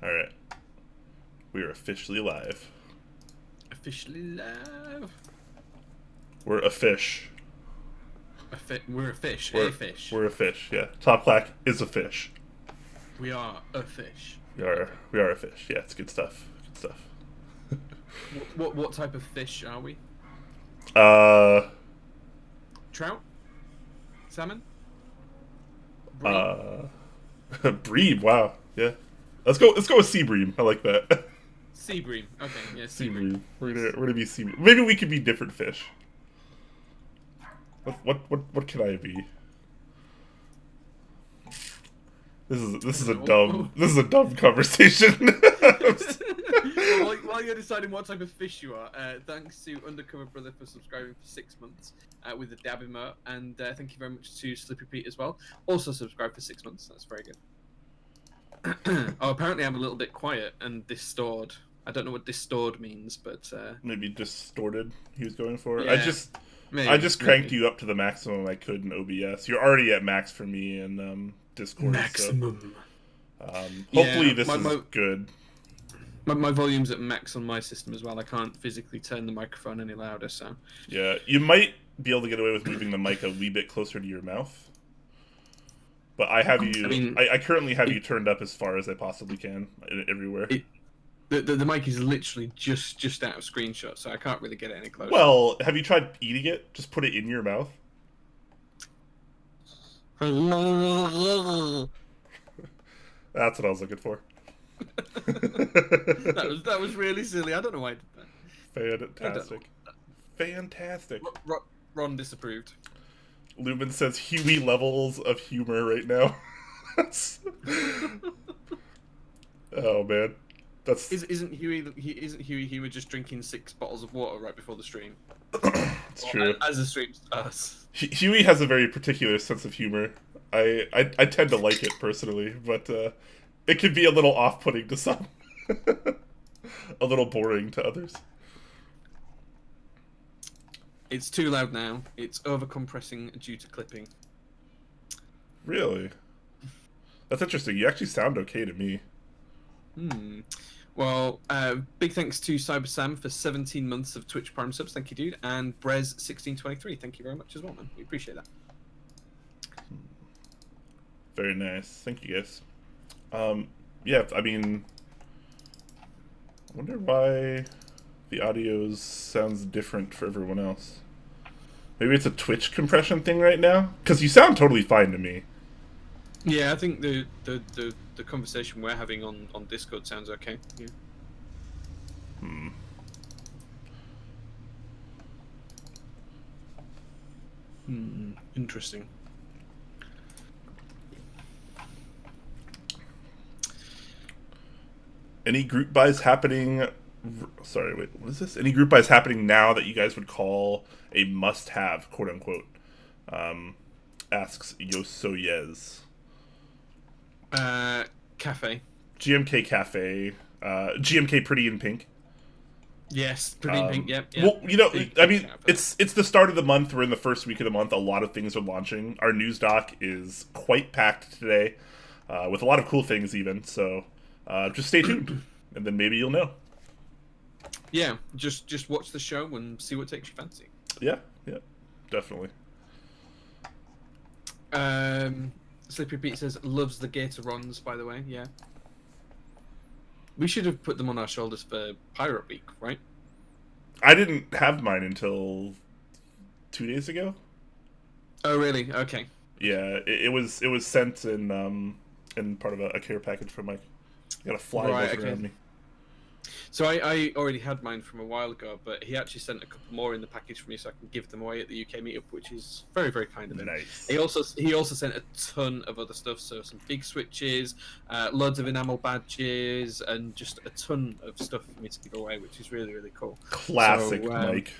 Alright. We are officially live. Officially live. We're a fish. We're a fish. We're a fish, yeah. Top Clack is a fish. We are a fish. We are a fish. Yeah, it's good stuff. Good stuff. What type of fish are we? Trout? Salmon? Bream? Bream, wow. Yeah. Let's go with sea bream. I like that. Sea bream. Okay, yeah, sea bream. We're gonna be sea bream. Maybe we could be different fish. What can I be? This is a dumb conversation. While you're deciding what type of fish you are, thanks to Undercover Brother for subscribing for 6 months with the dab emote, and thank you very much to Slippy Pete as well. Also subscribed for 6 months. That's very good. Oh, apparently I'm a little bit quiet and distorted. I don't know what distorted means, but maybe distorted. He was going for. Yeah, I just cranked you up to the maximum I could in OBS. You're already at max for me in Discord. Maximum. So, hopefully this is good. My volume's at max on my system as well. I can't physically turn the microphone any louder, so. Yeah, you might be able to get away with moving the mic a wee bit closer to your mouth. But I have you. I currently have you turned up as far as I possibly can, everywhere. The mic is literally just out of screenshot, so I can't really get it any closer. Well, have you tried eating it? Just put it in your mouth. That's what I was looking for. that was really silly. I don't know why I did that. Fantastic. Fantastic. Ron disapproved. Lumen says Huey levels of humor right now. Oh man, that's isn't Huey Humor just drinking 6 bottles of water right before the stream? It's true. As the stream starts. Huey has a very particular sense of humor. I tend to like it personally, but it can be a little off-putting to some, a little boring to others. It's too loud now. It's over-compressing due to clipping. Really? That's interesting. You actually sound okay to me. Well, big thanks to Cyber Sam for 17 months of Twitch Prime subs. Thank you, dude. And Brez1623. Thank you very much as well, man. We appreciate that. Very nice. Thank you, guys. Yeah, I mean, I wonder why the audio sounds different for everyone else. Maybe it's a Twitch compression thing right now? Because you sound totally fine to me. Yeah, I think the conversation we're having on Discord sounds okay. Yeah. Interesting. Any group buys happening... Sorry, wait, what is this? Any group buys happening now that you guys would call a must-have, quote-unquote? Asks Yosoyez. Cafe. GMK Cafe. GMK Pretty in pink. Yes, Pretty in pink, yep. Well, you know, I mean, it's the start of the month. We're in the first week of the month. A lot of things are launching. Our news doc is quite packed today, with a lot of cool things even, so just stay tuned, and then maybe you'll know. Yeah, just watch the show and see what takes your fancy. Yeah, definitely. Slippery Pete says, loves the Gatorons, by the way, yeah. We should have put them on our shoulders for Pirate Week, right? I didn't have mine until 2 days ago. Oh, really? Okay. Yeah, it was sent in part of a care package from Mike. Got a fly around me. So I already had mine from a while ago, but he actually sent a couple more in the package for me so I can give them away at the UK meetup, which is very, very kind of him. Nice. He also sent a ton of other stuff, so some big switches, loads of enamel badges, and just a ton of stuff for me to give away, which is really, really cool. Classic Mike.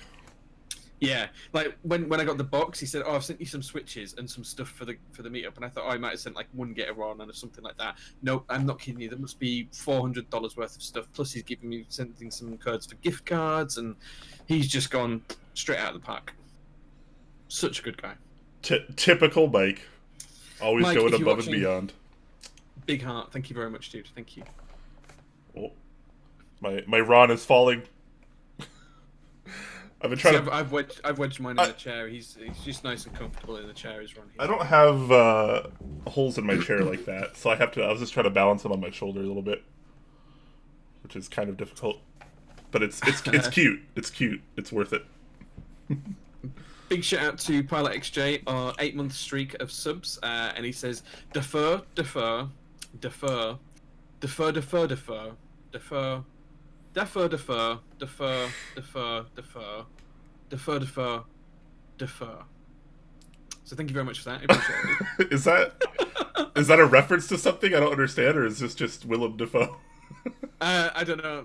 Yeah, like when I got the box, he said, "Oh, I've sent you some switches and some stuff for the meetup," and I thought, "Oh, I might have sent like one Gator-on or something like that." No, I'm not kidding you. There must be $400 worth of stuff. Plus, he's giving me sending some codes for gift cards, and he's just gone straight out of the park. Such a good guy. Typical Mike. Always Mike, going above and beyond. Big heart. Thank you very much, dude. Thank you. Oh, my Ron is falling. I've been trying to. I've wedged mine in the chair. He's just nice and comfortable in the chair. He's Ron. I don't have holes in my chair like that, so I have to. I was just trying to balance him on my shoulder a little bit, which is kind of difficult. But it's cute. It's cute. It's worth it. Big shout out to Pilot XJ, our 8-month streak of subs, and he says defer, defer, defer, defer, defer, defer, defer. Defer, defer, defer, defer, defer, defer, defer, defer. So thank you very much for that. I appreciate it. Is that a reference to something I don't understand, or is this just Willem Dafoe? I don't know.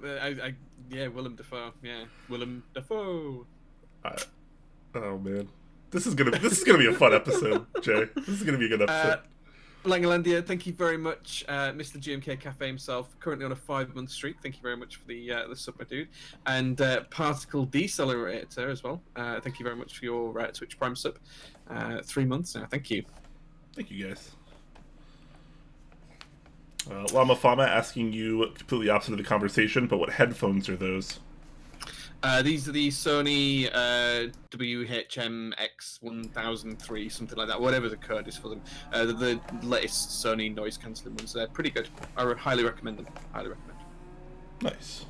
Yeah, Willem Dafoe. Yeah, Willem Dafoe. Oh man, this is gonna be a fun episode, Jay. This is gonna be a good episode. Langalandia, thank you very much, Mr. GMK Cafe himself, currently on a 5-month streak. Thank you very much for the sub, my dude. And Particle Decelerator as well. Thank you very much for your Twitch Prime sub. 3 months now. Thank you. Thank you, guys. Llama Fama asking you completely opposite of the conversation, but what headphones are those? These are the Sony WHM-X1003, something like that, whatever the code is for them. The latest Sony noise cancelling ones. They're pretty good. I highly recommend them. Highly recommend. Nice.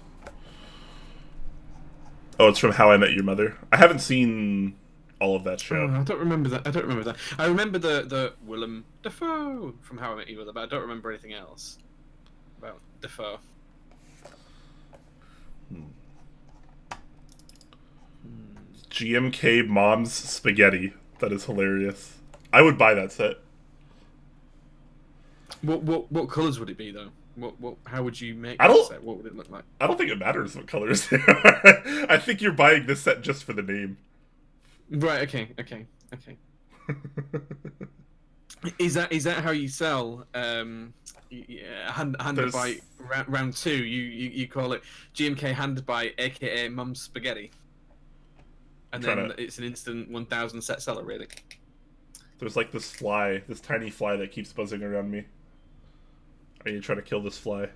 Oh, it's from How I Met Your Mother. I haven't seen all of that show. Oh, I don't remember that. I remember the Willem Dafoe from How I Met Your Mother, but I don't remember anything else about Dafoe. GMK Mom's Spaghetti. That is hilarious. I would buy that set. What colors would it be though? How would you make that set? What would it look like? I don't think it matters what colors they are. I think you're buying this set just for the name. Right. Okay. Is that how you sell? Handed by round 2. You call it GMK handed by, aka Mum's Spaghetti. And then it's an instant 1,000 set seller, really. There's like this fly, this tiny fly that keeps buzzing around me. I need to try to kill this fly.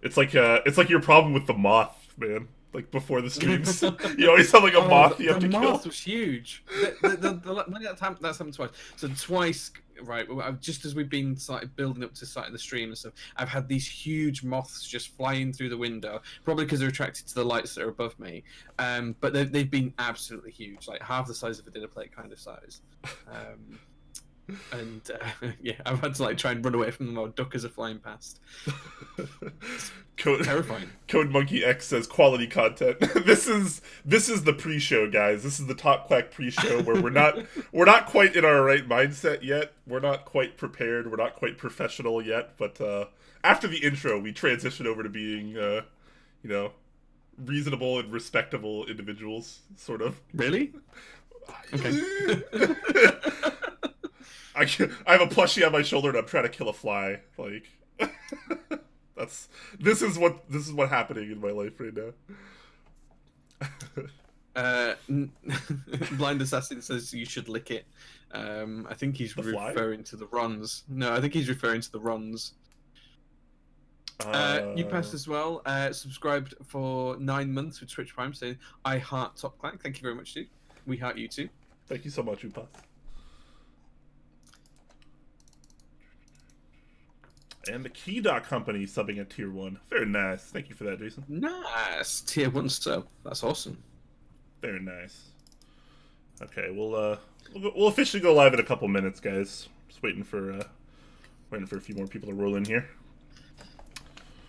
It's like your problem with the moth, man. Like before the streams, you always have like a moth you have to kill. The moth was huge. That's happened twice. So twice, right? Just as we've been building up to starting the stream and stuff, I've had these huge moths just flying through the window, probably because they're attracted to the lights that are above me. But they've been absolutely huge, like half the size of a dinner plate kind of size. And yeah, I've had to try and run away from them or duck as they're flying past. Terrifying. Code Monkey X says quality content. This is the pre-show, guys. This is the Top Quack pre-show where we're not quite in our right mindset yet. We're not quite prepared. We're not quite professional yet. But after the intro, we transition over to being reasonable and respectable individuals, sort of. Really? Okay. I have a plushie on my shoulder and I'm trying to kill a fly. Like, this is what happening in my life right now. Blind Assassin says you should lick it. I think he's referring to the Rons. No, I think he's referring to the Rons. You passed as well. Subscribed for 9 months with Twitch Prime, saying I heart Top Clack. Thank you very much, dude. We heart you too. Thank you so much, Upas. And the Key Company subbing at Tier 1. Very nice. Thank you for that, Jason. Nice. Tier 1 sub. That's awesome. Very nice. Okay, we'll officially go live in a couple minutes, guys. Just waiting for a few more people to roll in here.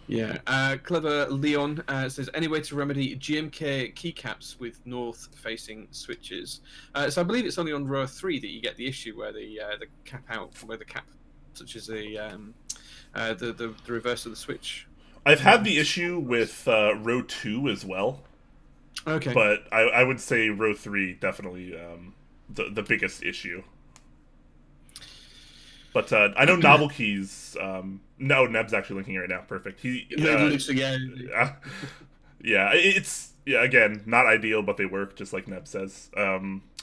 Yeah. Clever Leon says, any way to remedy GMK keycaps with north-facing switches? So I believe it's only on row 3 that you get the issue where the cap out, where the cap touches the reverse of the switch. I've had the issue with row 2 as well. Okay. But I would say row 3 definitely the biggest issue. But I know Novel Keys. No, Neb's actually linking right now. Perfect. Yeah, it's again not ideal, but they work just like Neb says.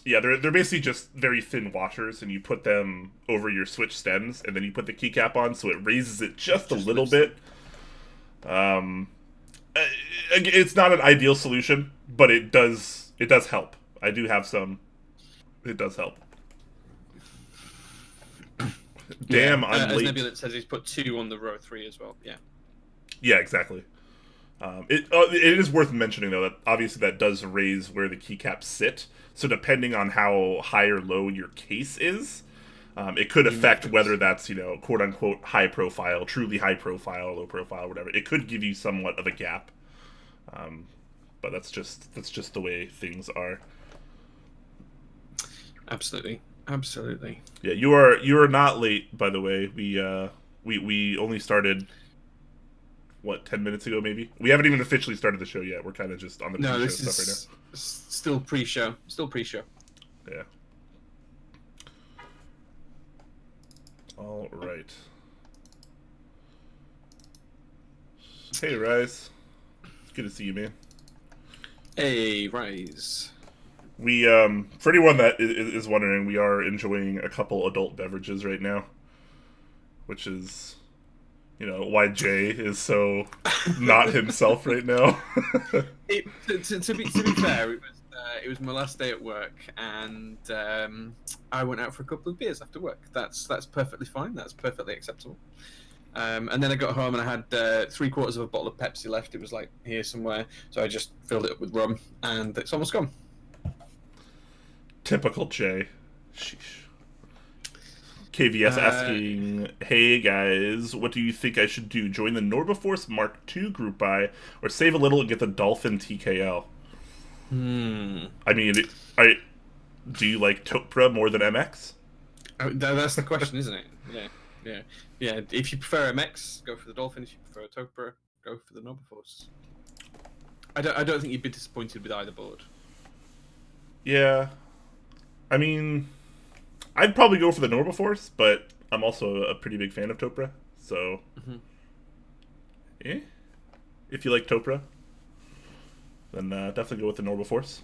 Yeah, they're basically just very thin washers, and you put them over your switch stems, and then you put the keycap on, so it raises it just a little bit. It's not an ideal solution, but it does help. I do have some. It does help. Damn, yeah. I'm as late. Nebula says, he's put 2 on the row 3 as well. Yeah. Yeah, exactly. It is worth mentioning though that obviously that does raise where the keycaps sit. So depending on how high or low your case is, it could affect whether that's, you know, quote unquote high profile, truly high profile, low profile, whatever. It could give you somewhat of a gap. But that's just the way things are. Absolutely. Yeah, you are not late, by the way. We only started, what, 10 minutes ago maybe? We haven't even officially started the show yet. We're kind of just on the pre-show stuff right now. Still pre-show. Yeah. All right. Hey, Rise. It's good to see you, man. Hey, Rise. We, for anyone that is wondering, we are enjoying a couple adult beverages right now, which is, you know, why Jay is so not himself right now. To be fair, it was my last day at work, and I went out for a couple of beers after work. That's perfectly fine. That's perfectly acceptable. And then I got home and I had 3/4 of a bottle of Pepsi left. It was like here somewhere, so I just filled it up with rum, and it's almost gone. Typical Jay. Sheesh. KVS asking, hey guys, what do you think I should do? Join the Norbaforce Mark II group buy, or save a little and get the Dolphin TKL? I mean, do you like Topra more than MX? Oh, that's the question, isn't it? Yeah. If you prefer MX, go for the Dolphin. If you prefer Topra, go for the Norbaforce. I don't think you'd be disappointed with either board. Yeah. I mean, I'd probably go for the Norbaforce, but I'm also a pretty big fan of Topra, so... If you like Topra, then definitely go with the Norbaforce.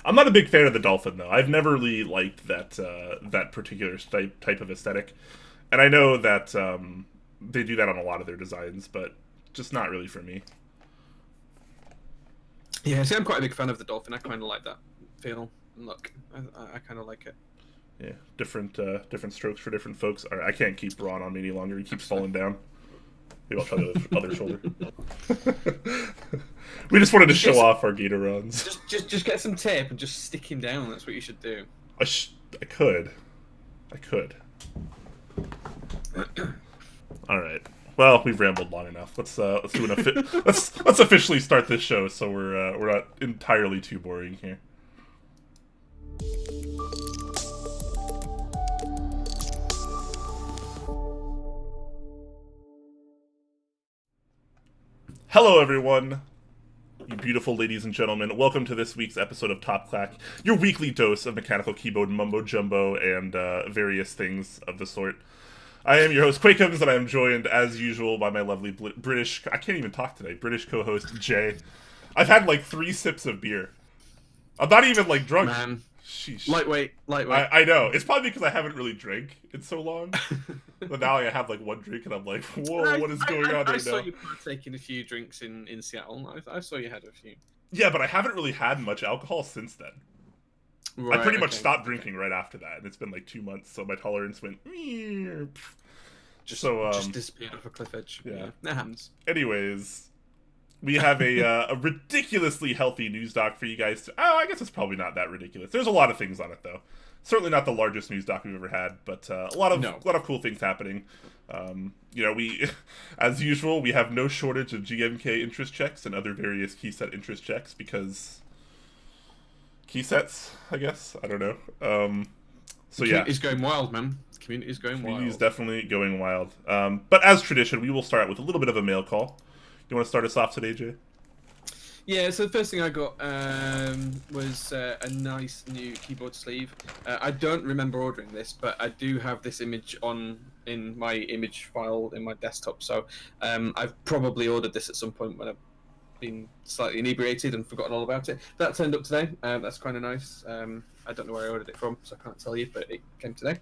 I'm not a big fan of the Dolphin, though. I've never really liked that particular type of aesthetic. And I know that they do that on a lot of their designs, but just not really for me. Yeah, see, I'm quite a big fan of the Dolphin. I kind of like that feel and look. I kind of like it. Yeah, different strokes for different folks. All right, I can't keep Ron on me any longer. He keeps falling down. Maybe I'll try the other shoulder. We just wanted to show off our Gator runs. Just get some tape and just stick him down. That's what you should do. I could. All right. Well, we've rambled long enough. Let's do let's officially start this show so we're not entirely too boring here. Hello, everyone. You beautiful ladies and gentlemen. Welcome to this week's episode of Top Clack, your weekly dose of mechanical keyboard mumbo jumbo and various things of the sort. I am your host, Quakums, and I am joined, as usual, by my lovely British... I can't even talk today. British co-host, Jay. I've had, like, 3 sips of beer. I'm not even, like, drunk. Man. Sheesh. Lightweight. I know. It's probably because I haven't really drank in so long. But now I have, like, 1 drink, and I'm like, whoa, what is going on right now? I saw you partaking a few drinks in Seattle. I saw you had a few. Yeah, but I haven't really had much alcohol since then. Right, I pretty much stopped drinking right after that, and it's been like 2 months, so my tolerance went... Just disappeared off a cliff edge. Yeah. That happens. Anyways, we have a ridiculously healthy news doc for you guys. I guess it's probably not that ridiculous. There's a lot of things on it, though. Certainly not the largest news doc we've ever had, but a lot of cool things happening. We, as usual, we have no shortage of GMK interest checks and other various key set interest checks because key sets, I guess. I don't know. Community's going wild, man. Community's going wild. Community's definitely going wild. But as tradition, we will start with a little bit of a mail call. You want to start us off today, Jay? Yeah, so the first thing I got was a nice new keyboard sleeve. I don't remember ordering this, but I do have this image in my image file in my desktop, so I've probably ordered this at some point when I been slightly inebriated and forgotten all about it. That turned up today. That's kind of nice. I don't know where I ordered it from, so I can't tell you, but it came today.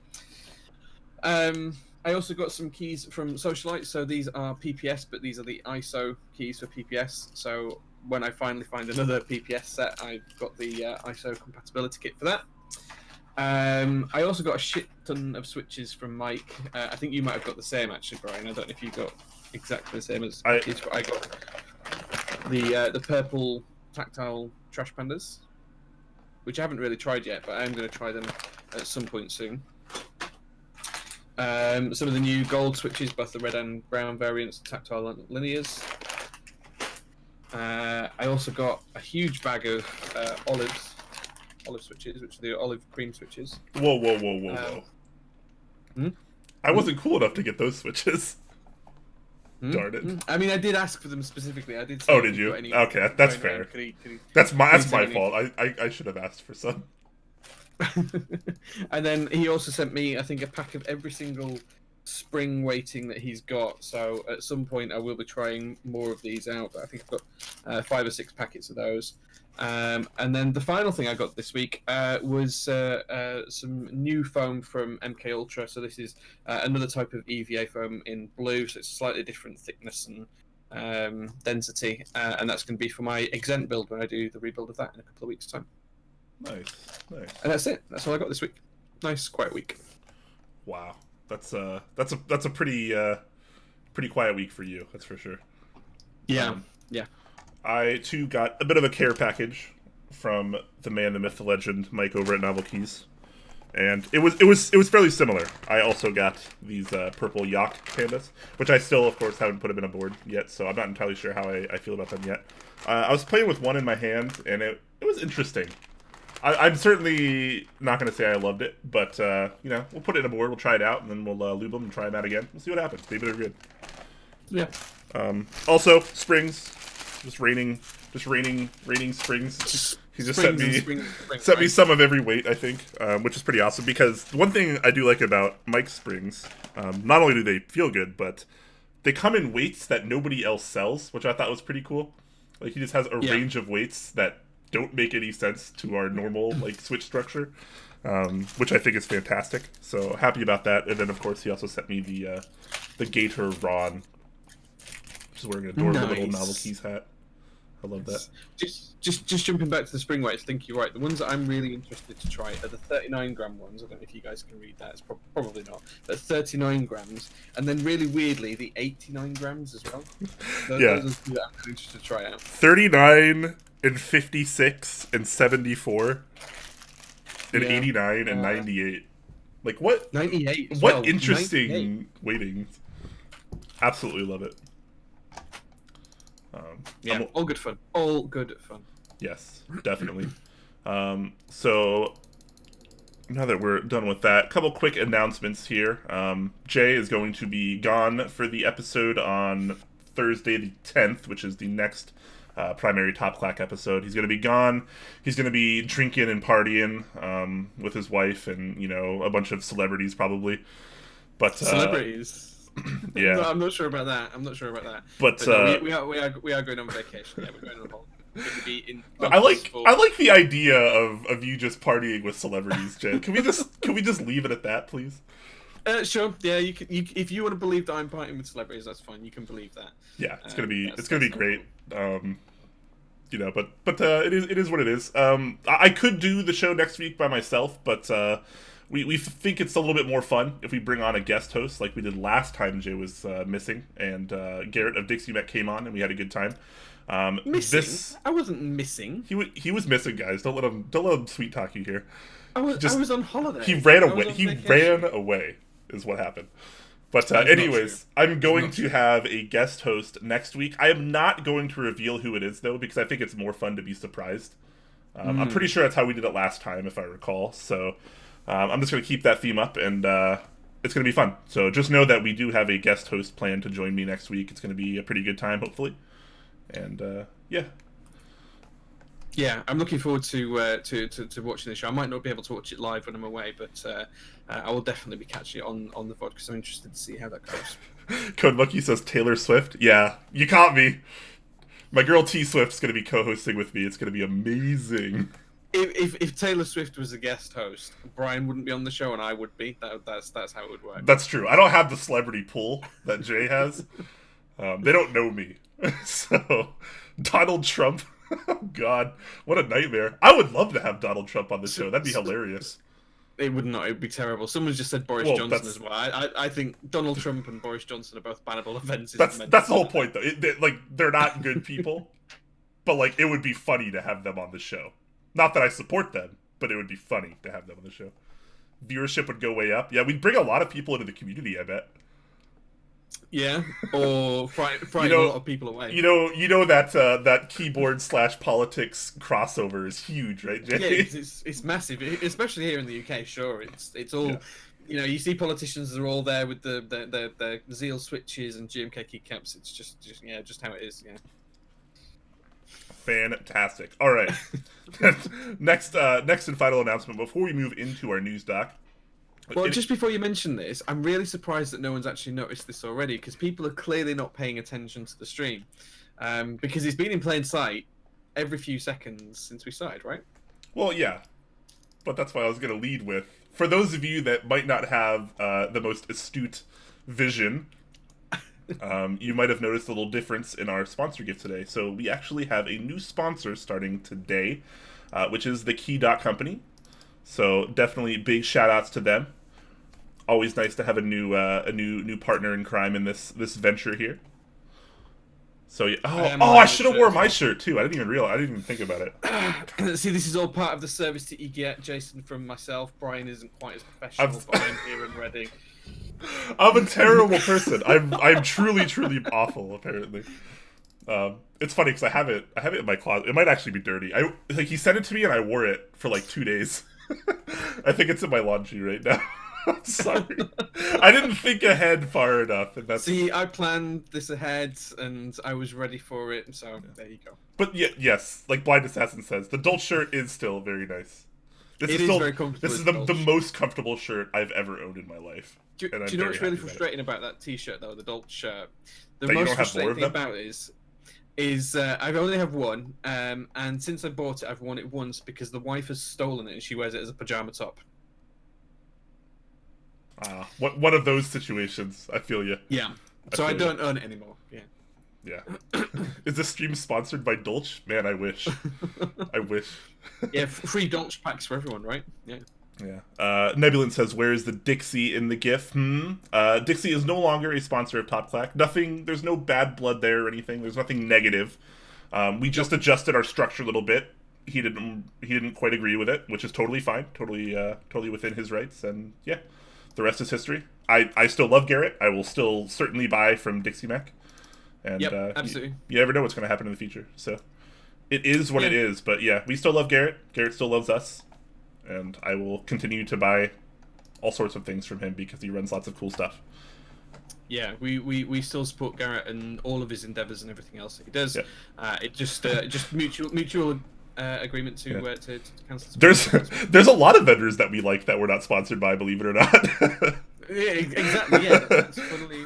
I also got some keys from Socialite. So these are PPS, but these are the ISO keys for PPS. So when I finally find another PPS set, I've got the ISO compatibility kit for that. I also got a shit ton of switches from Mike. I think you might have got the same, actually, Brian. I don't know if you got exactly the same as I got the purple tactile trash pandas, which I haven't really tried yet, but I am going to try them at some point soon. Some of the new gold switches, both the red and brown variants, tactile linears. I also got a huge bag of olive switches, which are the olive cream switches. Whoa. I wasn't cool enough to get those switches. Darn it. I mean, I did ask for them specifically. I did say, oh, did you? Okay, that's fair. Could he that's my fault. I should have asked for some. And then he also sent me, I think, a pack of every single spring weighting that he's got. So at some point I will be trying more of these out. But I think I've got 5 or 6 packets of those. And then the final thing I got this week was some new foam from MK Ultra. So this is another type of EVA foam in blue, so it's slightly different thickness and density, and that's going to be for my Exempt build when I do the rebuild of that in a couple of weeks' time. Nice. And that's it. That's all I got this week. Nice, quiet week. Wow, that's a pretty quiet week for you. That's for sure. Yeah. I too got a bit of a care package from the man, the myth, the legend, Mike over at Novel Keys, and it was fairly similar. I also got these purple Yak pandas, which I still, of course, haven't put them in a board yet, so I'm not entirely sure how I feel about them yet. I was playing with one in my hand, and it was interesting. I'm certainly not going to say I loved it, but we'll put it in a board, we'll try it out, and then we'll lube them and try them out again. We'll see what happens. Maybe they're good. Yeah. Also, springs. Just raining springs. He just sent me some of every weight, I think, which is pretty awesome, because one thing I do like about Mike's springs, not only do they feel good, but they come in weights that nobody else sells, which I thought was pretty cool. Like, he just has a range of weights that don't make any sense to our normal switch structure, which I think is fantastic. So happy about that. And then, of course, he also sent me the Gator Ron, which is wearing an adorable little Novel Keys hat. I love that. Just jumping back to the spring weights, I think you're right. The ones that I'm really interested to try are the 39 gram ones. I don't know if you guys can read that. It's probably not. But 39 grams, and then really weirdly the 89 grams as well. Those are the that I'm really interested to try out. 39 and 56 and 74 and 89 and 98. Like, what? 98. What interesting weightings. Absolutely love it. All good fun. All good fun. Yes, definitely. So now that we're done with that, a couple quick announcements here. Jay is going to be gone for the episode on Thursday the 10th, which is the next primary Top Clack episode. He's going to be gone. He's going to be drinking and partying with his wife and, a bunch of celebrities probably. But celebrities? Yeah. No, I'm not sure about that. But no, we are going on vacation. Yeah, we're going on holiday. I like the idea of you just partying with celebrities, Jay. Can we just leave it at that, please? Sure. Yeah, you can. If you want to believe that I'm partying with celebrities, that's fine. You can believe that. Yeah, it's gonna be great. But it is what it is. I could do the show next week by myself, but we think it's a little bit more fun if we bring on a guest host like we did last time Jay was missing, and Garrett of Dixie Met came on and we had a good time. Missing? I wasn't missing. He was missing, guys. Don't let him sweet talk you here. I was on holiday. He ran away. He ran away is what happened. But anyways, I'm going to have a guest host next week. I am not going to reveal who it is, though, because I think it's more fun to be surprised. I'm pretty sure that's how we did it last time, if I recall. So I'm just going to keep that theme up, and it's going to be fun. So just know that we do have a guest host planned to join me next week. It's going to be a pretty good time, hopefully. And yeah. Yeah, I'm looking forward to watching the show. I might not be able to watch it live when I'm away, but I will definitely be catching it on the VOD because I'm interested to see how that goes. Code Monkey says Taylor Swift. Yeah, you caught me. My girl T Swift's going to be co-hosting with me. It's going to be amazing. If Taylor Swift was a guest host, Brian wouldn't be on the show and I would be. That's how it would work. That's true. I don't have the celebrity pool that Jay has. They don't know me. So, Donald Trump. Oh, God. What a nightmare. I would love to have Donald Trump on the show. That'd be hilarious. It would not. It would be terrible. Someone's just said Boris Johnson as well. I think Donald Trump and Boris Johnson are both bannable offences. That's the whole point, though. They're not good people, but like it would be funny to have them on the show. Not that I support them, but it would be funny to have them on the show. Viewership would go way up. Yeah, we'd bring a lot of people into the community, I bet. Yeah, or frighten a lot of people away. You know that keyboard/politics crossover is huge, right, Jay? Yeah, it's massive, especially here in the UK. Sure, it's all, you see politicians are all there with the Zeal switches and GMK Keycaps. It's just how it is. Yeah. Fantastic. All right. Next and final announcement before we move into our news doc. Well, just before you mention this, I'm really surprised that no one's actually noticed this already, because people are clearly not paying attention to the stream, because it's been in plain sight every few seconds since we started, right? Well, yeah, but that's why I was going to lead with, for those of you that might not have the most astute vision, you might have noticed a little difference in our sponsor gift today. So we actually have a new sponsor starting today, which is the Key Company. So definitely big shout outs to them. Always nice to have a new partner in crime in this venture here. So yeah. I should have worn my shirt too. I didn't even realize. I didn't even think about it. See, this is all part of the service that you get, Jason, from myself. Brian isn't quite as professional, but I'm here and ready. I'm a terrible person. I'm truly awful. Apparently. It's funny because I have it in my closet. It might actually be dirty. He sent it to me and I wore it for like 2 days. I think it's in my laundry right now. I'm sorry. I didn't think ahead far enough. And See, I planned this ahead and I was ready for it, so there you go. But yes, like Blind Assassin says, the Dolce shirt is still very nice. It is very comfortable. This is the most comfortable shirt I've ever owned in my life. Do you know what's really frustrating about that t-shirt, though, the Dolce shirt? The that most frustrating thing about it is I only have one, and since I bought it, I've worn it once because the wife has stolen it and she wears it as a pajama top. One of those situations. I feel you. Yeah. So I don't own it anymore. Yeah. Yeah. Is this stream sponsored by Dolce? Man, I wish. I wish. Yeah, free Dolce packs for everyone, right? Yeah. Yeah. Nebulan says, "Where is the Dixie in the GIF?" Dixie is no longer a sponsor of Top Clack. There's no bad blood there or anything. There's nothing negative. We just adjusted our structure a little bit. He didn't quite agree with it, which is totally fine. Totally within his rights. And yeah, the rest is history. I still love Garrett. I will still certainly buy from Dixie Mac. And absolutely. You never know what's going to happen in the future. So it is what it is. But yeah, we still love Garrett. Garrett still loves us. And I will continue to buy all sorts of things from him because he runs lots of cool stuff. Yeah, we still support Garrett and all of his endeavors and everything else that he does. Yeah. It just mutual agreement to cancel. There's a lot of vendors that we like that we're not sponsored by, believe it or not. Yeah, exactly. Yeah, that's totally.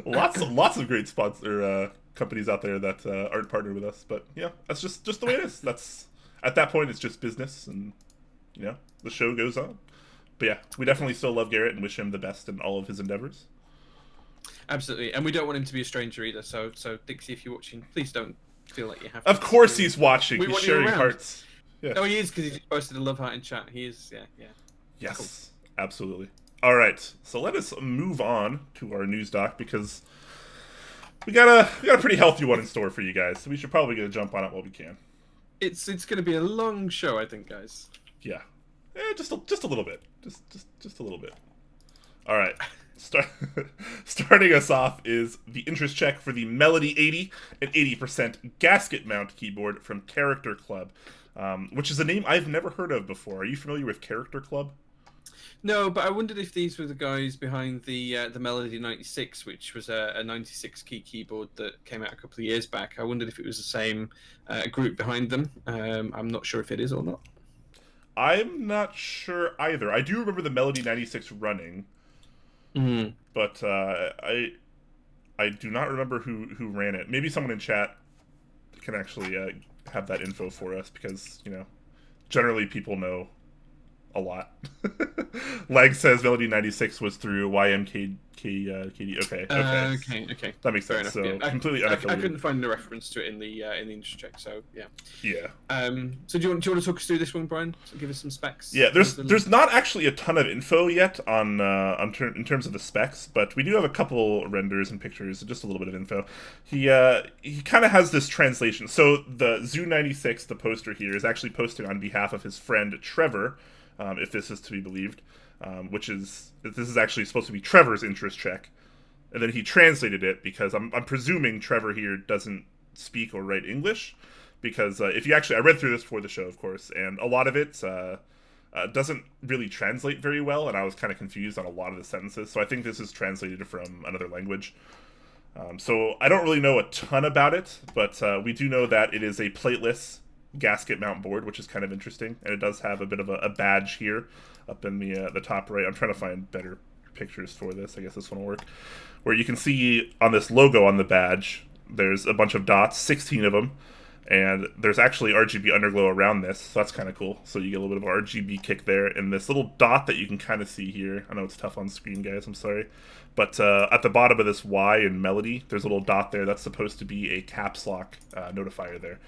Lots of great sponsor companies out there that aren't partnered with us, but yeah, that's just the way it is. That's at that point it's just business, and the show goes on. But yeah, we definitely still love Garrett and wish him the best in all of his endeavors. Absolutely, and we don't want him to be a stranger either. So Dixie, if you're watching, please don't feel like you have to. Of course he's watching. He's sharing hearts. Yeah. Oh, he is, because he just posted a love heart in chat. He is, yeah. Yes, cool. Absolutely. All right, so let us move on to our news doc because we got a pretty healthy one in store for you guys. So we should probably get a jump on it while we can. It's going to be a long show, I think, guys. Yeah, just a little bit, just a little bit. All right, starting us off is the interest check for the Melody 80 and 80% gasket mount keyboard from Character Club, which is a name I've never heard of before. Are you familiar with Character Club? No, but I wondered if these were the guys behind the Melody 96, which was a 96 key keyboard that came out a couple of years back. I wondered if it was the same group behind them. I'm not sure if it is or not. I'm not sure either. I do remember the Melody 96 running, but I do not remember who ran it. Maybe someone in chat can actually have that info for us, because generally people know a lot. Leg says Melody 96 was through YMK KD. Okay. Okay. That makes Fair sense. enough. So completely I unaffiliated. couldn't find a reference to it in the industry check. So yeah. Yeah. So do you want to talk us through this one, Brian? So give us some specs. Yeah. There's not actually a ton of info yet in terms of the specs, but we do have a couple renders and pictures, just a little bit of info. He kind of has this translation. So the Zoo 96, the poster here, is actually posting on behalf of his friend Trevor, if this is to be believed. This is actually supposed to be Trevor's interest check, and then he translated it because I'm presuming Trevor here doesn't speak or write English, because if you actually, I read through this before the show, of course, and a lot of it doesn't really translate very well, and I was kind of confused on a lot of the sentences, so I think this is translated from another language. So I don't really know a ton about it, but we do know that it is a plateless gasket mount board, which is kind of interesting, and it does have a bit of a badge here up in the top right. I'm trying to find better pictures for this. I guess this one will work. Where you can see on this logo on the badge, there's a bunch of dots, 16 of them, and there's actually RGB underglow around this, so that's kind of cool. So you get a little bit of RGB kick there, and this little dot that you can kind of see here. I know it's tough on screen, guys, I'm sorry. But at the bottom of this Y in Melody, there's a little dot there. That's supposed to be a caps lock notifier there.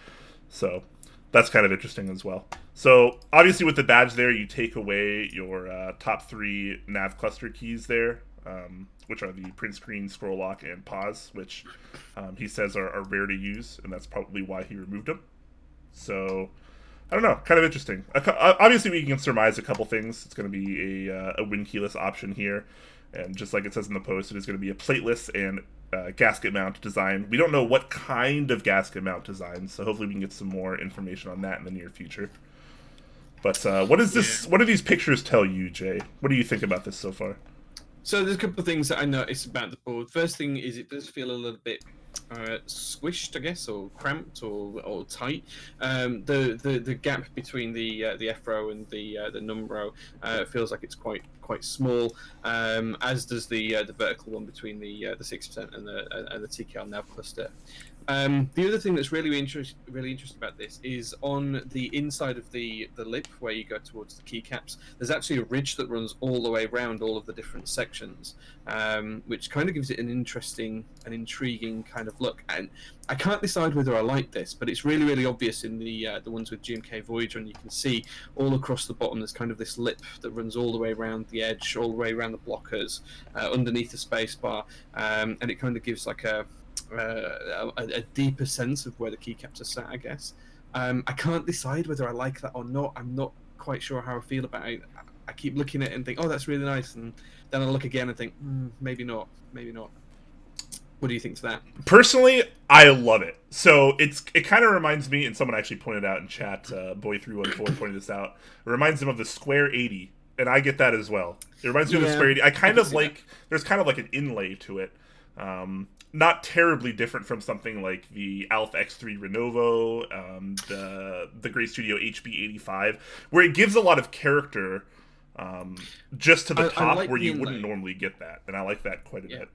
So that's kind of interesting as well. So obviously with the badge there, you take away your top 3 nav cluster keys there, which are the print screen, scroll lock, and pause, which he says are rare to use, and that's probably why he removed them. So I don't know, kind of interesting. Obviously we can surmise a couple things. It's going to be a win keyless option here, and just like it says in the post, it is going to be a plateless and gasket mount design. We don't know what kind of gasket mount design, so hopefully we can get some more information on that in the near future. But what is this? What do these pictures tell you, Jay? What do you think about this so far? So there's a couple of things that I noticed about the board. First thing is it does feel a little bit squished, I guess, or cramped, or tight. The gap between the F-row and the num row feels like it's quite small, as does the vertical one between the 6% and the TKL nav cluster. The other thing that's really interesting about this is on the inside of the lip, where you go towards the keycaps, there's actually a ridge that runs all the way around all of the different sections, which kind of gives it an intriguing kind of look. And I can't decide whether I like this, but it's really obvious in the ones with GMK Voyager, and you can see all across the bottom there's kind of this lip that runs all the way around the edge, all the way around the blockers, underneath the spacebar, and it kind of gives like a deeper sense of where the keycaps are sat, I guess. I can't decide whether I like that or not. I'm not quite sure how I feel about it. I keep looking at it and think, oh, that's really nice, and then I look again and think, maybe not. What do you think to that? Personally, I love it. So it kind of reminds me, and someone actually pointed out in chat, Boy314 pointed this out, it reminds him of the Square 80, and I get that as well. It reminds me of the Square 80. I kind of like, there's kind of like an inlay to it. Not terribly different from something like the Alpha X3 Renovo, the Gray Studio HB85, where it gives a lot of character just to the top, like, where you wouldn't normally get that, and I like that quite a bit.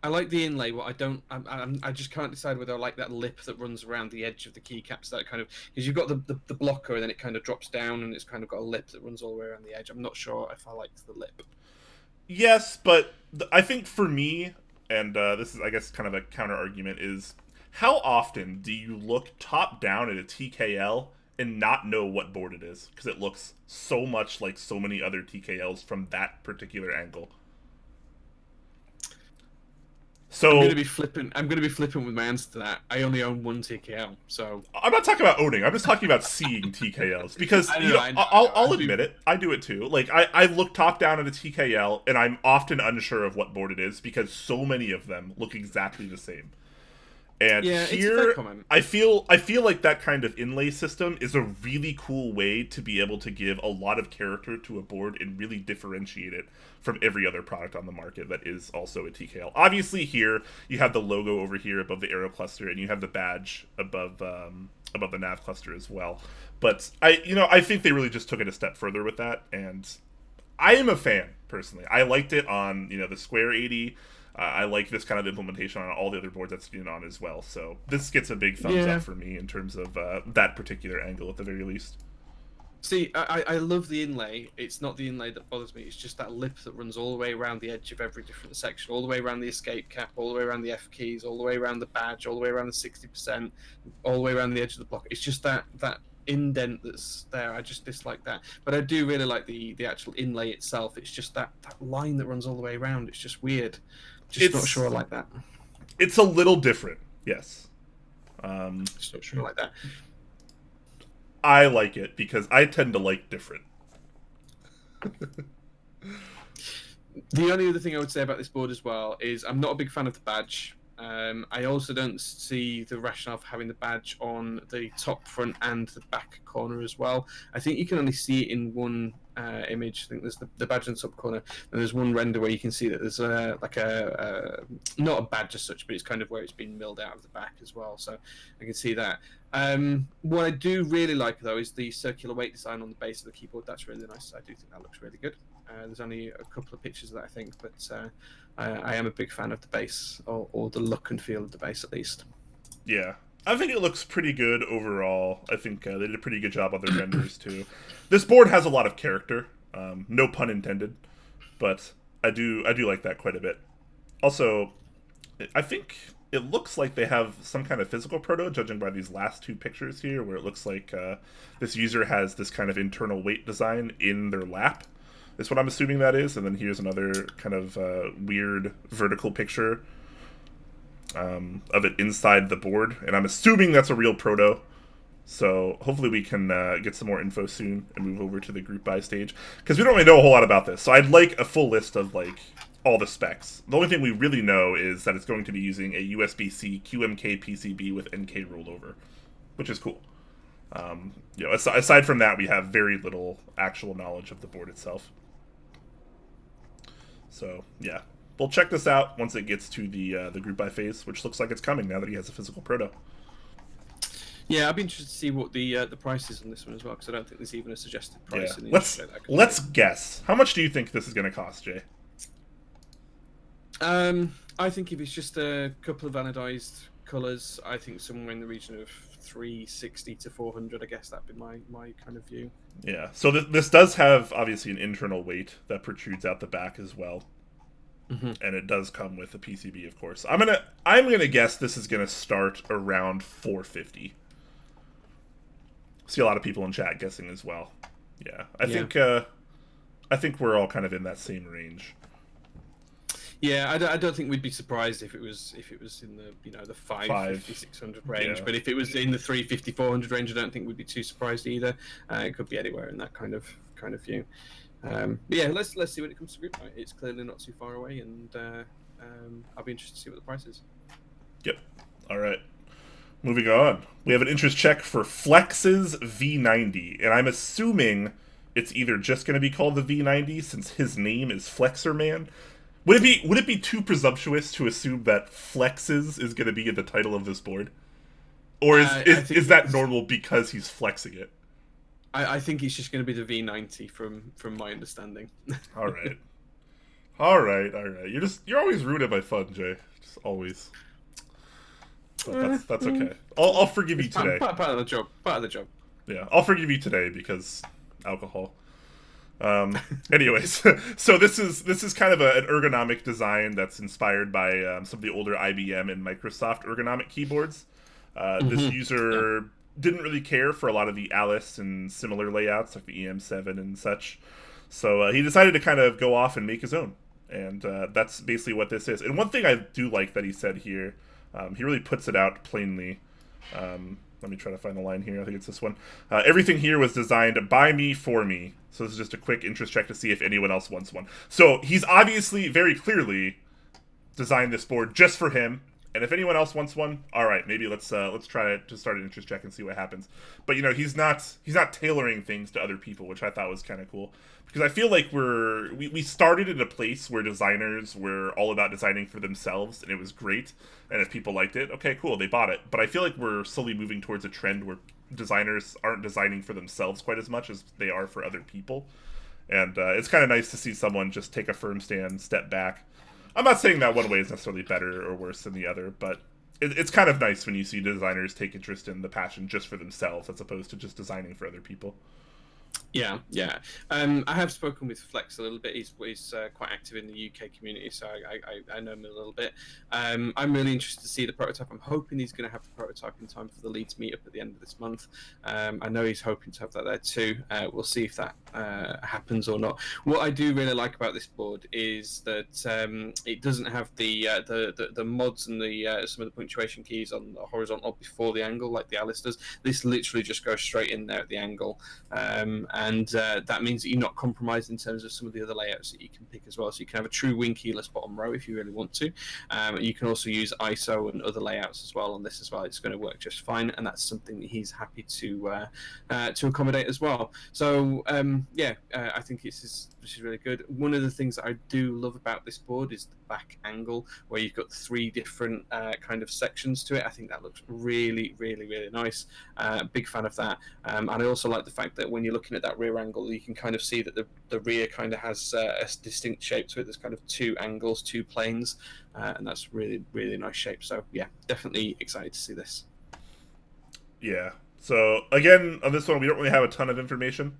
I like the inlay. What I don't, I just can't decide whether I like that lip that runs around the edge of the keycaps. That kind of, because you've got the blocker, and then it kind of drops down, and it's kind of got a lip that runs all the way around the edge. I'm not sure if I liked the lip. Yes, but I think for me, and this is, I guess, kind of a counter argument, is how often do you look top down at a TKL and not know what board it is, because it looks so much like so many other TKLs from that particular angle? So I'm gonna be flippant with my answer to that. I only own one TKL, so I'm not talking about owning. I'm just talking about seeing TKLs, because I'll admit it. I do it too. Like I look top down at a TKL, and I'm often unsure of what board it is because so many of them look exactly the same. And here, I feel like that kind of inlay system is a really cool way to be able to give a lot of character to a board and really differentiate it from every other product on the market that is also a TKL. Obviously, here you have the logo over here above the aero cluster, and you have the badge above the nav cluster as well. But I think they really just took it a step further with that, and I am a fan personally. I liked it on the Square 80. I like this kind of implementation on all the other boards that's been on as well. So this gets a big thumbs Yeah. up for me in terms of that particular angle at the very least. See, I love the inlay. It's not the inlay that bothers me. It's just that lip that runs all the way around the edge of every different section, all the way around the escape cap, all the way around the F keys, all the way around the badge, all the way around the 60%, all the way around the edge of the block. It's just that indent that's there. I just dislike that. But I do really like the actual inlay itself. It's just that line that runs all the way around. It's just weird. Just not sure I like that. It's a little different, yes. Just not sure I like that. I like it because I tend to like different. The only other thing I would say about this board as well is I'm not a big fan of the badge. I also don't see the rationale for having the badge on the top, front, and the back corner as well. I think you can only see it in one image. I think there's the badge in the top corner, and there's one render where you can see that there's not a badge as such, but it's kind of where it's been milled out of the back as well. So I can see that. What I do really like though is the circular weight design on the base of the keyboard. That's really nice. I do think that looks really good. There's only a couple of pictures of that I think, but I am a big fan of the base, or the look and feel of the base at least. Yeah, I think it looks pretty good overall. I think they did a pretty good job on their renders too. This board has a lot of character, no pun intended, but I do like that quite a bit. Also, I think it looks like they have some kind of physical proto, judging by these last two pictures here, where it looks like this user has this kind of internal weight design in their lap. Is what I'm assuming that is, and then here's another kind of weird vertical picture of it inside the board, and I'm assuming that's a real proto. So hopefully we can get some more info soon and move over to the group buy stage, because we don't really know a whole lot about this. So I'd like a full list of like all the specs. The only thing we really know is that it's going to be using a USB-C QMK PCB with NK rollover, which is cool. Aside from that, we have very little actual knowledge of the board itself. So yeah, we'll check this out once it gets to the group buy phase, which looks like it's coming now that he has a physical proto. Yeah, I'd be interested to see what the price is on this one as well, because I don't think there's even a suggested price. Yeah. In the let's guess. How much do you think this is going to cost, Jay? I think if it's just a couple of anodized colors, I think somewhere in the region of 360 to 400. I guess that'd be my kind of view. Yeah. So this does have obviously an internal weight that protrudes out the back as well, and it does come with a PCB, of course. I'm gonna guess this is gonna start around 450. See a lot of people in chat guessing as well. Yeah, I think we're all kind of in that same range. Yeah, I don't think we'd be surprised if it was in the the 550, 600 range. Yeah. But if it was in the 350, 400 range, I don't think we'd be too surprised either. It could be anywhere in that kind of view. But yeah, let's see when it comes to group buy. It's clearly not too far away, and I'll be interested to see what the price is. Yep. All right. Moving on, we have an interest check for Flex's V90, and I'm assuming it's either just going to be called the V90 since his name is Flexer Man. Would it be too presumptuous to assume that Flexes is going to be in the title of this board, or is that normal because he's flexing it? I think it's just going to be the V90 from my understanding. All right. All right. You're always ruining my fun, Jay. Just always. But that's okay. I'll forgive you today. Part of the job. Part of the job. Yeah, I'll forgive you today because alcohol. Anyways, so this is kind of an ergonomic design that's inspired by some of the older IBM and Microsoft ergonomic keyboards. This user didn't really care for a lot of the Alice and similar layouts like the EM7 and such, so he decided to kind of go off and make his own, and that's basically what this is. And one thing I do like that he said here, he really puts it out plainly. Let me try to find the line here. I think it's this one. Everything here was designed by me for me. So this is just a quick interest check to see if anyone else wants one. So he's obviously very clearly designed this board just for him. And if anyone else wants one, all right, maybe let's try to start an interest check and see what happens. But he's not tailoring things to other people, which I thought was kind of cool, because I feel like we started in a place where designers were all about designing for themselves, and it was great. And if people liked it, okay, cool, they bought it. But I feel like we're slowly moving towards a trend where designers aren't designing for themselves quite as much as they are for other people. And it's kind of nice to see someone just take a firm stand, step back. I'm not saying that one way is necessarily better or worse than the other, but it's kind of nice when you see designers take interest in the passion just for themselves as opposed to just designing for other people. Yeah, yeah. I have spoken with Flex a little bit. He's quite active in the UK community, so I know him a little bit. I'm really interested to see the prototype. I'm hoping he's going to have the prototype in time for the Leeds meetup at the end of this month. I know he's hoping to have that there too. We'll see if that happens or not. What I do really like about this board is that it doesn't have the mods and the some of the punctuation keys on the horizontal before the angle like the Alice does. This literally just goes straight in there at the angle. And that means that you're not compromised in terms of some of the other layouts that you can pick as well. So you can have a true wing keyless bottom row if you really want to. You can also use ISO and other layouts as well on this as well. It's going to work just fine, and that's something that he's happy to accommodate as well. So I think this is really good. One of the things that I do love about this board is the back angle, where you've got 3 different kind of sections to it. I think that looks really, really, really nice. Big fan of that. And I also like the fact that when you're looking at that rear angle, you can kind of see that the rear kind of has a distinct shape to it. There's kind of 2 angles, 2 planes, and that's really, really nice shape. So yeah, definitely excited to see this. Yeah. So again, on this one, we don't really have a ton of information.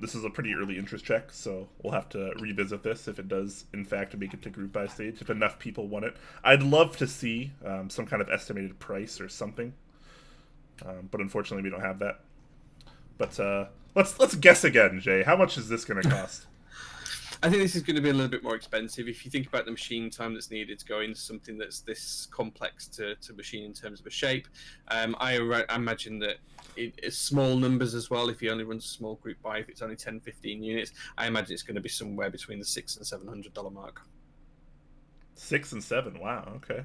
This is a pretty early interest check, so we'll have to revisit this if it does, in fact, make it to group buy stage, if enough people want it. I'd love to see some kind of estimated price or something, but unfortunately we don't have that. But let's guess again, Jay. How much is this going to cost? I think this is going to be a little bit more expensive. If you think about the machine time that's needed to go into something that's this complex to machine in terms of a shape, I imagine that it's small numbers as well. If you only run a small group buy, if it's only 10, 15 units, I imagine it's going to be somewhere between the $600 and $700 mark. 6 and 7. Wow. Okay.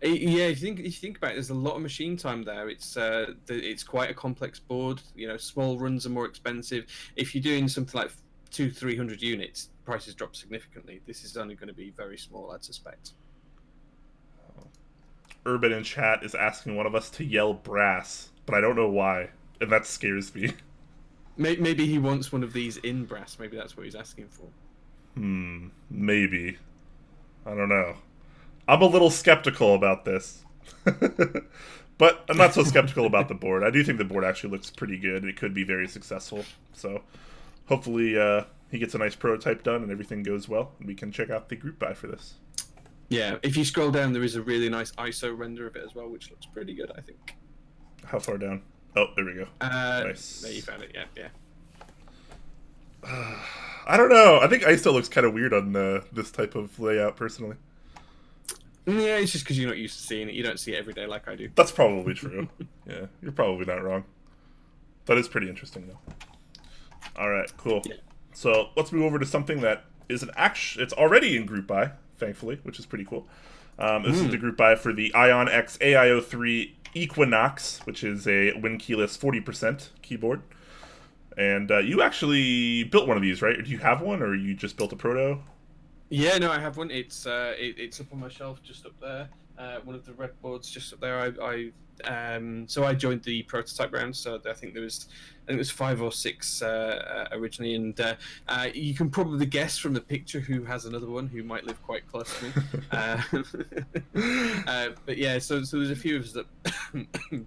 Yeah, if you think about it, there's a lot of machine time there. It's quite a complex board. You know, small runs are more expensive. If you're doing something like 200-300 units, prices drop significantly. This is only going to be very small, I'd suspect. Urban in chat is asking one of us to yell brass, but I don't know why, and that scares me. Maybe he wants one of these in brass. Maybe that's what he's asking for. Maybe. I don't know. I'm a little skeptical about this. But I'm not so skeptical about the board. I do think the board actually looks pretty good. It could be very successful. So hopefully he gets a nice prototype done and everything goes well, and we can check out the group buy for this. Yeah, if you scroll down, there is a really nice ISO render of it as well, which looks pretty good, I think. How far down? Oh, there we go. Nice. There you found it, yeah. I don't know. I think ISO looks kind of weird on this type of layout, personally. Yeah, it's just because you're not used to seeing it. You don't see it every day like I do. That's probably true. Yeah, you're probably not wrong. That is pretty interesting, though. All right, cool. Yeah. So let's move over to something that is it's already in group buy, thankfully, which is pretty cool. This is the group buy for the Ion X AIO3 Equinox, which is a win keyless 40% keyboard. And you actually built one of these, right? Or do you have one, or you just built a proto? Yeah, no, I have one. It's up on my shelf, just up there. One of the red boards just up there. So I joined the prototype round. So I think it was 5 or 6 originally, and you can probably guess from the picture who has another one who might live quite close to me. But yeah, so there's a few of us that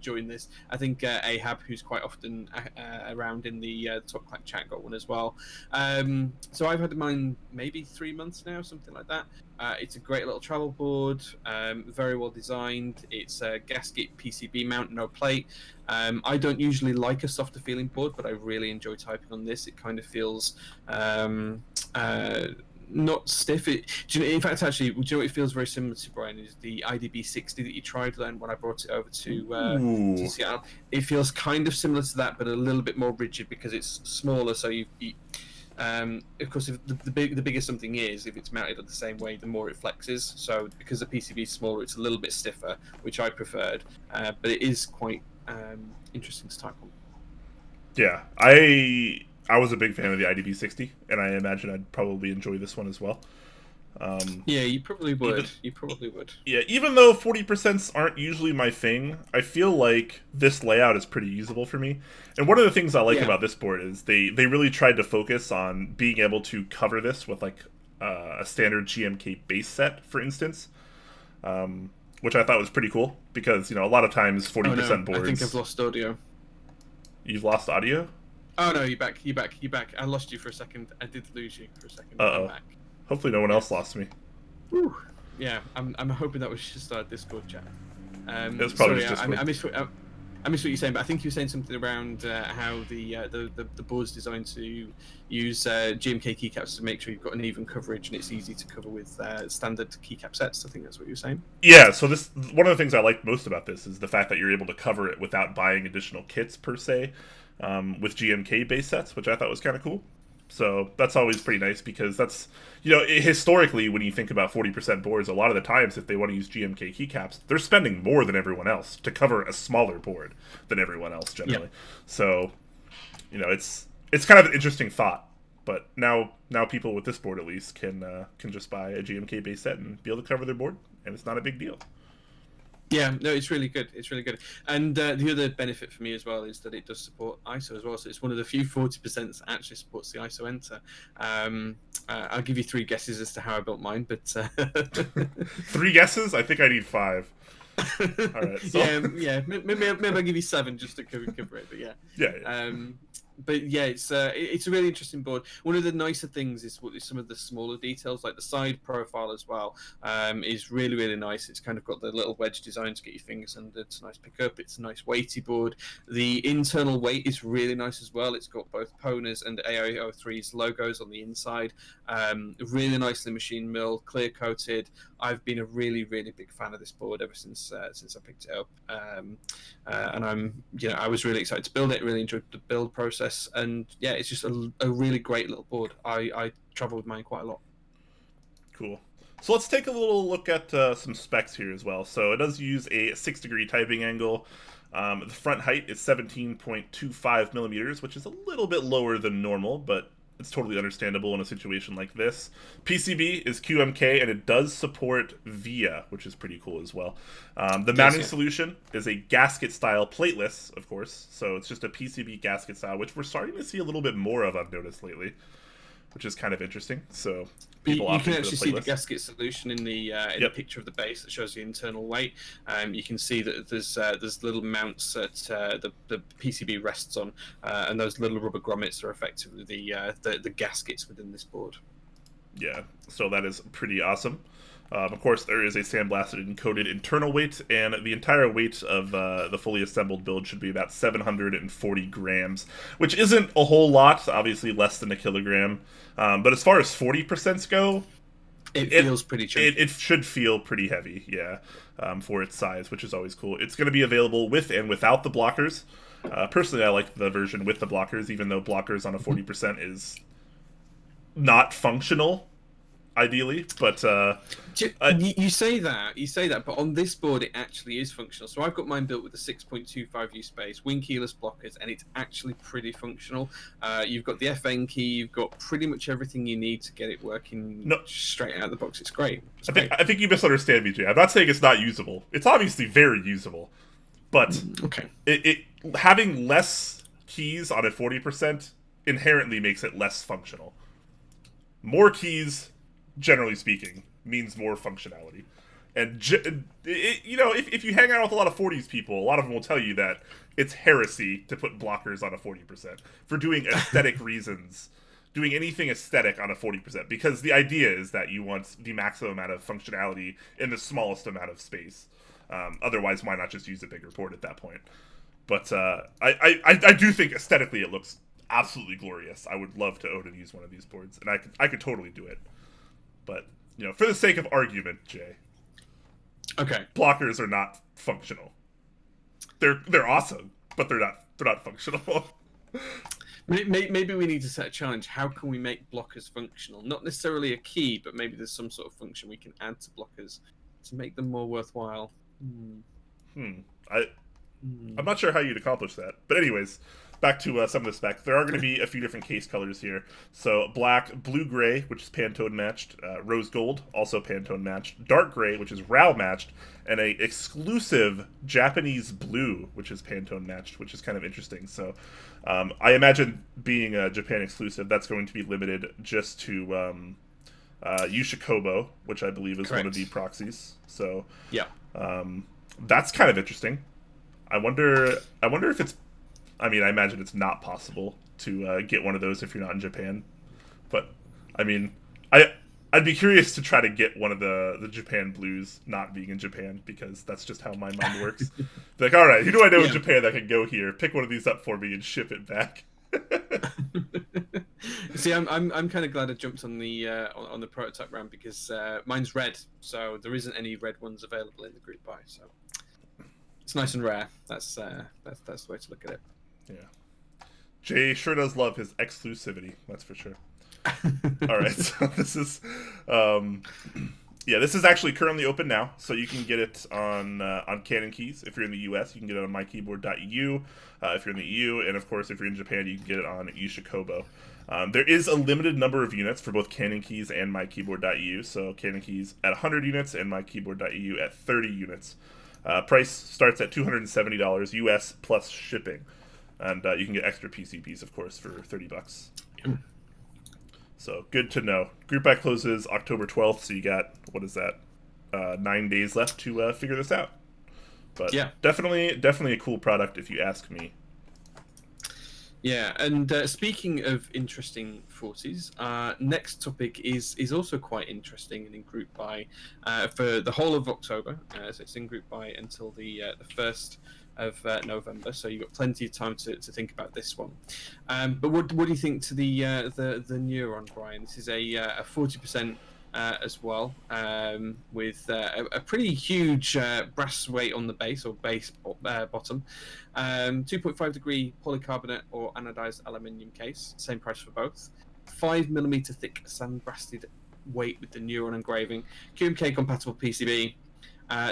joined this. I think Ahab, who's quite often around in the Top Clack chat, got one as well. So I've had mine maybe 3 months now, something like that. It's a great little travel board, very well designed. It's a gasket PCB mount, no plate. I don't usually like a softer feeling board, but I really enjoy typing on this. It kind of feels not stiff. In fact, actually, do you know what it feels very similar to, Brian? Is the IDB 60 that you tried then when I brought it over to Seattle. It feels kind of similar to that, but a little bit more rigid because it's smaller. So of course, if the bigger something is, if it's mounted the same way, the more it flexes. So because the PCB is smaller, it's a little bit stiffer, which I preferred. But it is quite interesting to type on. Yeah, I was a big fan of the IDB 60, and I imagine I'd probably enjoy this one as well. Yeah, you probably would. Yeah, even though 40% aren't usually my thing, I feel like this layout is pretty usable for me. And one of the things I like about this board is they really tried to focus on being able to cover this with like a standard GMK base set, for instance, which I thought was pretty cool because, a lot of times 40% boards. I think I've lost audio. You've lost audio? Oh no, you're back. I lost you for a second. I did lose you for a second. Uh-oh. I'm back. Hopefully no one else lost me. Whew. Yeah, I'm hoping that was just our Discord chat. It was probably just Discord. I missed what you're saying, but I think you were saying something around how the board's designed to use GMK keycaps to make sure you've got an even coverage and it's easy to cover with standard keycap sets. I think that's what you were saying. Yeah, so this one of the things I liked most about this is the fact that you're able to cover it without buying additional kits per se with GMK base sets, which I thought was kind of cool. So that's always pretty nice because that's, historically, when you think about 40% boards, a lot of the times if they want to use GMK keycaps, they're spending more than everyone else to cover a smaller board than everyone else generally. Yeah. So, it's kind of an interesting thought. But now people with this board at least can just buy a GMK base set and be able to cover their board, and it's not a big deal. Yeah, no, it's really good. It's really good. And the other benefit for me as well is that it does support ISO as well. So it's one of the few 40% that actually supports the ISO enter. I'll give you 3 guesses as to how I built mine, but 3 guesses? I think I need 5. All right. So... Yeah. Maybe I'll give you 7 just to cover it. But yeah. Yeah. But yeah, it's a really interesting board. One of the nicer things is some of the smaller details, like the side profile as well, is really, really nice. It's kind of got the little wedge design to get your fingers under. It's a nice pickup. It's a nice weighty board. The internal weight is really nice as well. It's got both Pona's and AIO3's logos on the inside. Really nicely machine milled, clear coated. I've been a really, really big fan of this board ever since I picked it up, and I was really excited to build it. Really enjoyed the build process. And yeah, it's just a really great little board. I travel with mine quite a lot. Cool. So let's take a little look at some specs here as well. So it does use a 6-degree typing angle. The front height is 17.25 millimeters, which is a little bit lower than normal, but it's totally understandable in a situation like this. PCB is QMK, and it does support VIA, which is pretty cool as well. The mounting solution is a gasket-style plateless, of course. So it's just a PCB gasket style, which we're starting to see a little bit more of, I've noticed lately, which is kind of interesing. So you can actually see the gasket solution in the picture of the base that shows the internal weight. You can see that there's little mounts that the PCB rests on, and those little rubber grommets are effectively the gaskets within this board. Yeah, so that is pretty awesome. Of course, there is a sandblasted and coated internal weight, and the entire weight of the fully assembled build should be about 740 grams, which isn't a whole lot, obviously less than a kilogram. But as far as 40% go, it feels pretty chunky. It should feel pretty heavy, yeah, for its size, which is always cool. It's going to be available with and without the blockers. Personally, I like the version with the blockers, even though blockers on a 40% is not functional, ideally, but you say that, but on this board it actually is functional. So I've got mine built with a 6.25 use base, wing keyless blockers, and it's actually pretty functional. You've got the FN key, you've got pretty much everything you need to get it working straight out of the box. It's great. I think you misunderstand me, Jay. I'm not saying it's not usable. It's obviously very usable, but okay, it having less keys on a 40% inherently makes it less functional. More keys, generally speaking, means more functionality. And, if you hang out with a lot of 40s people, a lot of them will tell you that it's heresy to put blockers on a 40% for doing aesthetic reasons, doing anything aesthetic on a 40%, because the idea is that you want the maximum amount of functionality in the smallest amount of space. Otherwise, why not just use a bigger board at that point? But I do think aesthetically it looks absolutely glorious. I would love to own and use one of these boards, and I could totally do it. But, for the sake of argument, Jay, okay, blockers are not functional. They're awesome, but they're not functional. Maybe we need to set a challenge. How can we make blockers functional? Not necessarily a key, but maybe there's some sort of function we can add to blockers to make them more worthwhile. I'm not sure how you'd accomplish that. But anyways, back to some of the specs. There are going to be a few different case colors here. So black, blue-gray, which is Pantone matched, rose gold, also Pantone matched, dark gray, which is RAL matched, and a exclusive Japanese blue, which is Pantone matched, which is kind of interesting. So I imagine being a Japan exclusive, that's going to be limited just to Yushikobo, which I believe is one of Correct. the proxies. So Yeah. that's kind of interesting. I wonder. I wonder if it's. I mean, I imagine it's not possible to get one of those if you're not in Japan. But I mean, I'd be curious to try to get one of the Japan blues not being in Japan, because that's just how my mind works. Be like, all right, who do I know in Japan that can go here, pick one of these up for me, and ship it back? See, I'm kind of glad I jumped on the prototype round, because mine's red, so there isn't any red ones available in the group buy. So it's nice and rare. That's the way to look at it. Yeah, Jay sure does love his exclusivity. That's for sure. All right, so this is, yeah, this is actually currently open now, so you can get it on Canon Keys. If you're in the US, you can get it on mykeyboard.eu. If you're in the EU, and of course, if you're in Japan, you can get it on Yushikobo. There is a limited number of units for both Canon Keys and mykeyboard.eu. So Canon Keys at 100 units and mykeyboard.eu at 30 units. Price starts at $270 US plus shipping, and you can get extra PCBs, of course, for $30. So good to know. Group buy closes October 12th, so you got, what is that, 9 days left to figure this out. But yeah, definitely a cool product if you ask me. Yeah, and speaking of interesting 40s, next topic is also quite interesting and in group buy for the whole of October. So it's in group buy until the 1st of November, so you've got plenty of time to think about this one. But what do you think to the Neuron, Brian? This is a 40% as well, with a pretty huge brass weight on the base, or base bottom. 2.5 degree polycarbonate or anodized aluminium case, same price for both. 5mm thick sandblasted weight with the Neuron engraving. QMK compatible PCB.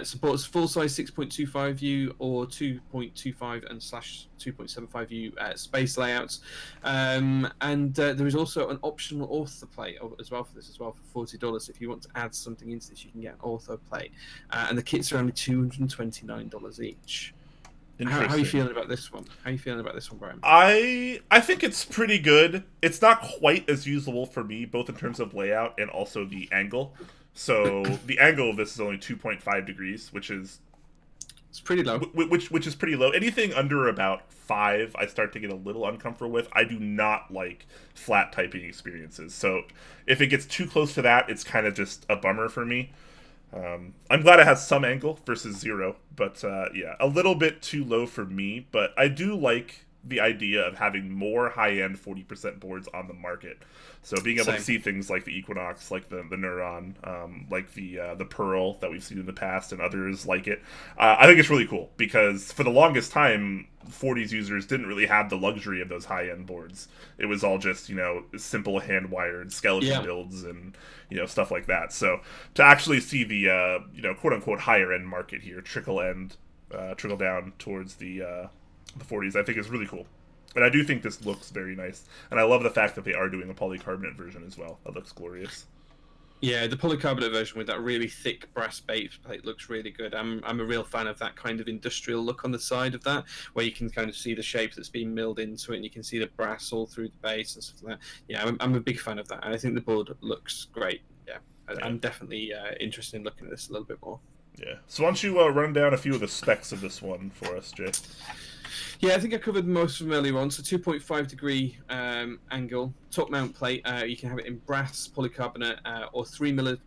Supports full-size 6.25U or 2.25 and /2.75U space layouts, and there is also an optional ortho plate as well for this as well for $40. If you want to add something into this, you can get an ortho plate, and the kits are only $229 each. How are you feeling about this one? How are you feeling about this one, Brian? I think it's pretty good. It's not quite as usable for me, both in terms of layout and also the angle. So the angle of this is only 2.5 degrees, which is it's pretty low. Which is pretty low. Anything under about 5, I start to get a little uncomfortable with. I do not like flat typing experiences. So if it gets too close to that, it's kind of just a bummer for me. I'm glad it has some angle versus 0, but yeah, a little bit too low for me. But I do like the idea of having more high-end 40% boards on the market. So being able to see things like the Equinox, like the Neuron, like the Pearl that we've seen in the past, and others like it. I think it's really cool, because for the longest time, 40s users didn't really have the luxury of those high-end boards. It was all just, simple hand-wired skeleton builds and, stuff like that. So to actually see the, quote-unquote higher-end market here trickle down towards the 40s, I think is really cool. And I do think this looks very nice. And I love the fact that they are doing a polycarbonate version as well. That looks glorious. Yeah, the polycarbonate version with that really thick brass base plate looks really good. I'm a real fan of that kind of industrial look on the side of that, where you can kind of see the shape that's being milled into it, and you can see the brass all through the base and stuff like that. Yeah, I'm a big fan of that, and I think the board looks great. Yeah, I'm definitely interested in looking at this a little bit more. Yeah. So why don't you run down a few of the specs of this one for us, Jay? Yeah, I think I covered most of them earlier on. So 2.5 degree angle, top mount plate. You can have it in brass, polycarbonate, or 3mm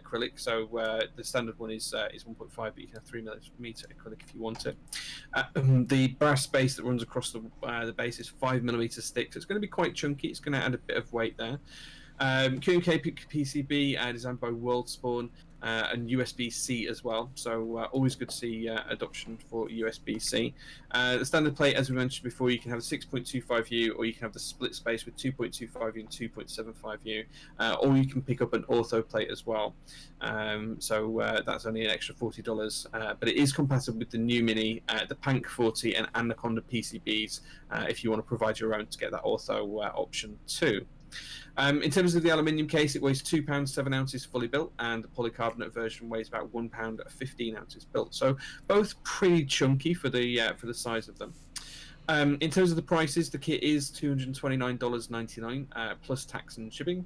acrylic. So the standard one is 1.5, but you can have 3mm acrylic if you want it. The brass base that runs across the base is 5mm thick, so it's going to be quite chunky. It's going to add a bit of weight there. QMK PCB designed by WorldSpawn. And USB-C as well, so always good to see adoption for USB-C. The standard plate, as we mentioned before, you can have a 6.25U, or you can have the split space with 2.25U and 2.75U, or you can pick up an ortho plate as well. So that's only an extra $40, but it is compatible with the new Mini, the Pank 40, and Anaconda PCBs if you want to provide your own to get that ortho option too. In terms of the aluminium case, it weighs 2 pounds 7 ounces fully built, and the polycarbonate version weighs about 1 pound 15 ounces built. So both pretty chunky for the size of them. In terms of the prices, the kit is $229.99 plus tax and shipping.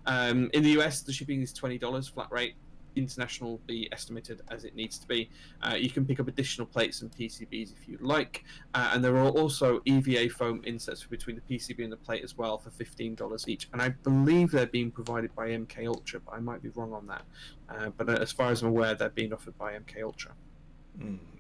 In the US, the shipping is $20 flat rate. International will be estimated as it needs to be. You can pick up additional plates and PCBs if you like, and there are also EVA foam insets between the PCB and the plate as well for $15 each. And I believe they're being provided by MK Ultra, but I might be wrong on that. But as far as I'm aware, they're being offered by MK Ultra.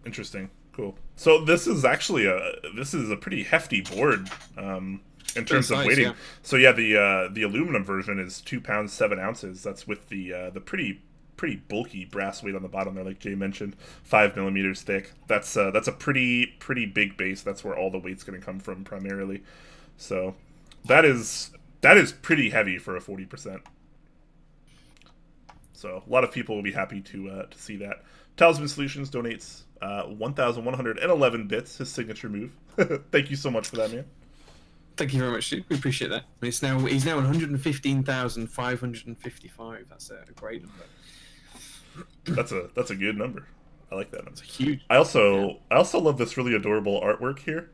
Interesting. Cool. So this is actually a pretty hefty board in terms of weighting. Yeah. So yeah, the aluminum version is 2 pounds 7 ounces. That's with the pretty bulky brass weight on the bottom there, like Jay mentioned, 5 millimeters thick. That's a pretty big base. That's where all the weight's going to come from primarily. So that is pretty heavy for a 40%. So a lot of people will be happy to see that. Talisman Solutions donates 1,111 bits, his signature move. Thank you so much for that, man. Thank you very much, Stu. We appreciate that. He's now 115,555. That's a great number. That's a good number. I like that number. It's huge. I also love this really adorable artwork here.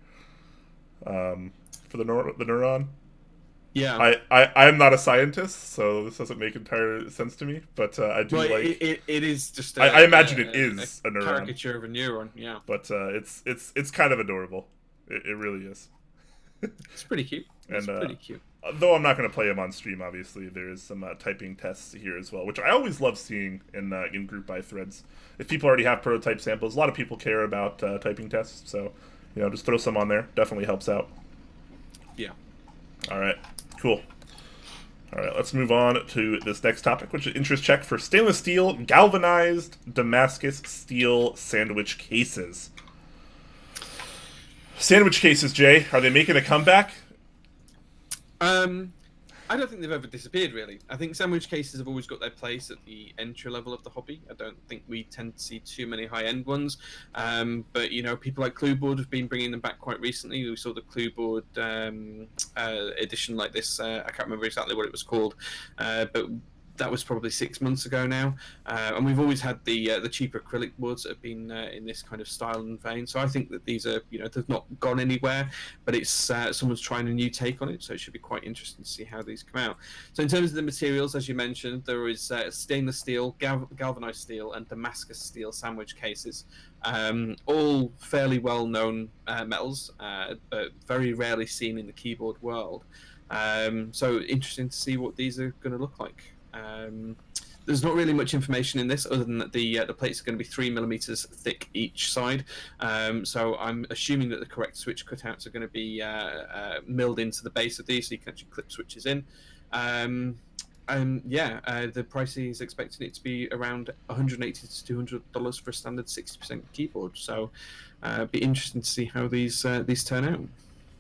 For the Neuron. Yeah. I am not a scientist, so this doesn't make entire sense to me. But I do like. It is just. I imagine it is a neuron. Caricature of a neuron. Yeah. But it's kind of adorable. It really is. It's pretty cute. It's pretty cute. Though I'm not going to play him on stream, obviously, there is some typing tests here as well, which I always love seeing in group buy threads. If people already have prototype samples, a lot of people care about typing tests, so just throw some on there. Definitely helps out. Yeah. All right. Cool. All right, let's move on to this next topic, which is interest check for stainless steel galvanized Damascus steel sandwich cases. Sandwich cases, Jay, are they making a comeback? I don't think they've ever disappeared, really. I think sandwich cases have always got their place at the entry level of the hobby. I don't think we tend to see too many high-end ones. But, people like Clueboard have been bringing them back quite recently. We saw the Clueboard edition like this. I can't remember exactly what it was called. But that was probably 6 months ago now. And we've always had the cheaper acrylic boards that have been in this kind of style and vein. So I think that these are, they've not gone anywhere, but it's someone's trying a new take on it. So it should be quite interesting to see how these come out. So in terms of the materials, as you mentioned, there is stainless steel, galvanized steel, and Damascus steel sandwich cases. All fairly well-known metals, but very rarely seen in the keyboard world. So interesting to see what these are going to look like. There's not really much information in this other than that the plates are going to be 3 millimeters thick each side. So I'm assuming that the correct switch cutouts are going to be milled into the base of these, so you can actually clip switches in. The price is expecting it to be around $180 to $200 for a standard 60% keyboard. So be interesting to see how these turn out.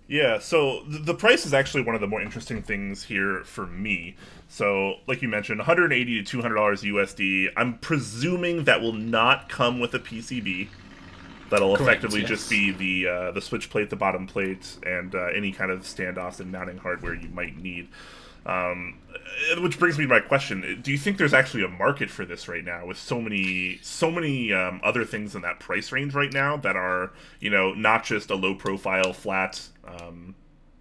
Yeah, so the price is actually one of the more interesting things here for me. So, like you mentioned, $180 to $200 USD. I'm presuming that will not come with a PCB. That'll effectively just be the switch plate, the bottom plate, and any kind of standoffs and mounting hardware you might need. Which brings me to my question: do you think there's actually a market for this right now, with so many other things in that price range right now that are not just a low profile flat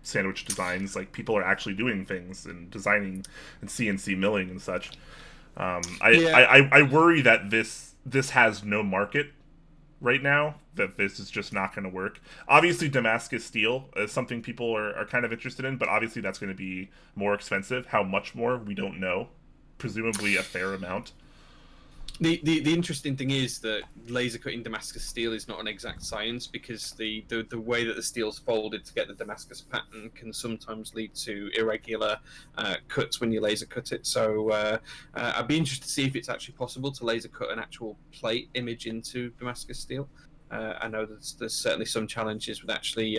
sandwich designs? Like, people are actually doing things and designing and CNC milling and such. I worry that this has no market right now, that this is just not going to work. Obviously, Damascus steel is something people are kind of interested in, but obviously that's going to be more expensive. How much more, we don't know. Presumably a fair amount. The interesting thing is that laser cutting Damascus steel is not an exact science, because the way that the steel's folded to get the Damascus pattern can sometimes lead to irregular cuts when you laser cut it. So I'd be interested to see if it's actually possible to laser cut an actual plate image into Damascus steel. I know there's certainly some challenges with actually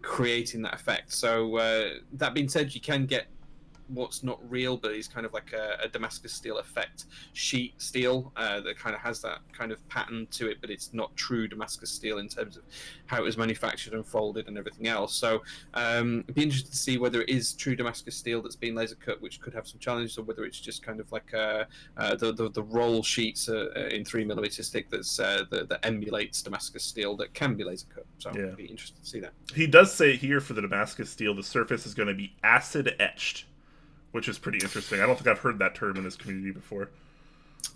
creating that effect. So that being said, you can get what's not real, but is kind of like a Damascus steel effect sheet steel that kind of has that kind of pattern to it, but it's not true Damascus steel in terms of how it was manufactured and folded and everything else. So it'd be interesting to see whether it is true Damascus steel that's been laser cut, which could have some challenges, or whether it's just kind of like the roll sheets in 3mm thick that emulates Damascus steel that can be laser cut. So it'd be interesting to see that. He does say here for the Damascus steel, the surface is going to be acid etched, which is pretty interesting. I don't think I've heard that term in this community before.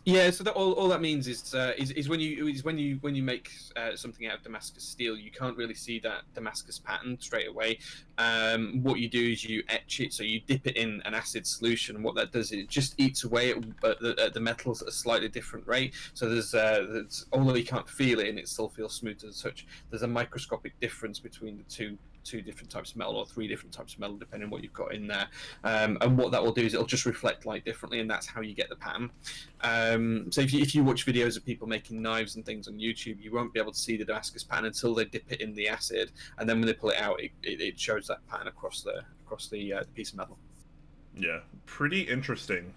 Yeah, so that all that means is when you make something out of Damascus steel, you can't really see that Damascus pattern straight away. What you do is you etch it, so you dip it in an acid solution, and what that does is it just eats away at the metals at a slightly different rate. So there's although you can't feel it and it still feels smooth as such, there's a microscopic difference between the two different types of metal, or 3 different types of metal, depending on what you've got in there. And what that will do is it'll just reflect light differently, and that's how you get the pattern. So if you watch videos of people making knives and things on YouTube, you won't be able to see the Damascus pattern until they dip it in the acid, and then when they pull it out, it shows that pattern across the piece of metal. Yeah, pretty interesting.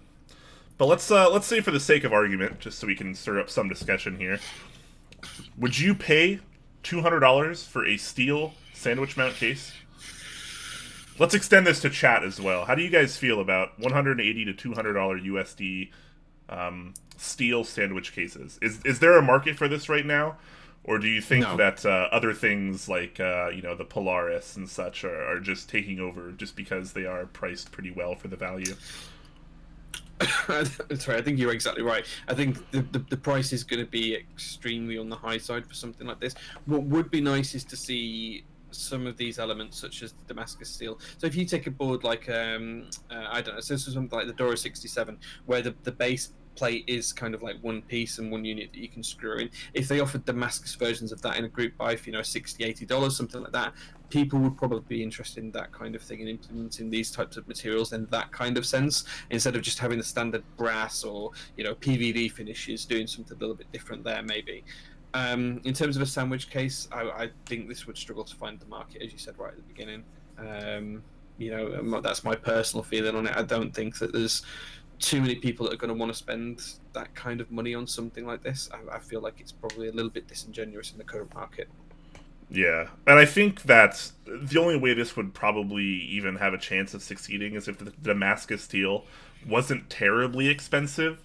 But let's say, for the sake of argument, just so we can stir up some discussion here, would you pay $200 for a steel sandwich mount case? Let's extend this to chat as well. How do you guys feel about $180 to $200 USD steel sandwich cases? Is there a market for this right now, or do you think that other things like the Polaris and such are just taking over just because they are priced pretty well for the value? Sorry, I think you're exactly right. I think the price is going to be extremely on the high side for something like this. What would be nice is to see some of these elements, such as the Damascus steel. So if you take a board like I don't know, so this is something like the Dora 67, where the base plate is kind of like one piece and one unit that you can screw in. If they offered Damascus versions of that in a group buy for $60-$80, something like that, people would probably be interested in that kind of thing and implementing these types of materials in that kind of sense, instead of just having the standard brass or PVD finishes, doing something a little bit different there maybe. In terms of a sandwich case, I think this would struggle to find the market, as you said right at the beginning. That's my personal feeling on it. I don't think that there's too many people that are going to want to spend that kind of money on something like this. I feel like it's probably a little bit disingenuous in the current market. Yeah, and I think that the only way this would probably even have a chance of succeeding is if the Damascus steel wasn't terribly expensive.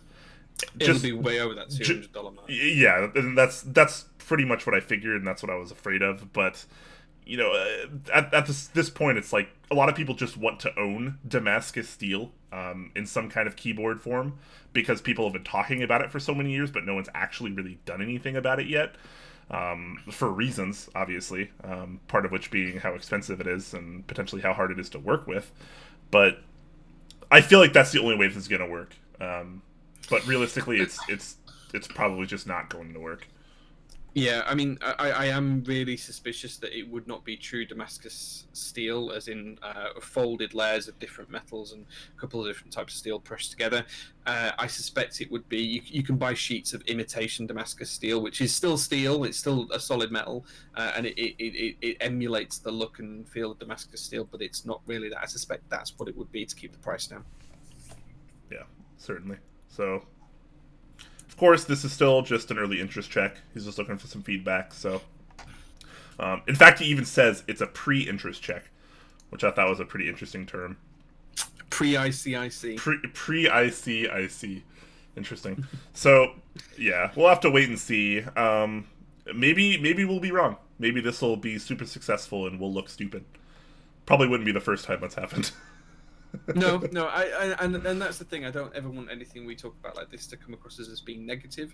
It'll be way over that $200 mark. Yeah, and that's pretty much what I figured, and that's what I was afraid of. But at this point, it's like a lot of people just want to own Damascus steel in some kind of keyboard form, because people have been talking about it for so many years, but no one's actually really done anything about it yet. For reasons, obviously, part of which being how expensive it is and potentially how hard it is to work with. But I feel like that's the only way this is going to work. But realistically, it's probably just not going to work. Yeah, I mean, I am really suspicious that it would not be true Damascus steel, as in folded layers of different metals and a couple of different types of steel pressed together. I suspect it would be, you can buy sheets of imitation Damascus steel, which is still steel, it's still a solid metal, and it emulates the look and feel of Damascus steel, but it's not really that. I suspect that's what it would be to keep the price down. Yeah, certainly. So, of course, this is still just an early interest check. He's just looking for some feedback. So, in fact, he even says it's a pre-interest check, which I thought was a pretty interesting term. Pre-ICIC. Pre-ICIC. Interesting. So, yeah, we'll have to wait and see. Maybe we'll be wrong. Maybe this will be super successful and we'll look stupid. Probably wouldn't be the first time that's happened. No, and that's the thing. I don't ever want anything we talk about like this to come across as being negative.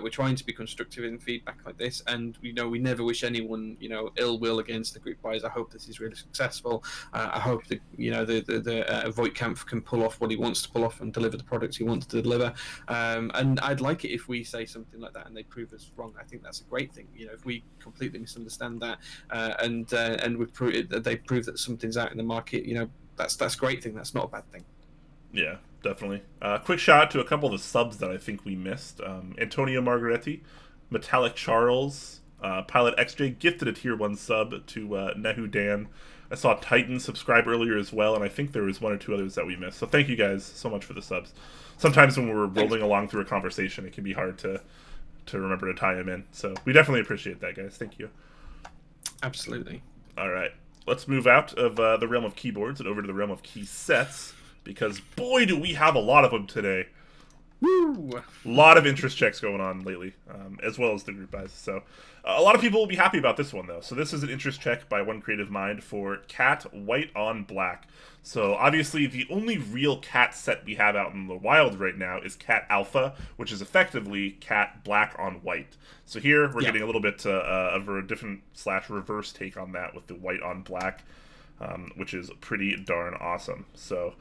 We're trying to be constructive in feedback like this, and we never wish anyone ill will against the group buys. I hope this is really successful. I hope that the Voigtkampf can pull off what he wants to pull off and deliver the products he wants to deliver. And I'd like it if we say something like that and they prove us wrong. I think that's a great thing. If we completely misunderstand that and they prove that something's out in the market, that's a great thing. That's not a bad thing. Yeah, definitely. Quick shout out to a couple of the subs that I think we missed. Antonio Margaretti, Metallic Charles, Pilot XJ gifted a tier 1 sub to Nehu Dan. I saw Titan subscribe earlier as well, and I think there was one or two others that we missed. So thank you guys so much for the subs. Sometimes when we're rolling along through a conversation, it can be hard to remember to tie them in. So we definitely appreciate that, guys. Thank you. Absolutely. All right. Let's move out of the realm of keyboards and over to the realm of key sets, because boy, do we have a lot of them today. Woo! A lot of interest checks going on lately, as well as the group buys. So a lot of people will be happy about this one, though. So this is an interest check by One Creative Mind for Cat White on Black. So obviously the only real Cat set we have out in the wild right now is Cat Alpha, which is effectively Cat Black on White. So here we're getting a little bit of a different / reverse take on that with the White on Black, which is pretty darn awesome. So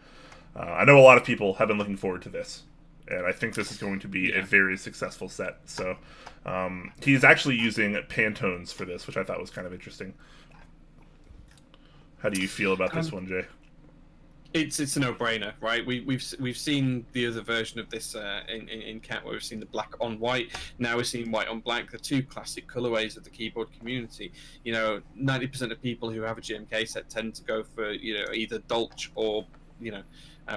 I know a lot of people have been looking forward to this, and I think this is going to be a very successful set. So he's actually using Pantones for this, which I thought was kind of interesting. How do you feel about this one, Jay? It's a no-brainer, right? We've seen the other version of this in Cat, where we've seen the black on white. Now we're seeing white on black, the two classic colorways of the keyboard community. 90% of people who have a GMK set tend to go for either Dolce or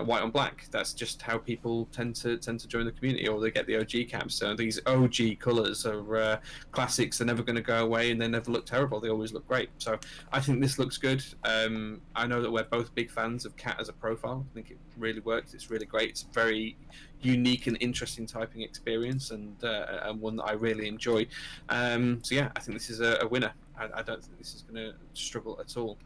white on black. That's just how people tend to join the community, or they get the OG caps. So these OG colors are classics. They're never going to go away, and they never look terrible. They always look great. So I think this looks good. I know that we're both big fans of Cat as a profile. I think it really works. It's really great. It's a very unique and interesting typing experience, and one that I really enjoy. So yeah, I think this is a winner. I don't think this is going to struggle at all.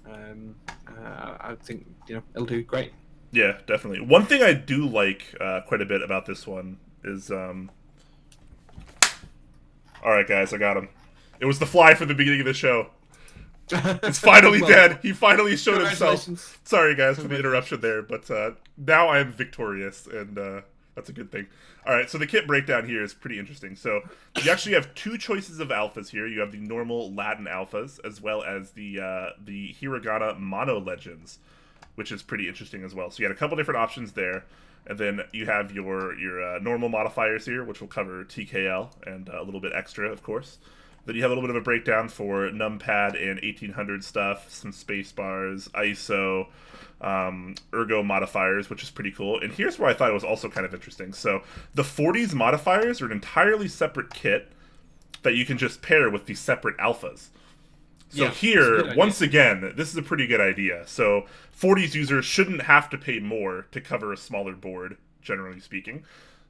I think it'll do great. Yeah, definitely. One thing I do like quite a bit about this one is... Alright, guys, I got him. It was the fly from the beginning of the show. It's finally dead. He finally showed himself. Sorry, guys, for the interruption there, but now I am victorious, and that's a good thing. Alright, so the kit breakdown here is pretty interesting. So you actually have two choices of alphas here. You have the normal Latin alphas, as well as the Hiragana Mono Legends, which is pretty interesting as well. So you got a couple different options there. And then you have your normal modifiers here, which will cover TKL and a little bit extra, of course. Then you have a little bit of a breakdown for numpad and 1800 stuff, some space bars, ISO, ergo modifiers, which is pretty cool. And here's where I thought it was also kind of interesting. So the 40s modifiers are an entirely separate kit that you can just pair with the separate alphas. So here, once again, this is a pretty good idea. So 40s users shouldn't have to pay more to cover a smaller board, generally speaking.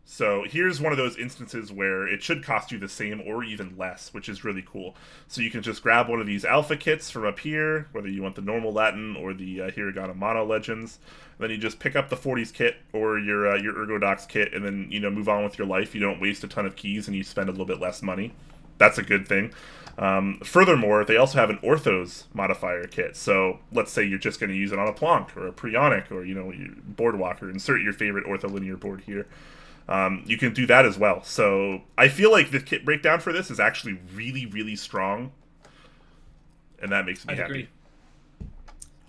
So here's one of those instances where it should cost you the same or even less, which is really cool. So you can just grab one of these alpha kits from up here, whether you want the normal Latin or the Hiragana Mono Legends. Then you just pick up the 40s kit or your Ergodox kit, and then move on with your life. You don't waste a ton of keys, and you spend a little bit less money. That's a good thing. Furthermore, they also have an Orthos modifier kit. So let's say you're just going to use it on a Plonk or a Prionic or your Boardwalker. Insert your favorite ortholinear board here. You can do that as well. So I feel like the kit breakdown for this is actually really, really strong, and that makes me happy. Agree.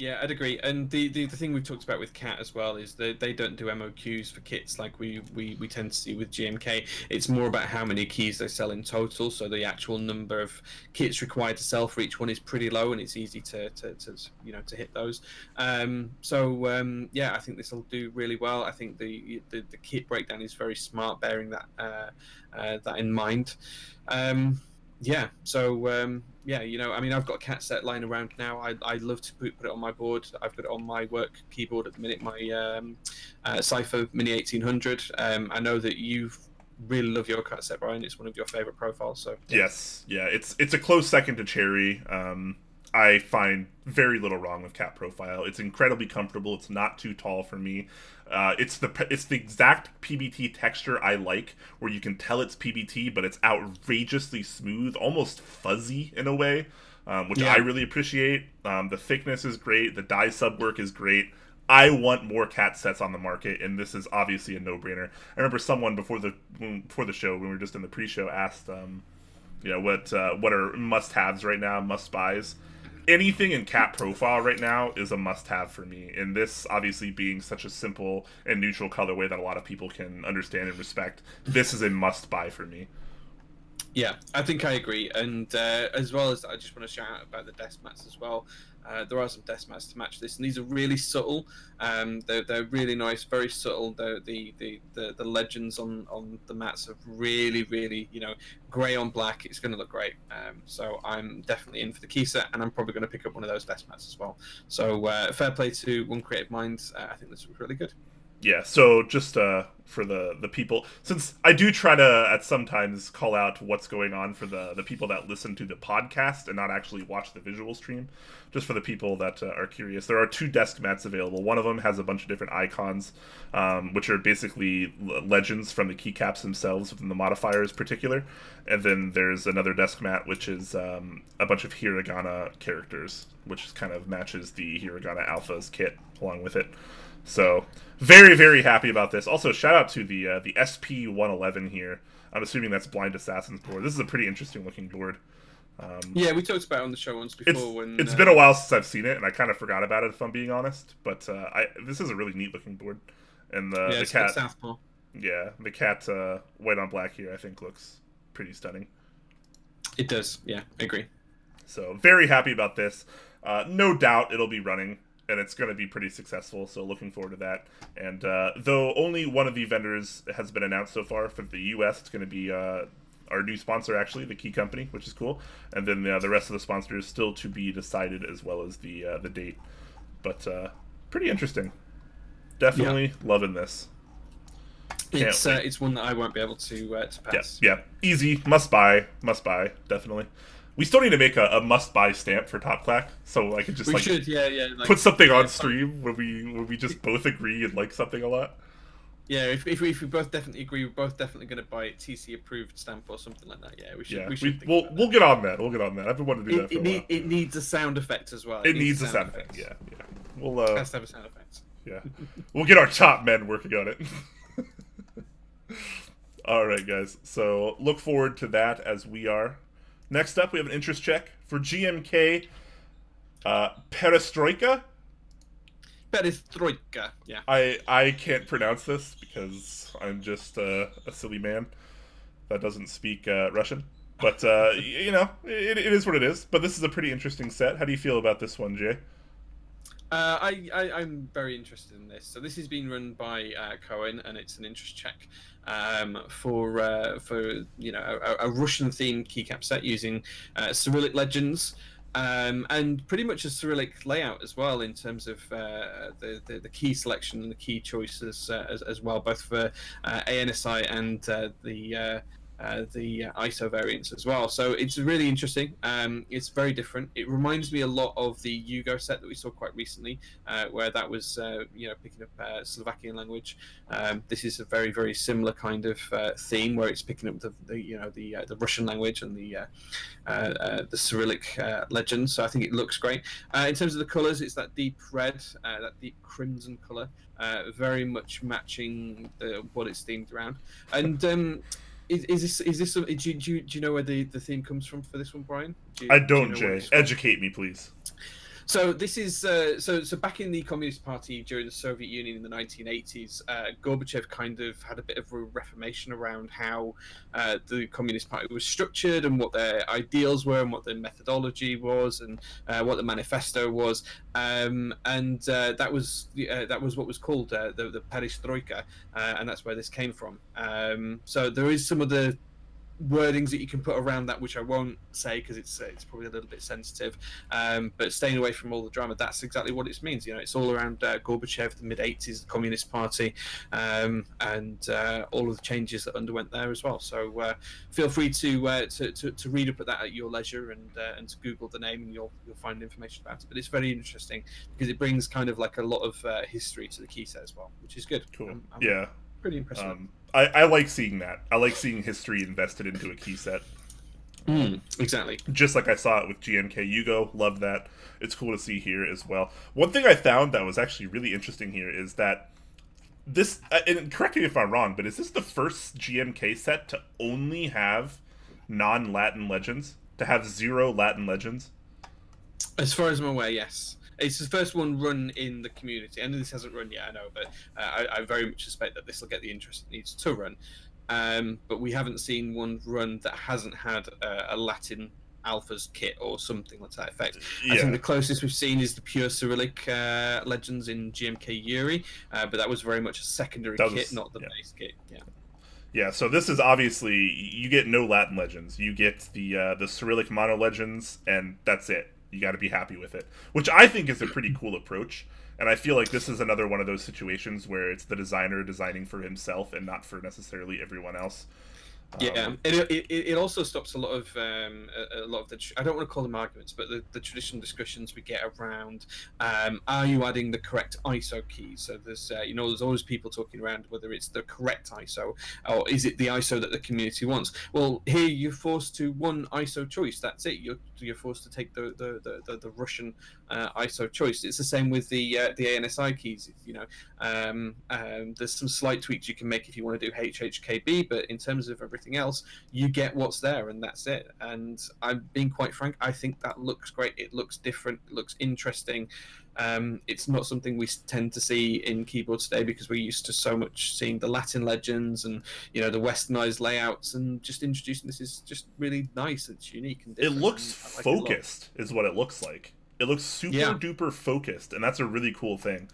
Yeah, I'd agree. And the thing we've talked about with Cat as well is that they don't do MOQs for kits like we tend to see with GMK. It's more about how many keys they sell in total. So the actual number of kits required to sell for each one is pretty low, and it's easy to hit those. Yeah, I think this will do really well. I think the kit breakdown is very smart, bearing that in mind. Yeah, so I've got a Cat set lying around now. I'd love to put it on my board. I've got it on my work keyboard at the minute, my Cypher Mini 1800. I know that you really love your Cat set, Brian. It's one of your favorite profiles. So yes, yeah, it's a close second to Cherry. I find very little wrong with Cat profile. It's incredibly comfortable. It's not too tall for me. It's the exact PBT texture I like, where you can tell it's PBT, but it's outrageously smooth, almost fuzzy in a way, which I really appreciate. The thickness is great. The die sub work is great. I want more Cat sets on the market, and this is obviously a no-brainer. I remember someone before the show, when we were just in the pre-show, asked, what are must-haves right now, must-buys. Anything in Cat profile right now is a must-have for me, and this obviously being such a simple and neutral colorway that a lot of people can understand and respect, this is a must-buy for me. Yeah, I think I agree, and as well as I just want to shout out about the desk mats as well. There are some desk mats to match this, and these are really subtle. They're really nice, very subtle. The legends on the mats are really grey on black. It's going to look great. So I'm definitely in for the key set, and I'm probably going to pick up one of those desk mats as well. So fair play to One Creative Minds. I think this was really good. Yeah, so just for the people, since I do try to at sometimes call out what's going on for the people that listen to the podcast and not actually watch the visual stream, just for the people that are curious, there are 2 desk mats available. One of them has a bunch of different icons, which are basically legends from the keycaps themselves within the modifiers particular, and then there's another desk mat which is a bunch of hiragana characters, which kind of matches the hiragana alphas kit along with it. So very happy about this. Also, shout out to the SP111 here. I'm assuming that's Blind Assassin's board. This is a pretty interesting looking board. Yeah, we talked about it on the show once before. It's been a while since I've seen it, and I kind of forgot about it if I'm being honest. But this is a really neat looking board, and the cat, Southpaw. Yeah, the cat white on black here I think looks pretty stunning. It does. Yeah, I agree. So very happy about this. No doubt it'll be running, and it's going to be pretty successful, so looking forward to that. And though only one of the vendors has been announced so far for the US, it's going to be our new sponsor, actually, the Key Company, which is cool. And then the rest of the sponsors still to be decided, as well as the date. But pretty interesting. Definitely loving this. It's one that I won't be able to pass. Yeah, easy, must buy, definitely. We still need to make a must-buy stamp for Top Clack, so I could just like, put something on stream when we just both agree and like something a lot. Yeah, if we both definitely agree, we're both definitely going to buy a TC approved stamp or something like that. Yeah, we should. Yeah, we'll get on that. We'll get on that. I've been wanting to do that for a while. It needs a sound effect as well. It needs a sound effect. Yeah. We'll it has to have a sound effect. Yeah, we'll get our top men working on it. All right, guys. So look forward to that as we are. Next up, we have an interest check for GMK Perestroika. Perestroika, yeah. I can't pronounce this because I'm just a silly man that doesn't speak Russian. But, it is what it is. But this is a pretty interesting set. How do you feel about this one, Jay? I'm very interested in this. So this is being run by Cohen, and it's an interest check for a Russian-themed keycap set using Cyrillic legends. And pretty much a Cyrillic layout as well in terms of the key selection and the key choices as well, both for ANSI and the ISO variants as well. So it's really interesting. It's very different. It reminds me a lot of the Yugo set that we saw quite recently, where that was picking up Slovakian language. This is a very similar kind of theme where it's picking up the Russian language and the Cyrillic legend. So I think it looks great. In terms of the colours, it's that deep red, that deep crimson colour, very much matching what it's themed around. And Is this? Do you know where the theme comes from for this one, Brian? I don't, Jay. Educate me, please. So this is so back in the Communist Party during the Soviet Union in the 1980s, Gorbachev kind of had a bit of a reformation around how the Communist Party was structured and what their ideals were and what their methodology was and what the manifesto was, and that was what was called the Perestroika, and that's where this came from. So there is some of the wordings that you can put around that, which I won't say because it's probably a little bit sensitive, but staying away from all the drama, that's exactly what it means. It's all around Gorbachev, the mid-80s, the Communist Party, and all of the changes that underwent there as well. So feel free to read up at that at your leisure and to Google the name, and you'll find information about it. But it's very interesting because it brings kind of like a lot of history to the key set as well, which is good. Cool. I'm pretty impressed. I like seeing that. I like seeing history invested into a key set. Exactly. Just like I saw it with GMK Yugo. Love that. It's cool to see here as well. One thing I found that was actually really interesting here is that this, and correct me if I'm wrong, but is this the first GMK set to only have non-Latin legends? To have 0 Latin legends? As far as I'm aware, yes. It's the first one run in the community, and this hasn't run yet, I know, but I very much suspect that this will get the interest it needs to run. but we haven't seen one run that hasn't had a Latin Alphas kit or something like that effect. I think the closest we've seen is the pure Cyrillic legends in GMK Yuri, but that was very much a secondary kit, not the base kit. Yeah, so this is obviously, you get no Latin legends. You get the Cyrillic mono legends, and that's it. You got to be happy with it, which I think is a pretty cool approach. And I feel like this is another one of those situations where it's the designer designing for himself and not for necessarily everyone else. Yeah, it also stops a lot of the I don't want to call them arguments, but the traditional discussions we get around are you adding the correct ISO keys? So there's there's always people talking around whether it's the correct ISO or is it the ISO that the community wants. Well, here you're forced to one ISO choice. That's it. You're forced to take the Russian ISO choice. It's the same with the ANSI keys. There's some slight tweaks you can make if you want to do HHKB, but in terms of everything else, you get what's there and that's it. And I'm being quite frank, I think that looks great. It looks different, it looks interesting. It's not something we tend to see in keyboards today because we're used to so much seeing the Latin legends and the westernized layouts, and just introducing this is just really nice. It's unique and different. It looks focused is what it looks like. It looks super duper focused, and that's a really cool thing.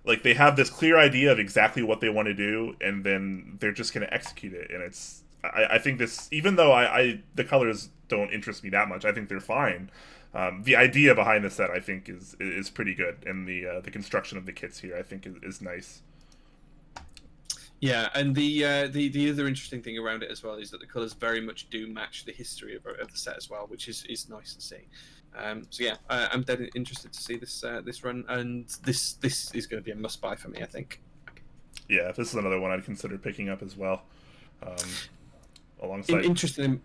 Like, they have this clear idea of exactly what they want to do, and then they're just going to execute it. And it's, I think this, even though the colors don't interest me that much, I think they're fine. The idea behind the set, I think, is pretty good, and the construction of the kits here, I think, is nice. Yeah, and the other interesting thing around it as well is that the colors very much do match the history of the set as well, which is nice to see. So yeah, I'm dead interested to see this run, and this is going to be a must buy for me, I think. Yeah, this is another one I'd consider picking up as well. Alongside. Interesting.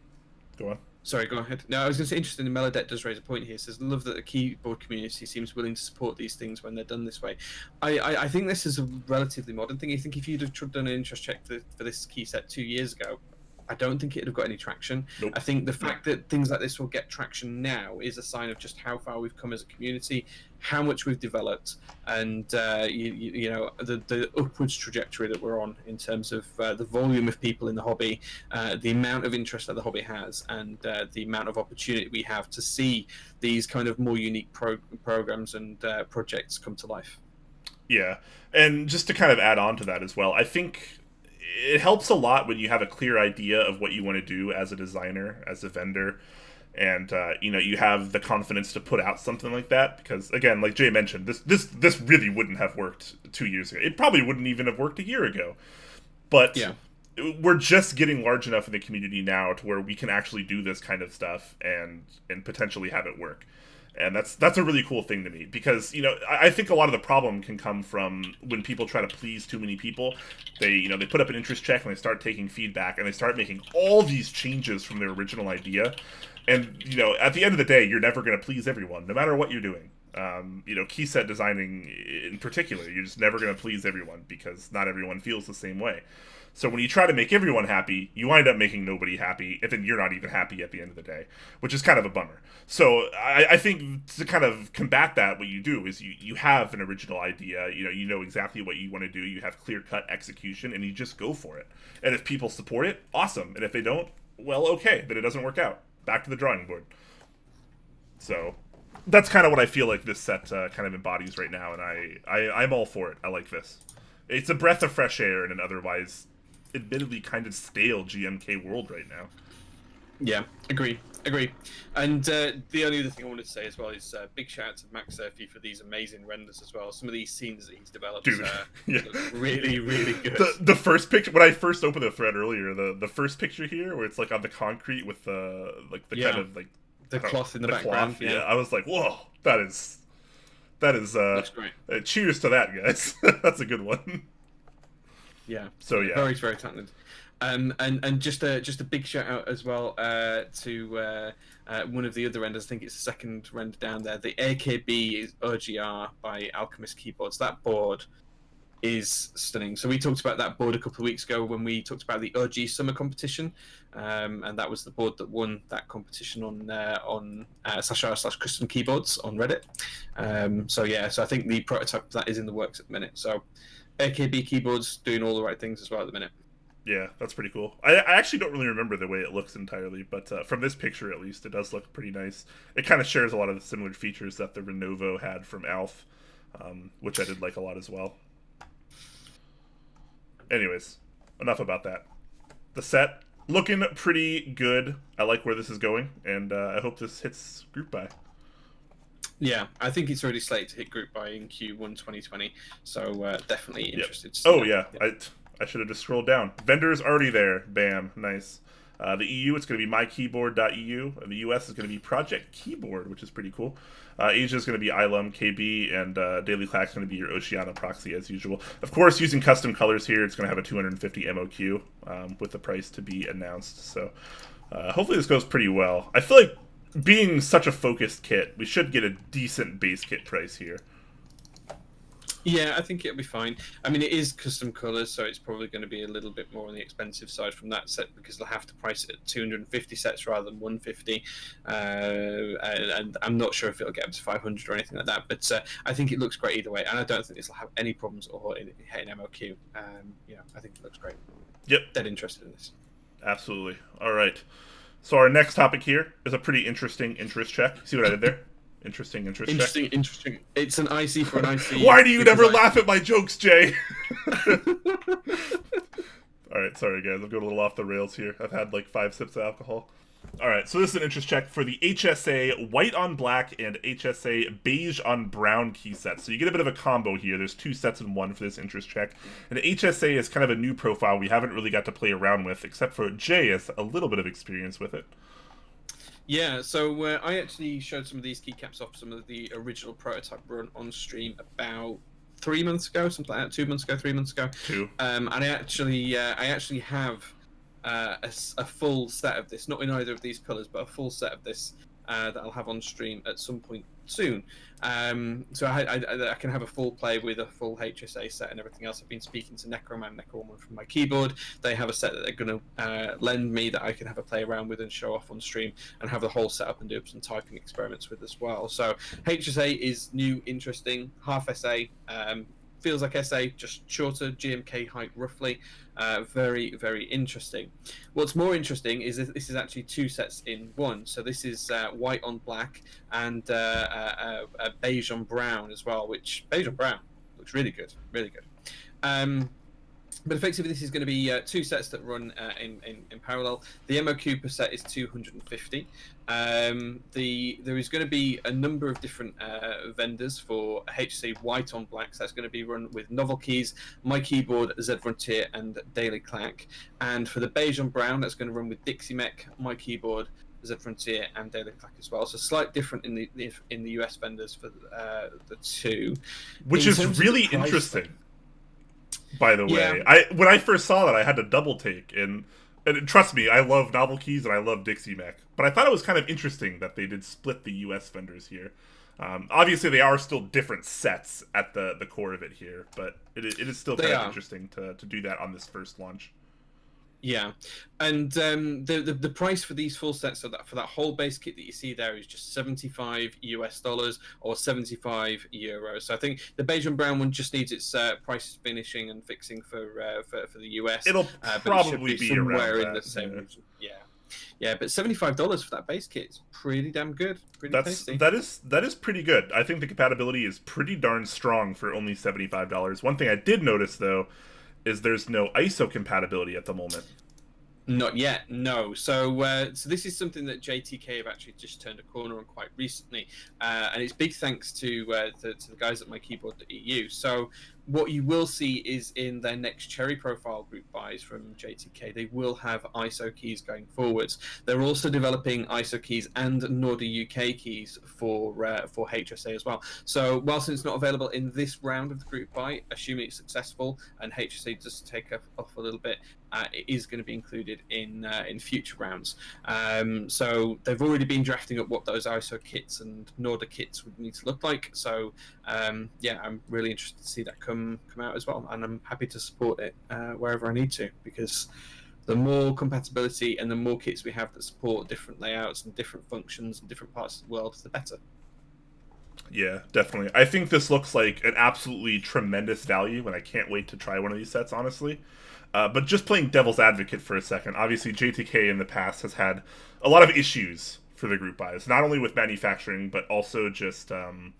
Go on. Sorry, go ahead. No, I was going to say, interesting. Melodet does raise a point here. It says, love that the keyboard community seems willing to support these things when they're done this way. I think this is a relatively modern thing. I think if you'd have done an interest check for this key set 2 years ago, I don't think it'd have got any traction. Nope. I think the fact that things like this will get traction now is a sign of just how far we've come as a community, how much we've developed, and the upwards trajectory that we're on in terms of the volume of people in the hobby, the amount of interest that the hobby has, and the amount of opportunity we have to see these kind of more unique programs and projects come to life. Yeah, and just to kind of add on to that as well, I think it helps a lot when you have a clear idea of what you want to do as a designer, as a vendor, and you have the confidence to put out something like that. Because again, like Jay mentioned, this really wouldn't have worked 2 years ago. It probably wouldn't even have worked a year ago. But we're just getting large enough in the community now to where we can actually do this kind of stuff and potentially have it work. And that's a really cool thing to me, because I think a lot of the problem can come from when people try to please too many people. They put up an interest check and they start taking feedback and they start making all these changes from their original idea. And at the end of the day, you're never going to please everyone, no matter what you're doing. Key set designing in particular, you're just never going to please everyone because not everyone feels the same way. So when you try to make everyone happy, you wind up making nobody happy, and then you're not even happy at the end of the day, which is kind of a bummer. So I think to kind of combat that, what you do is you have an original idea, you know exactly what you want to do, you have clear-cut execution, and you just go for it. And if people support it, awesome. And if they don't, well, okay, then it doesn't work out. Back to the drawing board. So that's kind of what I feel like this set kind of embodies right now, and I'm all for it. I like this. It's a breath of fresh air in an otherwise admittedly kind of stale GMK world right now. Yeah, agree. And the only other thing I wanted to say as well is big shout out to Max Surfy for these amazing renders as well. Some of these scenes that he's developed look really, really good. The first picture, when I first opened the thread earlier, the first picture here where it's like on the concrete with the kind of like the cloth in the background. Yeah, I was like, whoa, that is looks great. Cheers to that, guys. That's a good one. Yeah. So yeah, very, very talented. And just a big shout out as well to one of the other renders. I think it's the second render down there. The AKB is OGR by Alchemist Keyboards. That board is stunning. So we talked about that board a couple of weeks ago when we talked about the OG Summer competition, and that was the board that won that competition on /r/custom keyboards on Reddit. So I think the prototype of that is in the works at the minute. So AKB Keyboards doing all the right things as well at the minute. Yeah, that's pretty cool. I actually don't really remember the way it looks entirely, but from this picture at least, it does look pretty nice. It kind of shares a lot of the similar features that the Renovo had from Alf, which I did like a lot as well. Anyways, enough about that. The set, looking pretty good. I like where this is going, and I hope this hits group buy. Yeah, I think it's already slated to hit group buy in Q1 2020, so definitely interested to see Oh, that. yeah. I should have just scrolled down. Vendors already there. Bam. Nice. The EU, it's going to be mykeyboard.eu. The US is going to be Project Keyboard, which is pretty cool. Asia is going to be Ilum, KB, and Daily Clack is going to be your Oceania proxy as usual. Of course, using custom colors here, it's going to have a 250 MOQ with the price to be announced. So hopefully this goes pretty well. I feel like being such a focused kit, we should get a decent base kit price here. Yeah, I think it'll be fine. I mean, it is custom colors, so it's probably going to be a little bit more on the expensive side from that set because they'll have to price it at 250 sets rather than 150. And I'm not sure if it'll get up to 500 or anything like that, but I think it looks great either way, and I don't think this will have any problems or hitting MLQ. Yeah, I think it looks great. Yep. Dead interested in this. Absolutely. All right. So our next topic here is a pretty interesting interest check. See what I did there? Interesting check. Interesting. It's an IC for an IC. Why do you never laugh at my jokes, Jay? Alright, sorry guys, I'm going a little off the rails here. I've had like 5 sips of alcohol. Alright, so this is an interest check for the HSA white on black and HSA beige on brown key sets. So you get a bit of a combo here. There's 2 sets in one for this interest check. And the HSA is kind of a new profile we haven't really got to play around with, except for Jay has a little bit of experience with it. Yeah, so I actually showed some of these keycaps off some of the original prototype run on stream about 3 months ago, something like that, 2 months ago, 3 months ago. And I actually have a full set of this, not in either of these colours, but a full set of this that I'll have on stream at some point soon. So I can have a full play with a full HSA set and everything else. I've been speaking to Necroman and Necrowoman from my keyboard. They have a set that they're going to lend me that I can have a play around with and show off on stream and have the whole setup and do some typing experiments with as well. So HSA is new, interesting, half SA. Feels like SA, just shorter, GMK height roughly. Very, very interesting. What's more interesting is that this is actually 2 sets in one. So this is white on black and beige on brown as well, which beige on brown looks really good, really good. But effectively, this is going to be 2 sets that run in parallel. The MOQ per set is 250. There is going to be a number of different vendors for HSA white on black. So that's going to be run with Novel Keys, My Keyboard, Z Frontier, and Daily Clack. And for the beige on brown, that's going to run with Dixie Mech, My Keyboard, Z Frontier, and Daily Clack as well. So slight different in the US vendors for the 2, which is really interesting. By the way, when I first saw that, I had to double take, and trust me, I love Novel Keys and I love Dixie Mech, but I thought it was kind of interesting that they did split the U.S. vendors here. Obviously, they are still different sets at the core of it here, but it is still kind of interesting to do that on this first launch. Yeah, and the price for these full sets for that whole base kit that you see there is just $75 or 75 euros. So I think the beige and brown one just needs its price finishing and fixing for the US. It'll probably it be somewhere around in that, the same region. Yeah, but $75 for that base kit is pretty damn good. Pretty tasty. That is pretty good. I think the compatibility is pretty darn strong for only $75. One thing I did notice though is there's no ISO compatibility at the moment. Not yet, no. So this is something that JTK have actually just turned a corner on quite recently, and it's big thanks to the guys at mykeyboard.eu. So what you will see is in their next Cherry Profile group buys from JTK, they will have ISO keys going forwards. They're also developing ISO keys and Norda UK keys for HSA as well. So whilst it's not available in this round of the group buy, assuming it's successful and HSA does take off a little bit, it is going to be included in future rounds. So they've already been drafting up what those ISO kits and Norda kits would need to look like. So yeah, I'm really interested to see that come out as well, and I'm happy to support it wherever I need to, because the more compatibility and the more kits we have that support different layouts and different functions and different parts of the world, the better. Yeah, definitely. I think this looks like an absolutely tremendous value, and I can't wait to try one of these sets, honestly. But just playing devil's advocate for a second, obviously JTK in the past has had a lot of issues for the group buys, not only with manufacturing, but also just the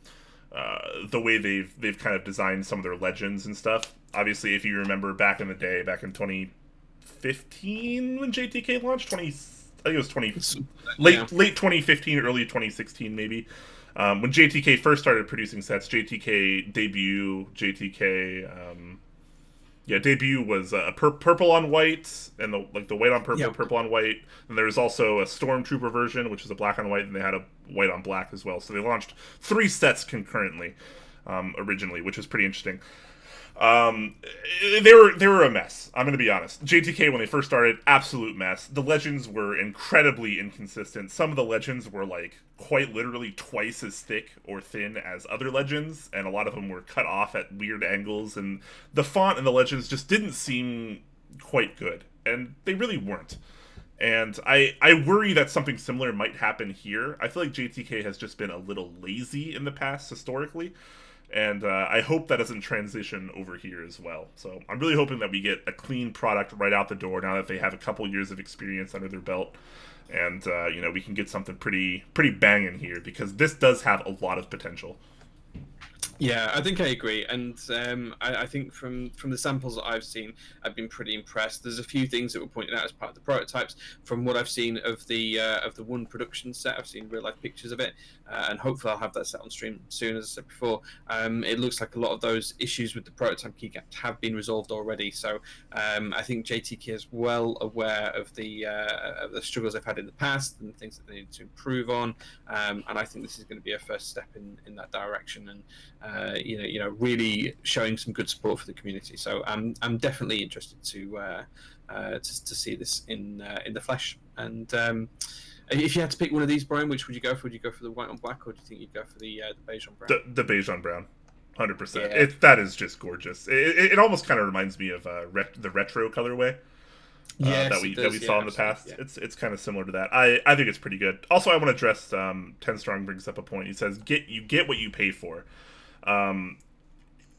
way they've kind of designed some of their legends and stuff. Obviously, if you remember back in the day, back in 2015 when JTK launched, I think it was 20 late 2015, early 2016 maybe. When JTK first started producing sets, JTK debut, debut was purple on white, and the white on purple, Yep. purple on white. And there was also a Stormtrooper version, which was a black on white, and they had a white on black as well. So they launched 3 sets concurrently originally, which was pretty interesting. Um, they were a mess. I'm gonna be honest. JTK when they first started, absolute mess. The legends were incredibly inconsistent. Some of the legends were like quite literally twice as thick or thin as other legends, and a lot of them were cut off at weird angles. And the font and the legends just didn't seem quite good, and they really weren't. And I worry that something similar might happen here. I feel like JTK has just been a little lazy in the past historically. And I hope that doesn't transition over here as well. So I'm really hoping that we get a clean product right out the door now that they have a couple years of experience under their belt, and we can get something pretty banging here, because this does have a lot of potential. Yeah, I think I agree, and I think from the samples that I've seen, I've been pretty impressed. There's a few things that were pointed out as part of the prototypes. From what I've seen of the one production set, I've seen real life pictures of it, and hopefully I'll have that set on stream soon. As I said before, it looks like a lot of those issues with the prototype keycaps have been resolved already. So I think JTK is well aware of the struggles they've had in the past and the things that they need to improve on, and I think this is going to be a first step in that direction. And really showing some good support for the community. So I'm definitely interested to see this in the flesh. And if you had to pick one of these, Brian, which would you go for? Would you go for the white on black, or do you think you'd go for the beige on brown? The beige on brown, 100%. Yeah. That is just gorgeous. It almost kind of reminds me of the retro colorway. Yes, that we saw in the past. Yeah. It's kind of similar to that. I think it's pretty good. Also, I want to address 10 Strong brings up a point. He says you get what you pay for.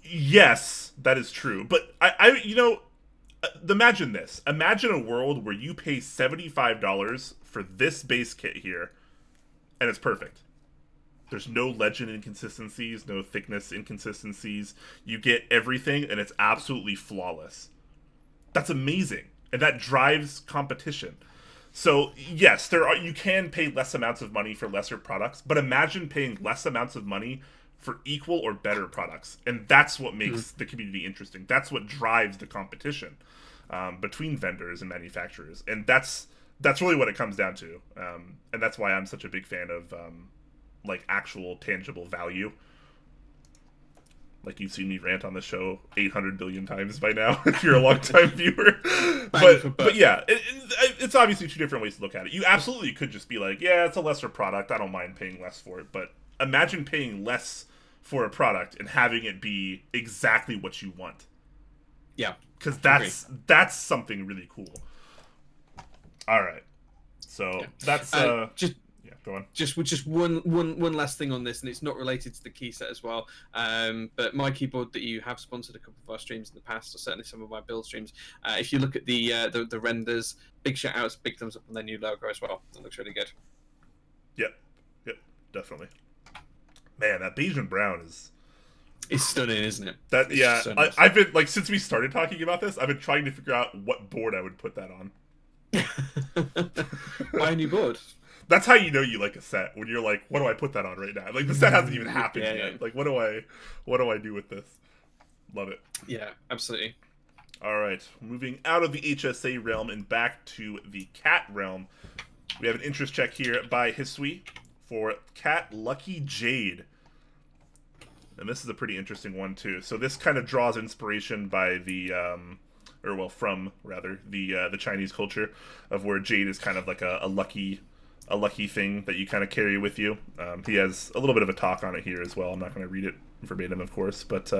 Yes, that is true. But imagine this. Imagine a world where you pay $75 for this base kit here, and it's perfect. There's no legend inconsistencies, no thickness inconsistencies. You get everything, and it's absolutely flawless. That's amazing, and that drives competition. So yes, you can pay less amounts of money for lesser products, but imagine paying less amounts of money for equal or better products, and that's what makes the community interesting. That's what drives the competition between vendors and manufacturers, and that's really what it comes down to. And that's why I'm such a big fan of actual tangible value. Like, you've seen me rant on the show 800 billion times by now, if you're a long-time viewer. But yeah, it's obviously 2 different ways to look at it. You absolutely could just be like, yeah, it's a lesser product, I don't mind paying less for it. But imagine paying less for a product and having it be exactly what you want. Yeah. Because that's something really cool. All right. So that's... Yeah, go on. Just one last thing on this, and it's not related to the key set as well. But my keyboard that you have sponsored a couple of our streams in the past, or certainly some of my build streams. If you look at the renders, big shout outs, big thumbs up on their new logo as well. That looks really good. Yep, definitely. Man, that beige and brown is... It's stunning, isn't it? I've been since we started talking about this, I've been trying to figure out what board I would put that on. Buy a new board. That's how you know you like a set, when you're like, what do I put that on right now? Like, the set hasn't even happened yet. Yeah. Like, what do I do with this? Love it. Yeah, absolutely. All right, moving out of the HSA realm and back to the cat realm. We have an interest check here by Hisui for cat Lucky Jade. And this is a pretty interesting one too. So this kind of draws inspiration by the from the Chinese culture of where jade is kind of like a lucky thing that you kind of carry with you. He has a little bit of a talk on it here as well. I'm not going to read it verbatim, of course, but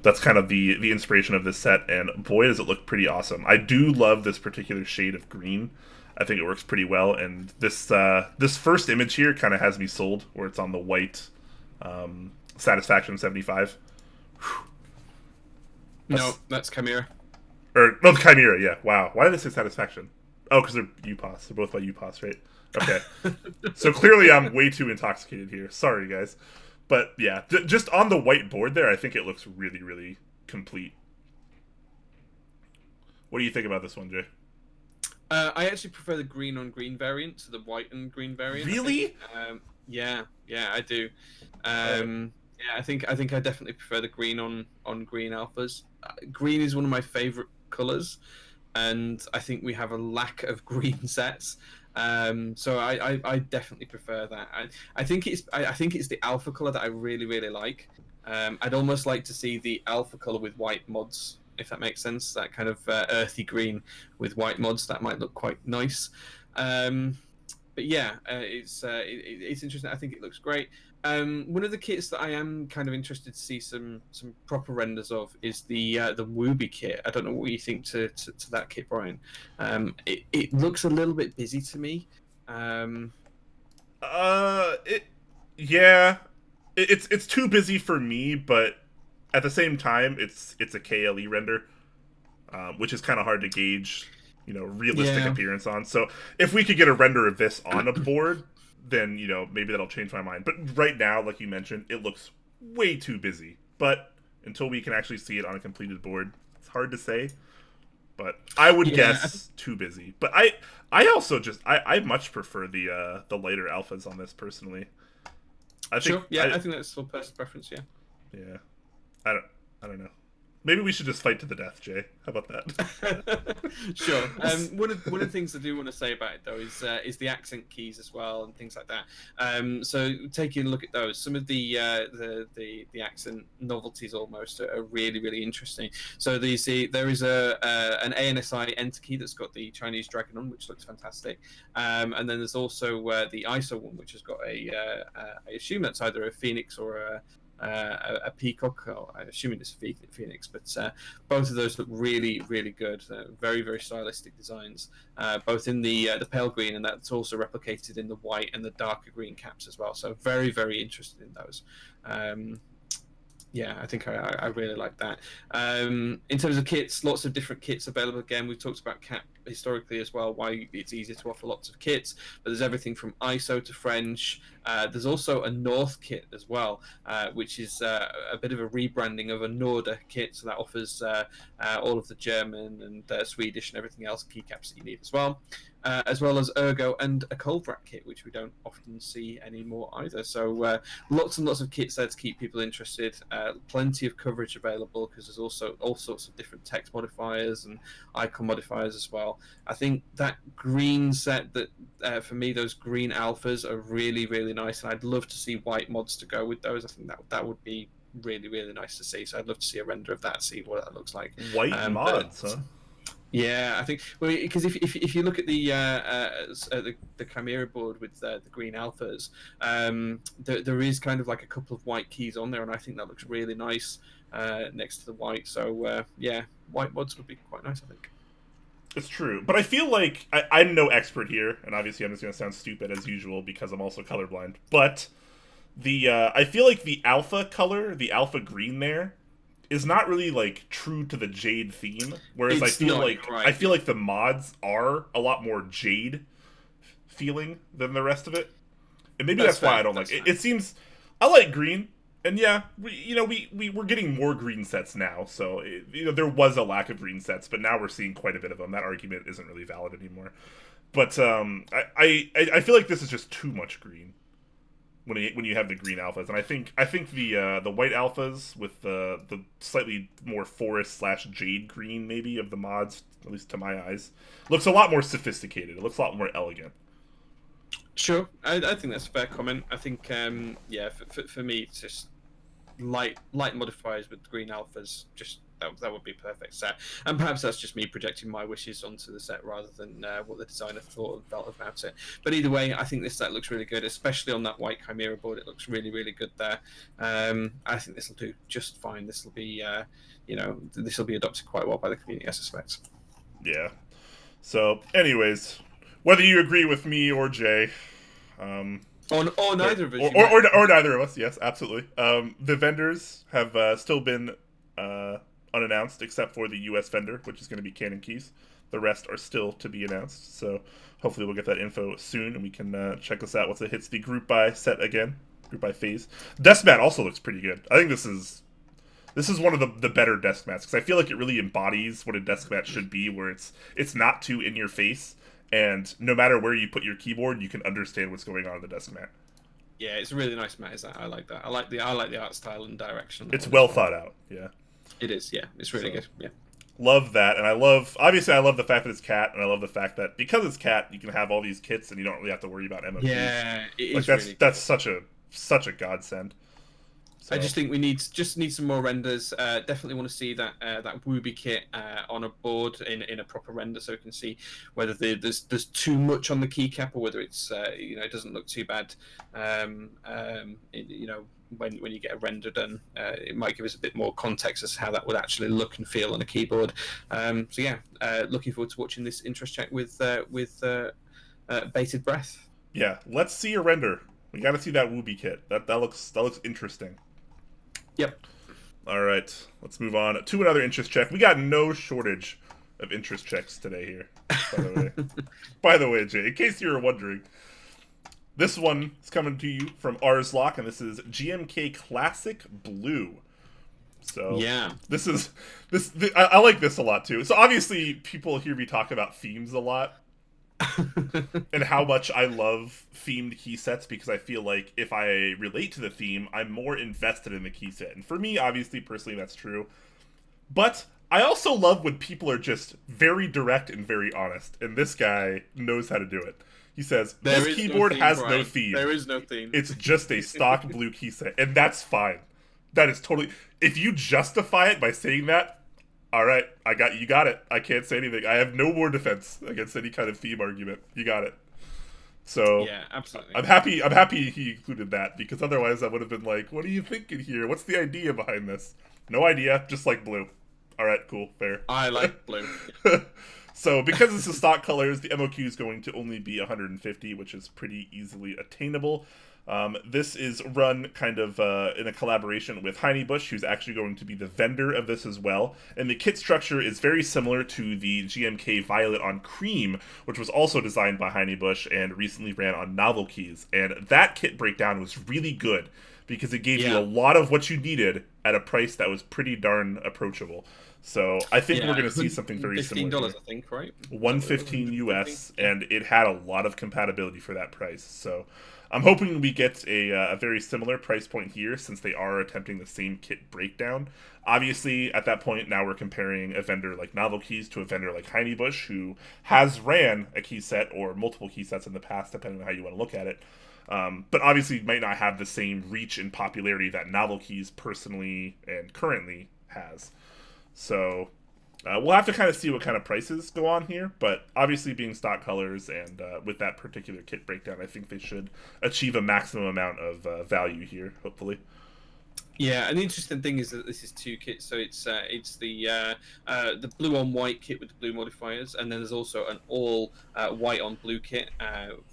that's kind of the inspiration of this set, and boy, does it look pretty awesome. I do love this particular shade of green. I think it works pretty well, and this first image here kind of has me sold, where it's on the white Satisfaction 75. No, that's Chimera. Or no, the Chimera. Yeah. Wow. Why did I say Satisfaction? Oh, because they're UPOS. They're both by UPOS, right? Okay. So clearly, I'm way too intoxicated here. Sorry, guys. But yeah, just on the whiteboard there, I think it looks really, really complete. What do you think about this one, Jay? I actually prefer the green on green variant to the white and green variant. Really? Yeah, I do. Yeah, I think I definitely prefer the green on green alphas. Green is one of my favorite colors, and I think we have a lack of green sets. So I definitely prefer that. I think it's the alpha color that I really really like. I'd almost like to see the alpha color with white mods, if that makes sense. That kind of earthy green with white mods, that might look quite nice. But yeah, it's interesting. I think it looks great. One of the kits that I am kind of interested to see some proper renders of is the WoB kit. I don't know what you think to that kit, Brian. It looks a little bit busy to me. It's too busy for me, but at the same time, it's a KLE render, which is kind of hard to gauge, realistic appearance on. So if we could get a render of this on a board, then maybe that'll change my mind. But right now, like you mentioned, it looks way too busy. But until we can actually see it on a completed board, it's hard to say. But I would guess too busy. But I also I much prefer the lighter alphas on this personally. I think that's still personal preference. Yeah. I don't know. Maybe we should just fight to the death, Jay. How about that? Sure. One of the things I do want to say about it though is the accent keys as well and things like that. So taking a look at those, some of the accent novelties almost are really really interesting. So there is an ANSI enter key that's got the Chinese dragon on, which looks fantastic. And then there's also the ISO one, which has got I assume that's either a phoenix or a peacock, or I'm assuming it's a phoenix, but both of those look really, really good. Very, very stylistic designs, both in the pale green, and that's also replicated in the white and the darker green caps as well. So very, very interested in those. Yeah, I think I really like that. In terms of kits, lots of different kits available. Again, we've talked about Cap historically as well, why it's easier to offer lots of kits, but there's everything from ISO to French. There's also a North kit as well, which is a bit of a rebranding of a Norda kit, so that offers all of the German and Swedish and everything else, keycaps that you need as well as Ergo and a Coldrat kit, which we don't often see anymore either. So lots and lots of kits there to keep people interested. Plenty of coverage available because there's also all sorts of different text modifiers and icon modifiers as well. I think that green set, that for me, those green alphas are really, really nice, and I'd love to see white mods to go with those. I think that would be really, really nice to see. So I'd love to see a render of that, see what that looks like. White mods, huh? Yeah, I think because if you look at the Chimera board with the green alphas, there is kind of like a couple of white keys on there, and I think that looks really nice next to the white. So yeah, white mods would be quite nice, I think. It's true, but I feel like I'm no expert here, and obviously I'm just going to sound stupid as usual because I'm also colorblind. But I feel like the alpha color, the alpha green there, is not really like true to the Jade theme. Whereas I feel like the mods are a lot more Jade feeling than the rest of it, and maybe that's why I don't like it. It seems I like green. And yeah, we're getting more green sets now. So there was a lack of green sets, but now we're seeing quite a bit of them. That argument isn't really valid anymore. But I feel like this is just too much green when you have the green alphas, and I think the white alphas with the slightly more forest / jade green maybe of the mods, at least to my eyes, looks a lot more sophisticated. It looks a lot more elegant. Sure, I think that's a fair comment. I think for me it's just light modifiers with green alphas, just that would be a perfect set. And perhaps that's just me projecting my wishes onto the set rather than what the designer thought and felt about it. But either way, I think this set looks really good, especially on that white Chimera board. It looks really, really good there. I think this will do just fine. This will be this will be adopted quite well by the community, I suspect. Yeah. So anyways, whether you agree with me or Jay, Or neither of us. Or neither of us. Yes, absolutely. The vendors have still been unannounced, except for the U.S. vendor, which is going to be Canon Keys. The rest are still to be announced. So hopefully we'll get that info soon, and we can check this out once it hits the group buy set again, group buy phase. Desk mat also looks pretty good. I think this is one of the better desk mats, because I feel like it really embodies what a desk mat should be, where it's not too in your face, and no matter where you put your keyboard, you can understand what's going on in the desk mat. Yeah, it's a really nice mat. Is that? I like that. I like the art style and direction. It's well thought out. Yeah, it is. Yeah, it's really good. Yeah, love that, and I love the fact that it's cat, and I love the fact that because it's cat, you can have all these kits, and you don't really have to worry about MOPs. Yeah, that's such a godsend. So. I just think we need some more renders. Definitely want to see that WoB kit on a board in a proper render, so we can see whether there's too much on the keycap, or whether it's it doesn't look too bad. When you get a render done, it might give us a bit more context as to how that would actually look and feel on a keyboard. Looking forward to watching this interest check with bated breath. Yeah, let's see a render. We got to see that WoB kit. That looks interesting. Yep. All right, let's move on to another interest check. We got no shortage of interest checks today here, by the way. By the way, Jay, in case you were wondering, this one is coming to you from Arslock, and this is GMK Classic Blue. So yeah, I like this a lot too. So obviously, people hear me talk about themes a lot. And how much I love themed key sets, because I feel like if I relate to the theme, I'm more invested in the key set. And for me, obviously, personally, that's true. But I also love when people are just very direct and very honest. And this guy knows how to do it. He says, this keyboard has no theme. There is no theme. It's just a stock blue key set. And that's fine. That is totally... If you justify it by saying that, all right, you got it. I can't say anything. I have no more defense against any kind of theme argument. You got it. So yeah, absolutely. I'm happy he included that, because otherwise I would have been like, what are you thinking here? What's the idea behind this? No idea, just like blue. All right, cool, fair. I like blue. So because it's the stock colors, the MOQ is going to only be 150, which is pretty easily attainable. This is run kind of in a collaboration with Heinebusch, who's actually going to be the vendor of this as well. And the kit structure is very similar to the GMK Violet on Cream, which was also designed by Heinebusch and recently ran on Novel Keys. And that kit breakdown was really good, because it gave you a lot of what you needed at a price that was pretty darn approachable. So I think we're going to see something very similar. $15, I think, right? $115 US, and it had a lot of compatibility for that price. So I'm hoping we get a very similar price point here, since they are attempting the same kit breakdown. Obviously, at that point, now we're comparing a vendor like Novel Keys to a vendor like Heinebusch, who has ran a key set or multiple key sets in the past, depending on how you want to look at it. But obviously might not have the same reach and popularity that Novel Keys personally and currently has. So we'll have to kind of see what kind of prices go on here, but obviously being stock colors and with that particular kit breakdown, I think they should achieve a maximum amount of value here, hopefully. Yeah, and the interesting thing is that this is two kits, so it's the blue on white kit with the blue modifiers, and then there's also an all white on blue kit.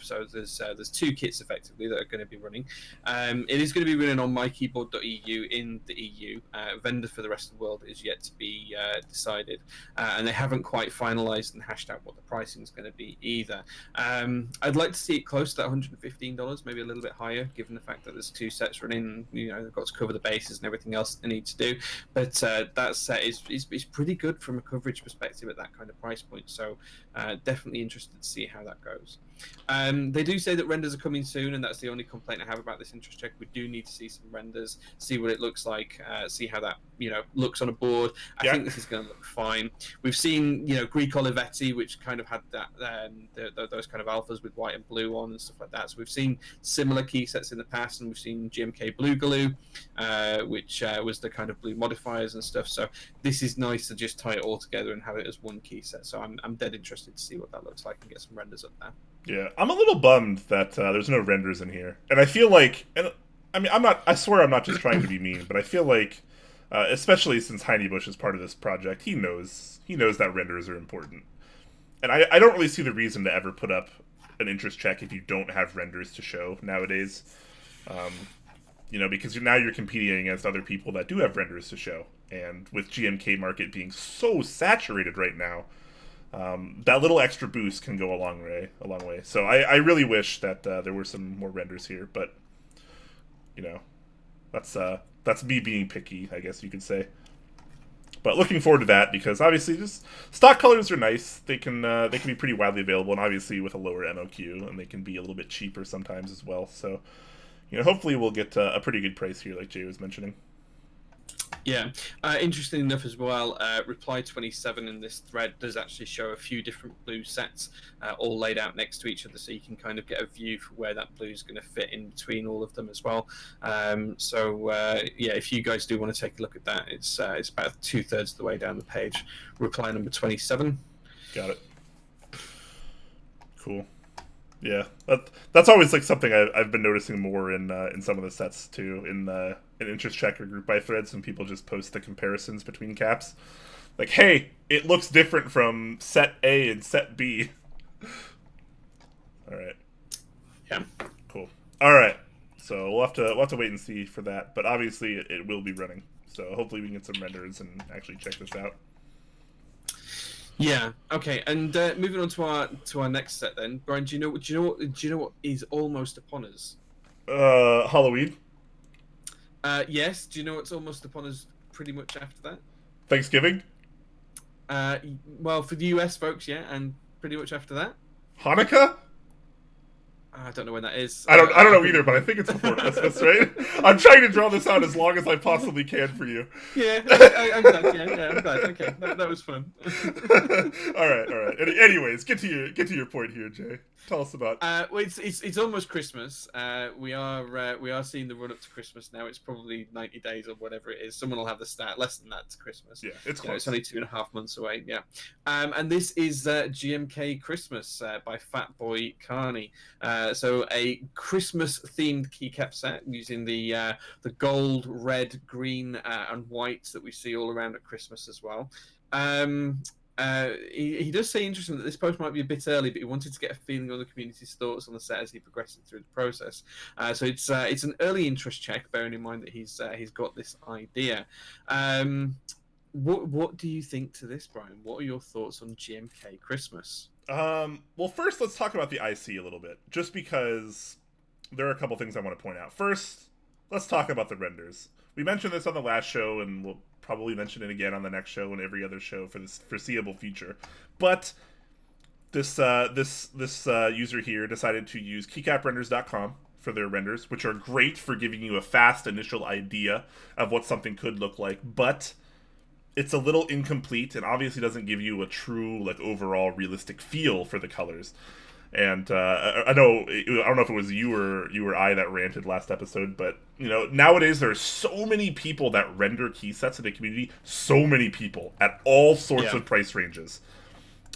So there's two kits effectively that are going to be running. It is going to be running on mykeyboard.eu in the EU. Vendor for the rest of the world is yet to be decided, and they haven't quite finalised and hashed out what the pricing is going to be either. I'd like to see it close to that $115, maybe a little bit higher, given the fact that there's two sets running. They've got to cover the bases and everything else they need to do, but that set is pretty good from a coverage perspective at that kind of price point. So definitely interested to see how that goes. They do say that renders are coming soon, and that's the only complaint I have about this interest check. We do need to see some renders, see what it looks like, see how that looks on a board. I think this is going to look fine. We've seen Greek Olivetti, which kind of had that those kind of alphas with white and blue on and stuff like that. So we've seen similar key sets in the past, and we've seen GMK Blue Galoo, which was the kind of blue modifiers and stuff. So this is nice to just tie it all together and have it as one key set. So I'm dead interested to see what that looks like and get some renders up there. Yeah, I'm a little bummed that there's no renders in here, and I feel like, and I mean, I swear I'm not just trying to be mean, but I feel like, especially since Heinebusch is part of this project, he knows that renders are important, and I don't really see the reason to ever put up an interest check if you don't have renders to show nowadays. Because now you're competing against other people that do have renders to show. And with GMK market being so saturated right now, that little extra boost can go a long way. So I really wish that there were some more renders here, but that's me being picky, I guess you could say. But looking forward to that, because obviously just stock colors are nice. They can be pretty widely available, and obviously with a lower MOQ, and they can be a little bit cheaper sometimes as well. So hopefully we'll get a pretty good price here, like Jay was mentioning. Yeah, interesting enough as well, reply 27 in this thread does actually show a few different blue sets all laid out next to each other, so you can kind of get a view for where that blue is going to fit in between all of them as well. If you guys do want to take a look at that, it's about 2/3 of the way down the page. Reply number 27. Got it. Cool. Yeah, that's always like something I've been noticing more in some of the sets too. In an interest checker group by threads, when people just post the comparisons between caps, like, hey, it looks different from set A and set B. All right. Yeah. Cool. All right. So we'll have to wait and see for that, but obviously it will be running. So hopefully we can get some renders and actually check this out. Yeah. Okay. And moving on to our next set, then, Brian. Do you know what is almost upon us? Halloween. Yes. Do you know what's almost upon us? Pretty much after that. Thanksgiving. Well, for the US folks, yeah, and pretty much after that. Hanukkah. I don't know when that is. I don't know either, but I think it's before Christmas, right? I'm trying to draw this out as long as I possibly can for you. Yeah, I'm glad. Yeah, I'm glad. Okay, that was fun. all right. Anyways, get to your point here, Jay. Tell us about. Well, it's almost Christmas. We are seeing the run up to Christmas now. It's probably 90 days or whatever it is. Someone will have the stat less than that to Christmas. Yeah, it's close. It's only 2.5 months away. Yeah, and this is GMK Christmas by Fatboy Carney. So a Christmas themed keycap set using the gold, red, green, and whites that we see all around at Christmas as well. He does say, interesting, that this post might be a bit early, but he wanted to get a feeling on the community's thoughts on the set as he progresses through the process. So it's an early interest check, bearing in mind that he's got this idea. What do you think to this, Brian? What are your thoughts on GMK Christmas? Well, first let's talk about the IC a little bit, just because there are a couple things I want to point out. First, let's talk about the renders. We mentioned this on the last show, and we'll probably mention it again on the next show and every other show for this foreseeable future. But this user here decided to use keycaprenders.com for their renders, which are great for giving you a fast initial idea of what something could look like, but it's a little incomplete and obviously doesn't give you a true, like, overall realistic feel for the colors. And I don't know if it was you or I that ranted last episode, but nowadays there are so many people that render key sets in the community, so many people at all sorts of price ranges,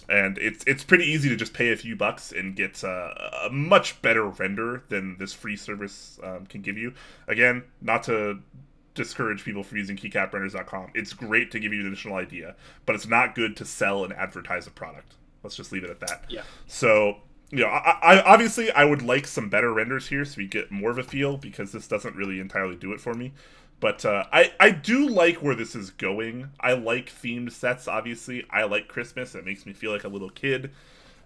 and it's pretty easy to just pay a few bucks and get a much better render than this free service can give you. Again, not to discourage people from using keycaprenders.com. It's great to give you an additional idea, but it's not good to sell and advertise a product. Let's just leave it at that. Yeah. So, I obviously I would like some better renders here so we get more of a feel, because this doesn't really entirely do it for me. But I do like where this is going. I like themed sets, obviously. I like Christmas. It makes me feel like a little kid.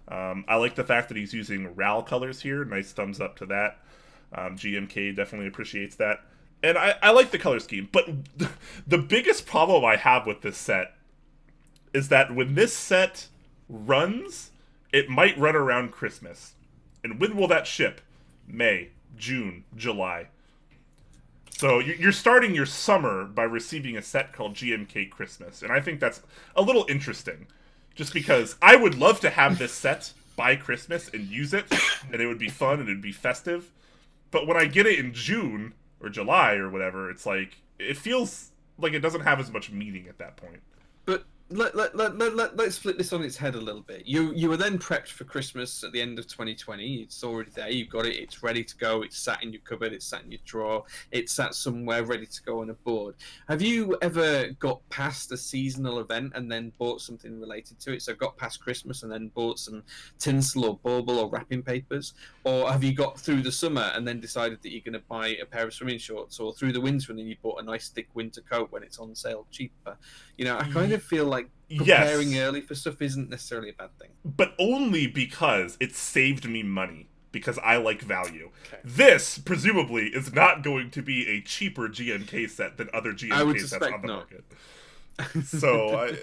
I like the fact that he's using RAL colors here. Nice thumbs up to that. GMK definitely appreciates that. And I like the color scheme. But the biggest problem I have with this set is that when this set runs, it might run around Christmas. And when will that ship? May, June, July. So you're starting your summer by receiving a set called GMK Christmas. And I think that's a little interesting. Just because I would love to have this set by Christmas and use it. And it would be fun and it would be festive. But when I get it in June or July or whatever, it's like, it feels like it doesn't have as much meaning at that point. let's flip this on its head a little bit. You were then prepped for Christmas at the end of 2020. It's already there. You've got it. It's ready to go. It's sat in your cupboard. It's sat in your drawer. It's sat somewhere ready to go on a board. Have you ever got past a seasonal event and then bought something related to it? So got past Christmas and then bought some tinsel or bauble or wrapping papers? Or have you got through the summer and then decided that you're going to buy a pair of swimming shorts, or through the winter and then you bought a nice thick winter coat when it's on sale cheaper? You know, I kind of feel like preparing early for stuff isn't necessarily a bad thing. But only because it saved me money, because I like value. Okay. This, presumably, is not going to be a cheaper GMK set than other GMK sets on the market. So,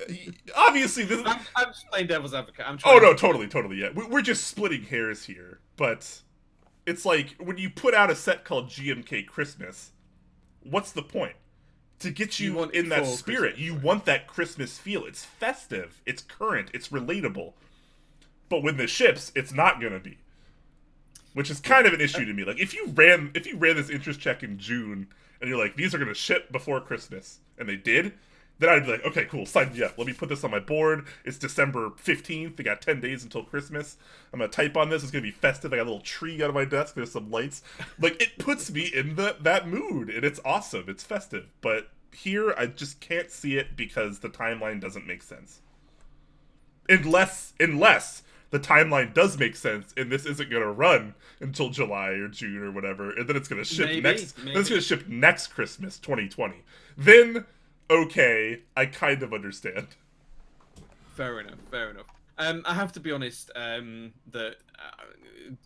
obviously, this... I'm just playing devil's advocate. Totally, yeah. We're just splitting hairs here, but it's like, when you put out a set called GMK Christmas, what's the point? To get you in that spirit. You want that Christmas feel. It's festive. It's current. It's relatable. But when this ships, it's not gonna be. Which is kind of an issue to me. Like, if you ran this interest check in June, and you're like, these are gonna ship before Christmas, and they did, then I'd be like, okay, cool, sign me up. Let me put this on my board. It's December 15th. They got 10 days until Christmas. I'm gonna type on this. It's gonna be festive. I got a little tree out of my desk. There's some lights. Like, it puts me in that mood, and it's awesome. It's festive. But here, I just can't see it because the timeline doesn't make sense. Unless the timeline does make sense, and this isn't gonna run until July or June or whatever, and then it's gonna ship Then it's gonna ship next Christmas, 2020. Then, okay, I kind of understand. Fair enough. I have to be honest, that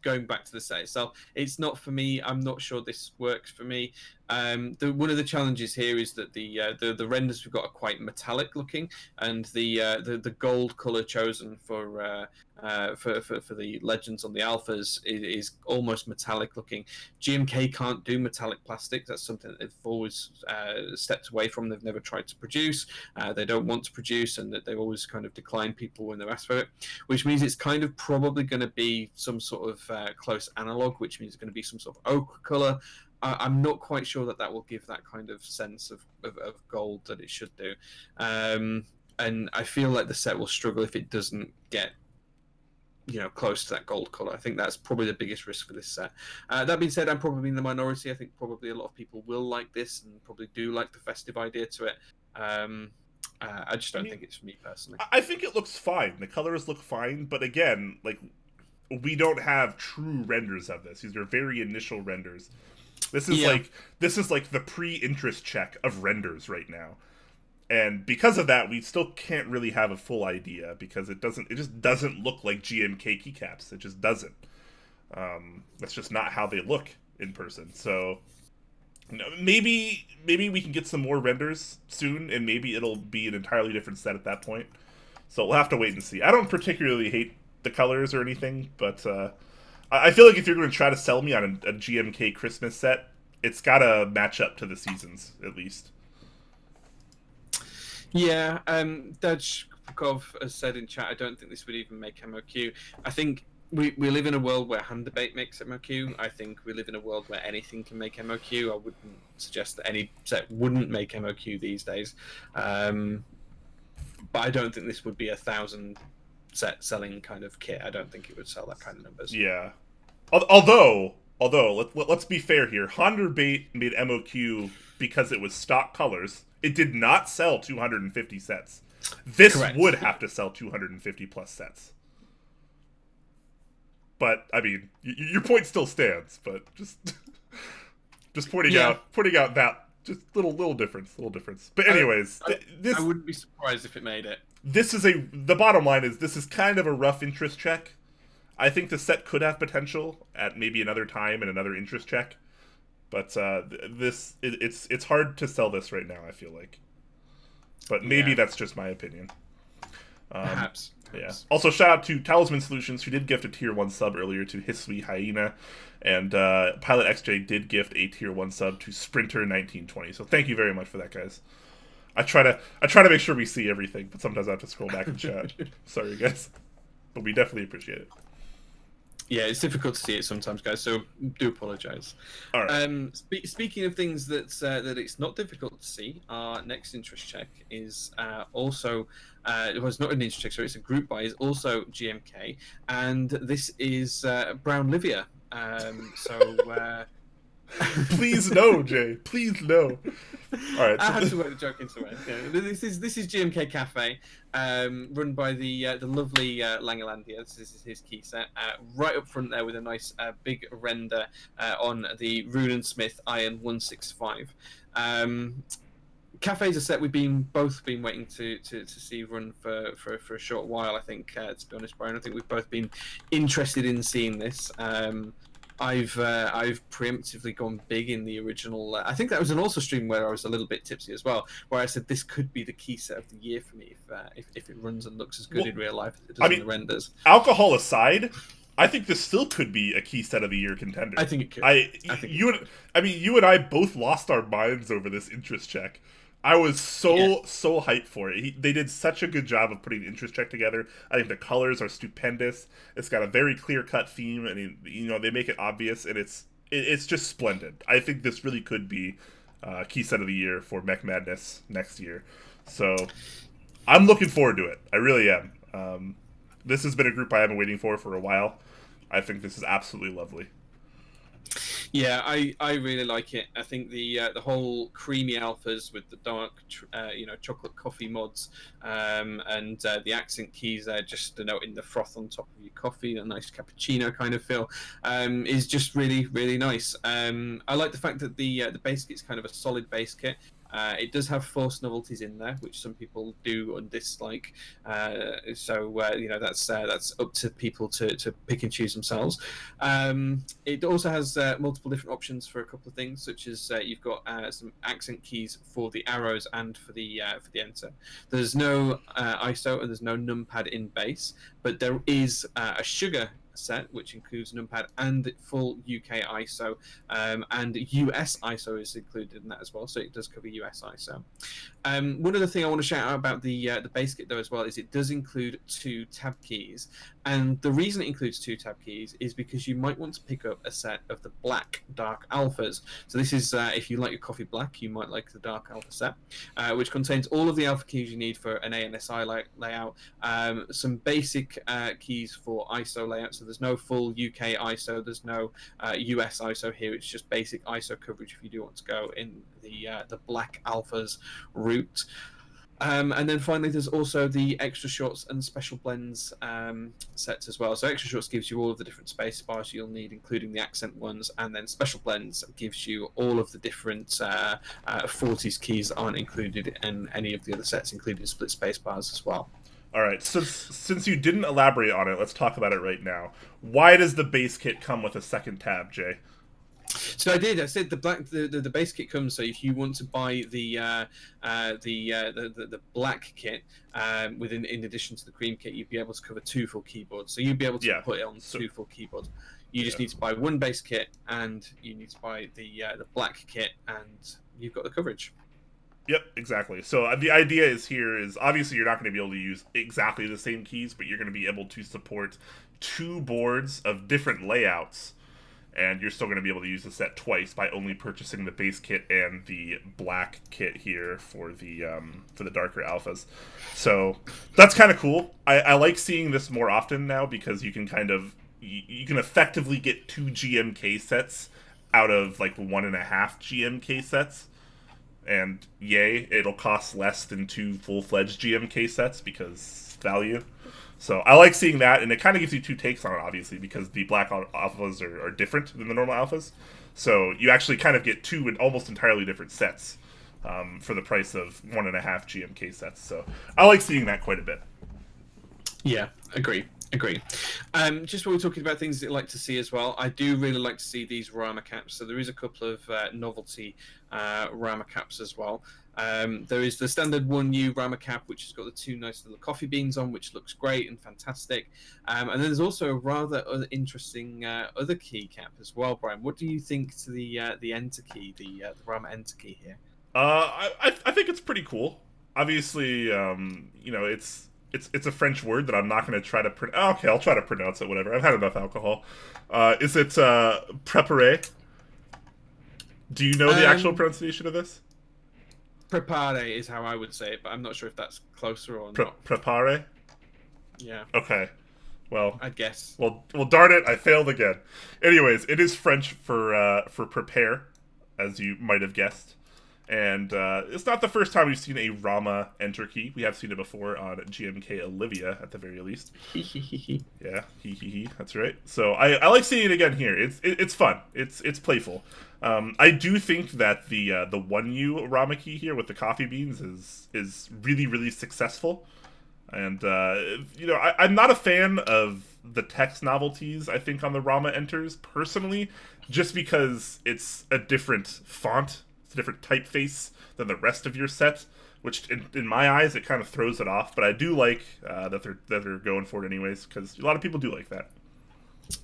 going back to the set itself, it's not for me. I'm not sure this works for me. One of the challenges here is that the renders we've got are quite metallic looking, and the gold color chosen for the legends on the alphas is almost metallic looking. GMK can't do metallic plastic. That's something that they've always stepped away from. They've never tried to produce. They don't want to produce, and that they always kind of decline people when they're asked for it, which means it's kind of probably going to be some sort of close analog, which means it's going to be some sort of ochre color. I'm not quite sure that will give that kind of sense of gold that it should do. And I feel like the set will struggle if it doesn't get, close to that gold color. I think that's probably the biggest risk for this set. That being said, I'm probably in the minority. I think probably a lot of people will like this and probably do like the festive idea to it. I just don't think it's for me personally. I think it looks fine. The colors look fine, but again, like, we don't have true renders of this. These are very initial renders. This is like the pre-interest check of renders right now. And because of that, we still can't really have a full idea, because it just doesn't look like GMK keycaps. It just doesn't. That's just not how they look in person. So maybe we can get some more renders soon, and maybe it'll be an entirely different set at that point. So we'll have to wait and see. I don't particularly hate the colors or anything, but I feel like if you're going to try to sell me on a GMK Christmas set, it's got to match up to the seasons, at least. Yeah, Dajkov has said in chat, I don't think this would even make MOQ. I think we live in a world where hand debate makes MOQ. I think we live in a world where anything can make MOQ. I wouldn't suggest that any set wouldn't make MOQ these days. But I don't think this would be 1,000 set selling kind of kit. I don't think it would sell that kind of numbers. Yeah. Although let's be fair here. Honda Bait made MOQ because it was stock colors. It did not sell 250 sets. This Correct. Would have to sell 250 plus sets. But I mean, your point still stands. But just pointing out that just little difference. But anyways, I wouldn't be surprised if it made it. The bottom line is this is kind of a rough interest check. I think the set could have potential at maybe another time and another interest check, but it's hard to sell this right now, I feel like. But maybe that's just my opinion. Perhaps. Yeah. Also, shout out to Talisman Solutions, who did gift a tier 1 sub earlier to Hisui Hyena, and Pilot XJ did gift a tier 1 sub to Sprinter 1920. So thank you very much for that, guys. I try to make sure we see everything, but sometimes I have to scroll back and chat. Sorry, guys. But we definitely appreciate it. Yeah, it's difficult to see it sometimes, guys. So do apologise. All right. Speaking of things that it's not difficult to see, our next interest check is also it was not an interest check, so it's a group buy. Is also GMK, and this is Brown Livia. So. Please no, Jay. Please no. All right. I So had to work the joke into it. Yeah. This is GMK Cafe, run by the lovely Langelandia. This is his key set. Right up front there with a nice big render on the Rune and Smith Iron 165. Cafe's a set we've both been waiting to see run for a short while. I think, to be honest, Brian, I think we've both been interested in seeing this. I've preemptively gone big in the original. I think that was an also stream where I was a little bit tipsy as well, where I said this could be the key set of the year for me if it runs and looks as good in real life as it does in the renders. Alcohol aside, I think this still could be a key set of the year contender. I think it could. You and I both lost our minds over this interest check. I was so hyped for it. They did such a good job of putting the interest check together. I think the colors are stupendous. It's got a very clear-cut theme, and they make it obvious, and it's just splendid. I think this really could be key set of the year for Mech Madness next year. So I'm looking forward to it. I really am. This has been a group I have been waiting for a while. I think this is absolutely lovely. Yeah, I really like it. I think the whole creamy alphas with the dark, chocolate coffee mods, and the accent keys there, just denoting the froth on top of your coffee, a nice cappuccino kind of feel, is just really, really nice. I like the fact that the base kit's kind of a solid base kit. It does have forced novelties in there, which some people do and dislike. That's up to people to pick and choose themselves. It also has multiple different options for a couple of things, such as you've got some accent keys for the arrows and for the enter. There's no ISO and there's no numpad in base, but there is a sugar set, which includes numpad and full UK ISO, and US ISO is included in that as well, so it does cover US ISO. One other thing I want to shout out about the base kit though as well is it does include 2 tab keys, and the reason it includes 2 tab keys is because you might want to pick up a set of the black dark alphas. So this is if you like your coffee black, you might like the dark alpha set, which contains all of the alpha keys you need for an ANSI layout, some basic keys for ISO layout. So there's no full UK ISO, there's no US ISO here. It's just basic ISO coverage if you do want to go in the black alphas route. And then finally, there's also the extra shorts and special blends sets as well. So extra shorts gives you all of the different space bars you'll need, including the accent ones, and then special blends gives you all of the different 40s keys that aren't included in any of the other sets, including split space bars as well. All right, since you didn't elaborate on it, let's talk about it right now. Why does the base kit come with a second tab, Jay? So I did. I said the base kit comes. So if you want to buy the black kit in addition to the cream kit, you'd be able to cover 2 full keyboards. So you'd be able to put it on 2 full keyboards. You just need to buy 1 base kit, and you need to buy the black kit, and you've got the coverage. Yep, exactly. So the idea is obviously you're not going to be able to use exactly the same keys, but you're going to be able to support 2 boards of different layouts, and you're still going to be able to use the set twice by only purchasing the base kit and the black kit here for the darker alphas. So that's kind of cool. I like seeing this more often now because you can you can effectively get 2 GMK sets out of like 1.5 GMK sets. And yay, it'll cost less than 2 full-fledged GMK sets because value. So I like seeing that, and it kind of gives you 2 takes on it, obviously, because the black alphas are different than the normal alphas. So you actually kind of get 2 almost entirely different sets for the price of 1.5 GMK sets. So I like seeing that quite a bit. Yeah, agree. Just while we're talking about things that I like to see as well, I do really like to see these Rama caps. So there is a couple of novelty Rama caps as well. There is the standard 1U Rama cap, which has got the 2 nice little coffee beans on, which looks great and fantastic. And then there's also a rather interesting other key cap as well, Brian. What do you think to the enter key, the Rama enter key here? I think it's pretty cool. Obviously, it's a French word that I'm not going to try to okay, I'll try to pronounce it. Whatever. I've had enough alcohol. Is it préparé? Do you know the actual pronunciation of this? Prepare is how I would say it, but I'm not sure if that's closer or not. Préparé? Yeah. Okay. Well, I guess. Well, darn it, I failed again. Anyways, it is French for prepare, as you might have guessed. And it's not the first time we've seen a Rama enter key. We have seen it before on GMK Olivia, at the very least. Yeah, that's right. So I like seeing it again here. It's fun. It's playful. I do think that the 1U Rama key here with the coffee beans is really, really successful. And, I'm not a fan of the text novelties, I think, on the Rama enters, personally, just because it's a different font. It's a different typeface than the rest of your set, which in my eyes it kind of throws it off. But I do like that they're going for it anyways, because a lot of people do like that.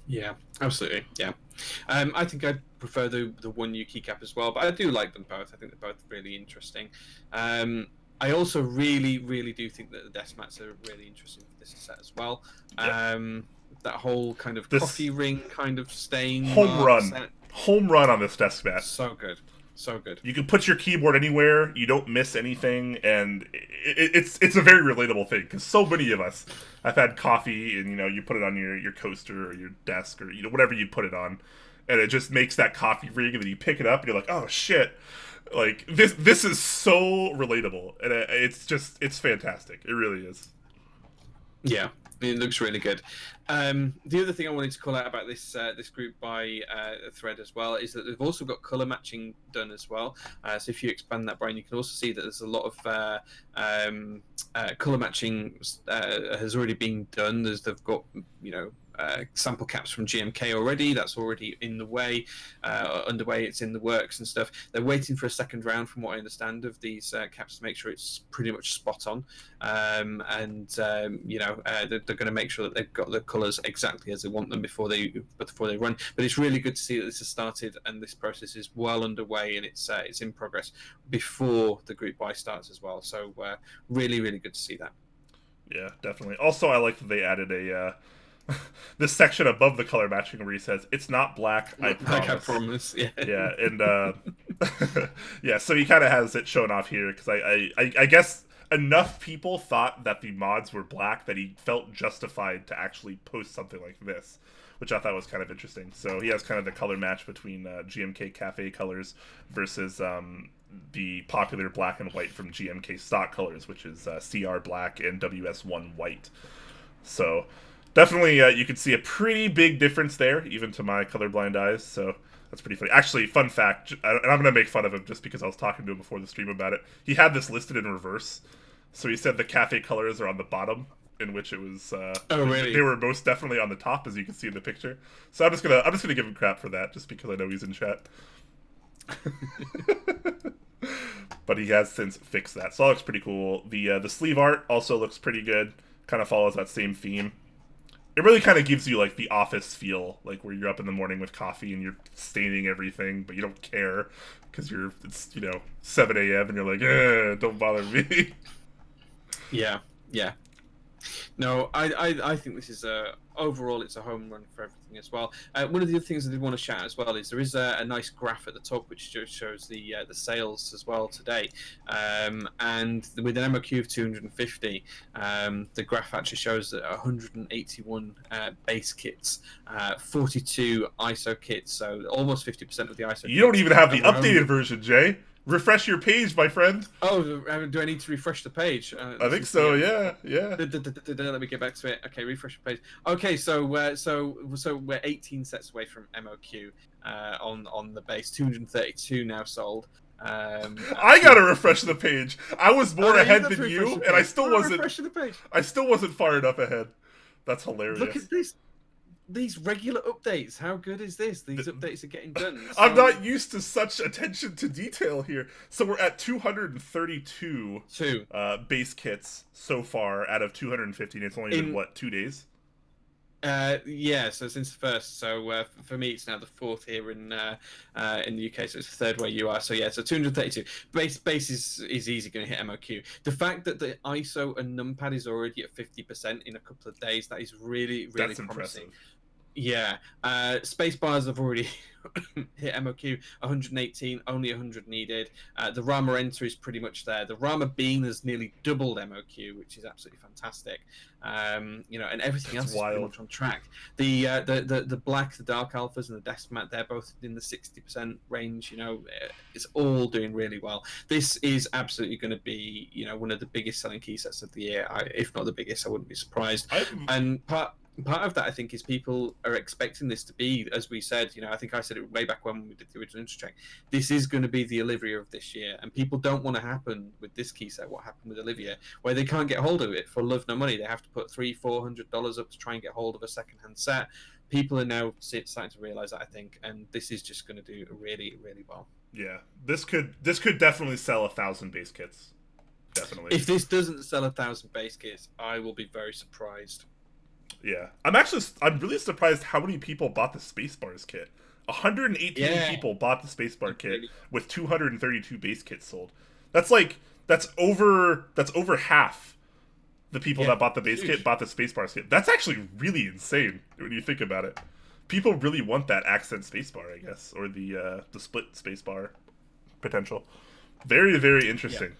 Yeah, absolutely. Yeah, I think I prefer the 1U Keycap as well, but I do like them both. I think they're both really interesting. I also really, really do think that the desk mats are really interesting for this set as well. Yep. That whole kind of coffee ring kind of stain home run on this desk mat. So good. So good. You can put your keyboard anywhere. You don't miss anything, and it's a very relatable thing because so many of us have had coffee, and you put it on your coaster or your desk or whatever you put it on, and it just makes that coffee ring, and then you pick it up and you're like, oh shit, like this is so relatable, and it's fantastic. It really is. Yeah. It looks really good. The other thing I wanted to call out about this group by thread as well is that they've also got color matching done as well. So if you expand that, Brian, you can also see that there's a lot of color matching has already been done. They've got sample caps from GMK already. That's already in the way, underway. It's in the works and stuff. They're waiting for a second round, from what I understand, of these caps to make sure it's pretty much spot on. They're going to make sure that they've got the colours exactly as they want them before they run. But it's really good to see that this has started and this process is well underway and it's in progress before the group buy starts as well. So really, really good to see that. Yeah, definitely. Also, I like that they added a this section above the color matching where he says, "It's not black, I promise." Like I promise, yeah. Yeah, and yeah, so he kind of has it shown off here because I guess enough people thought that the mods were black that he felt justified to actually post something like this, which I thought was kind of interesting. So he has kind of the color match between GMK Cafe colors versus the popular black and white from GMK stock colors, which is CR black and WS1 white. So definitely you can see a pretty big difference there, even to my colorblind eyes. So that's pretty funny. Actually, fun fact, and I'm going to make fun of him just because I was talking to him before the stream about it. He had this listed in reverse. So he said the cafe colors are on the bottom, in which it was. Oh, really? They were most definitely on the top, as you can see in the picture. So I'm just gonna give him crap for that, just because I know he's in chat. But he has since fixed that, so that looks pretty cool. The sleeve art also looks pretty good. Kind of follows that same theme. It really kind of gives you like the office feel, like where you're up in the morning with coffee and you're staining everything, but you don't care because it's 7 a.m. and you're like, don't bother me. Yeah. No, I think this is overall it's a home run for everything as well. One of the other things I did want to shout as well is there is a nice graph at the top which just shows the sales as well today, and with an MOQ of 250, the graph actually shows that 181 base kits, 42 ISO kits, so almost 50% of the ISO. You don't even have the updated version, Jay. Refresh your page, my friend. Oh, do I need to refresh the page? I think so. Yeah. Let me get back to it. Okay, refresh the page. Okay, so we're 18 sets away from MOQ on the base. 232 now sold. I gotta refresh the page. I was more ahead than you, and I still wasn't. Refresh the page. I still wasn't far enough ahead. That's hilarious. Look at this. These regular updates, how good is this? These updates are getting done. So... I'm not used to such attention to detail here. So we're at 232 base kits so far out of 215. It's only been, 2 days? Yeah, so since the first, so for me it's now the fourth here in the UK, so it's the third where you are. So yeah, so 232 base is easy going to hit MOQ. The fact that the ISO and numpad is already at 50% in a couple of days, that is really That's promising. impressive. Yeah, space bars have already hit MOQ 118, only 100 needed. The Rama enter is pretty much there. The Rama bean has nearly doubled MOQ, which is absolutely fantastic. You know, and everything That's else is pretty wild. much on track. The black, the dark alphas, and the Desmat, they're both in the 60% range. You know, it's all doing really well. This is absolutely going to be, you know, one of the biggest selling key sets of the year. If not the biggest, I wouldn't be surprised. And part of that, I think, is people are expecting this to be, as we said, you know, I think I said it way back when we did the original intro check, this is going to be the Olivia of this year, and people don't want to happen with this key set what happened with Olivia, where they can't get hold of it for love no money. They have to put $300-400 up to try and get hold of a second-hand set. People are now starting to realize that, I think, and this is just going to do really well. Yeah, this could definitely sell 1,000 base kits. Definitely. If this doesn't sell 1,000 base kits, I will be very surprised. Yeah, I'm really surprised how many people bought the Spacebars kit. 118 people bought the Spacebar kit with 232 base kits sold. That's over half the people that bought the base kit bought the Spacebars kit. That's actually really insane when you think about it. People really want that accent Spacebar, I guess, or the split Spacebar potential. Very interesting.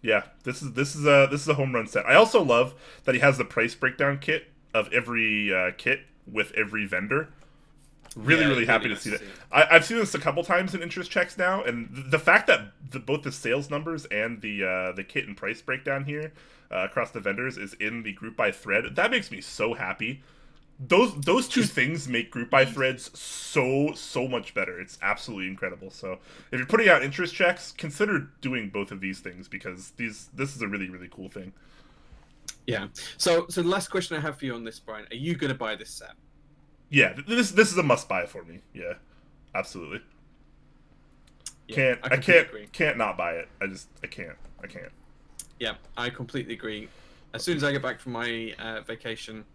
Yeah, this is a home run set. I also love that he has the price breakdown kit of every kit with every vendor. Really happy to see that. I've seen this a couple times in interest checks now, and the fact that both the sales numbers and the kit and price breakdown here across the vendors is in the group by thread, that makes me so happy. Those two things make group buy threads so much better. It's absolutely incredible. So if you're putting out interest checks, consider doing both of these things, because this is a really cool thing. Yeah. So the last question I have for you on this, Brian, are you going to buy this set? Yeah, this is a must buy for me. Yeah, absolutely. Yeah, I can't not buy it. I can't. Yeah, I completely agree. As soon as I get back from my vacation,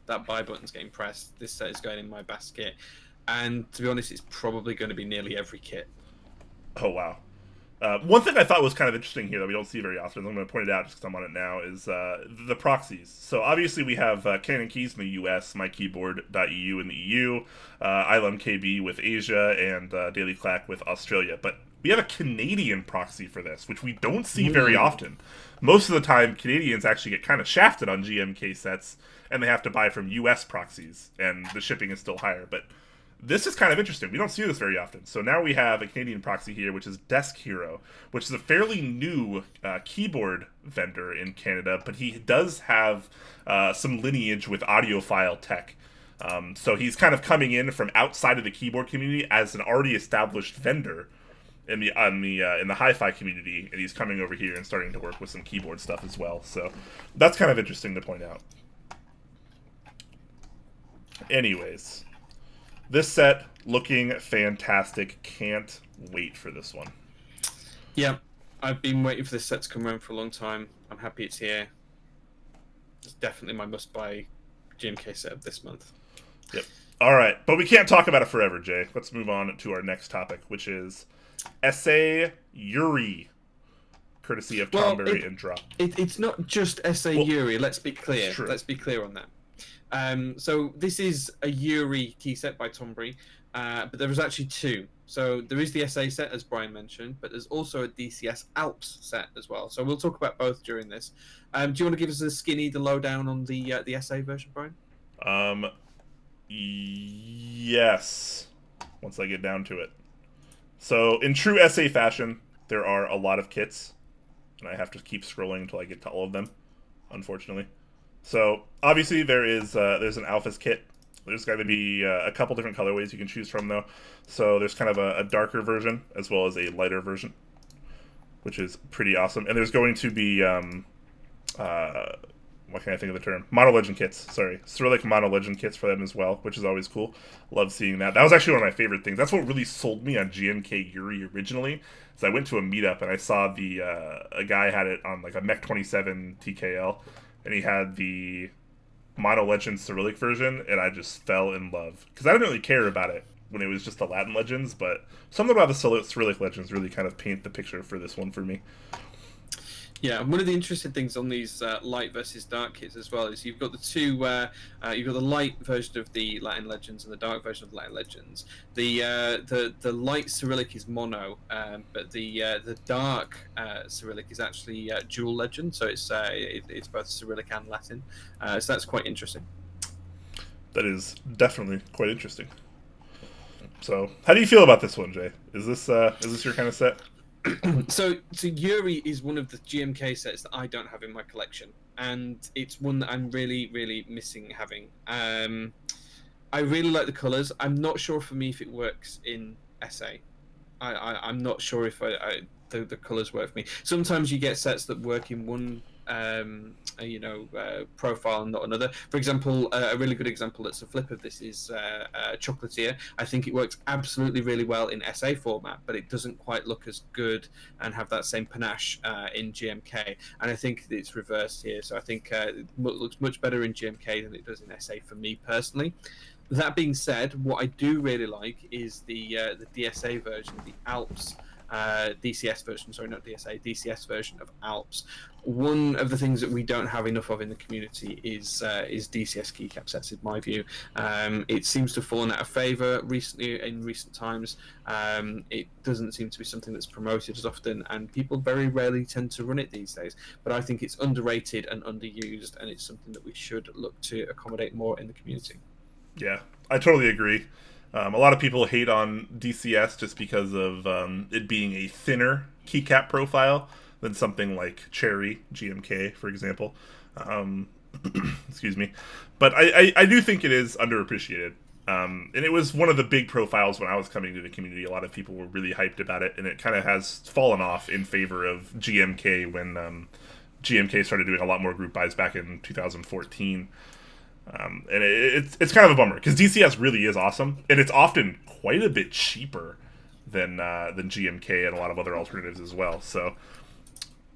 that buy button's getting pressed. This set is going in my basket, and to be honest, it's probably going to be nearly every kit. Oh wow! One thing I thought was kind of interesting here that we don't see very often, I'm going to point it out just because I'm on it now, is the proxies. So obviously we have Canon Keys in the US, MyKeyboard.eu in the EU, Ilum KB with Asia, and Daily Clack with Australia. But we have a Canadian proxy for this, which we don't see very often. Most of the time, Canadians actually get kind of shafted on GMK sets, and they have to buy from US proxies, and the shipping is still higher. But this is kind of interesting. We don't see this very often. So now we have a Canadian proxy here, which is Desk Hero, which is a fairly new keyboard vendor in Canada, but he does have some lineage with audiophile tech. So he's kind of coming in from outside of the keyboard community as an already established vendor in the hi-fi community, and he's coming over here and starting to work with some keyboard stuff as well. So that's kind of interesting to point out. Anyways, this set looking fantastic. Can't wait for this one. Yeah, I've been waiting for this set to come around for a long time. I'm happy it's here. It's definitely my must-buy GMK set of this month. Yep. All right, but we can't talk about it forever, Jay. Let's move on to our next topic, which is HSA Yuri, courtesy of Tomberry and Drop. It's not just HSA Yuri. Let's be clear. True. Let's be clear on that. So this is a Yuri key set by Tomberry, but there is actually two. So there is the SA set, as Brian mentioned, but there's also a DCS Alps set as well. So we'll talk about both during this. Do you want to give us the lowdown on the SA version, Brian? Yes. Once I get down to it. So in true SA fashion, there are a lot of kits, and I have to keep scrolling until I get to all of them, unfortunately. So obviously there's an Alphas kit. There's going to be a couple different colorways you can choose from, though. So there's kind of a darker version as well as a lighter version, which is pretty awesome. And there's going to be what can I think of the term? Mono Legend kits. Sorry, Cyrillic Mono Legend kits for them as well, which is always cool. Love seeing that. That was actually one of my favorite things. That's what really sold me on GMK Yuri originally. So I went to a meetup and I saw a guy had it on like a Mech 27 TKL. And he had the Mono Legends Cyrillic version, and I just fell in love because I didn't really care about it when it was just the Latin Legends, but something about the Cyrillic Legends really kind of paint the picture for this one for me. Yeah, one of the interesting things on these light versus dark kits as well is you've got the two. You've got the light version of the Latin Legends and the dark version of the Latin Legends. The light Cyrillic is mono, but the dark Cyrillic is actually dual legend. So it's both Cyrillic and Latin. So that's quite interesting. That is definitely quite interesting. So, how do you feel about this one, Jay? Is this your kind of set? So Yuri is one of the GMK sets that I don't have in my collection, and it's one that I'm really, really missing having. I really like the colours. I'm not sure for me if it works in SA. I'm not sure if the colours work for me. Sometimes you get sets that work in one profile and not another. For example, a really good example that's a flip of this is Chocolatier. I think it works absolutely really well in SA format, but it doesn't quite look as good and have that same panache in GMK. And I think it's reversed here. So I think it looks much better in GMK than it does in SA for me personally. That being said, what I do really like is the DSA version, the Alps. DCS version, sorry, not DSA, DCS version of Alps. One of the things that we don't have enough of in the community is DCS keycap sets, in my view. It seems to have fallen out of favour in recent times. It doesn't seem to be something that's promoted as often, and people very rarely tend to run it these days. But I think it's underrated and underused, and it's something that we should look to accommodate more in the community. Yeah, I totally agree. A lot of people hate on DCS just because of it being a thinner keycap profile than something like Cherry GMK, for example. Excuse me. But I do think it is underappreciated. And it was one of the big profiles when I was coming to the community. A lot of people were really hyped about it, and it kind of has fallen off in favor of GMK when GMK started doing a lot more group buys back in 2014. And it's kind of a bummer because DCS really is awesome, and it's often quite a bit cheaper than GMK and a lot of other alternatives as well. So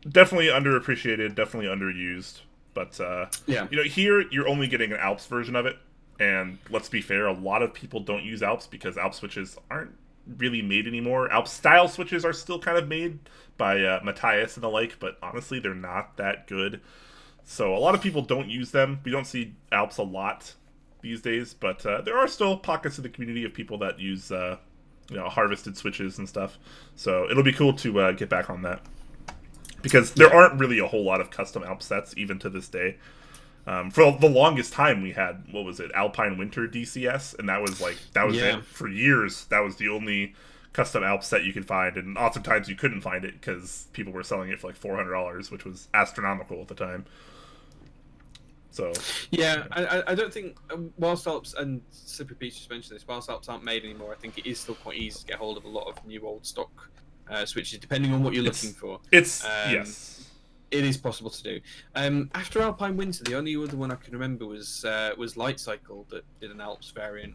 definitely underappreciated, definitely underused. But yeah, here you're only getting an Alps version of it, and let's be fair, a lot of people don't use Alps because Alps switches aren't really made anymore. Alps style switches are still kind of made by Matthias and the like, but honestly, they're not that good. So a lot of people don't use them. We don't see Alps a lot these days, but there are still pockets of the community of people that use harvested switches and stuff. So it'll be cool to get back on that because there aren't really a whole lot of custom Alp sets even to this day. For the longest time, we had Alpine Winter DCS, and that was it for years. That was the only custom Alp set you could find, and oftentimes you couldn't find it because people were selling it for like $400, which was astronomical at the time. So yeah, I don't think whilst Alps, and Slippery Peach just mentioned this, whilst Alps aren't made anymore, I think it is still quite easy to get hold of a lot of new old stock switches, depending on what you're looking for. Yes, it is possible to do. After Alpine Winter, the only other one I can remember was Light Cycle that did an Alps variant,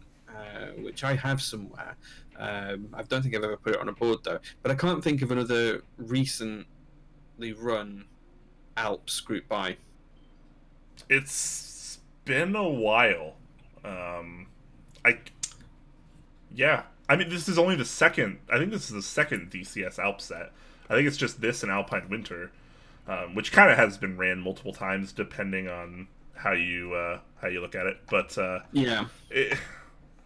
which I have somewhere. I don't think I've ever put it on a board though, but I can't think of another recently run Alps group buy. It's been a while. I mean, this is only the second. I think this is the second DCS Alps set. I think it's just this and Alpine Winter, which kind of has been ran multiple times depending on how you look at it. But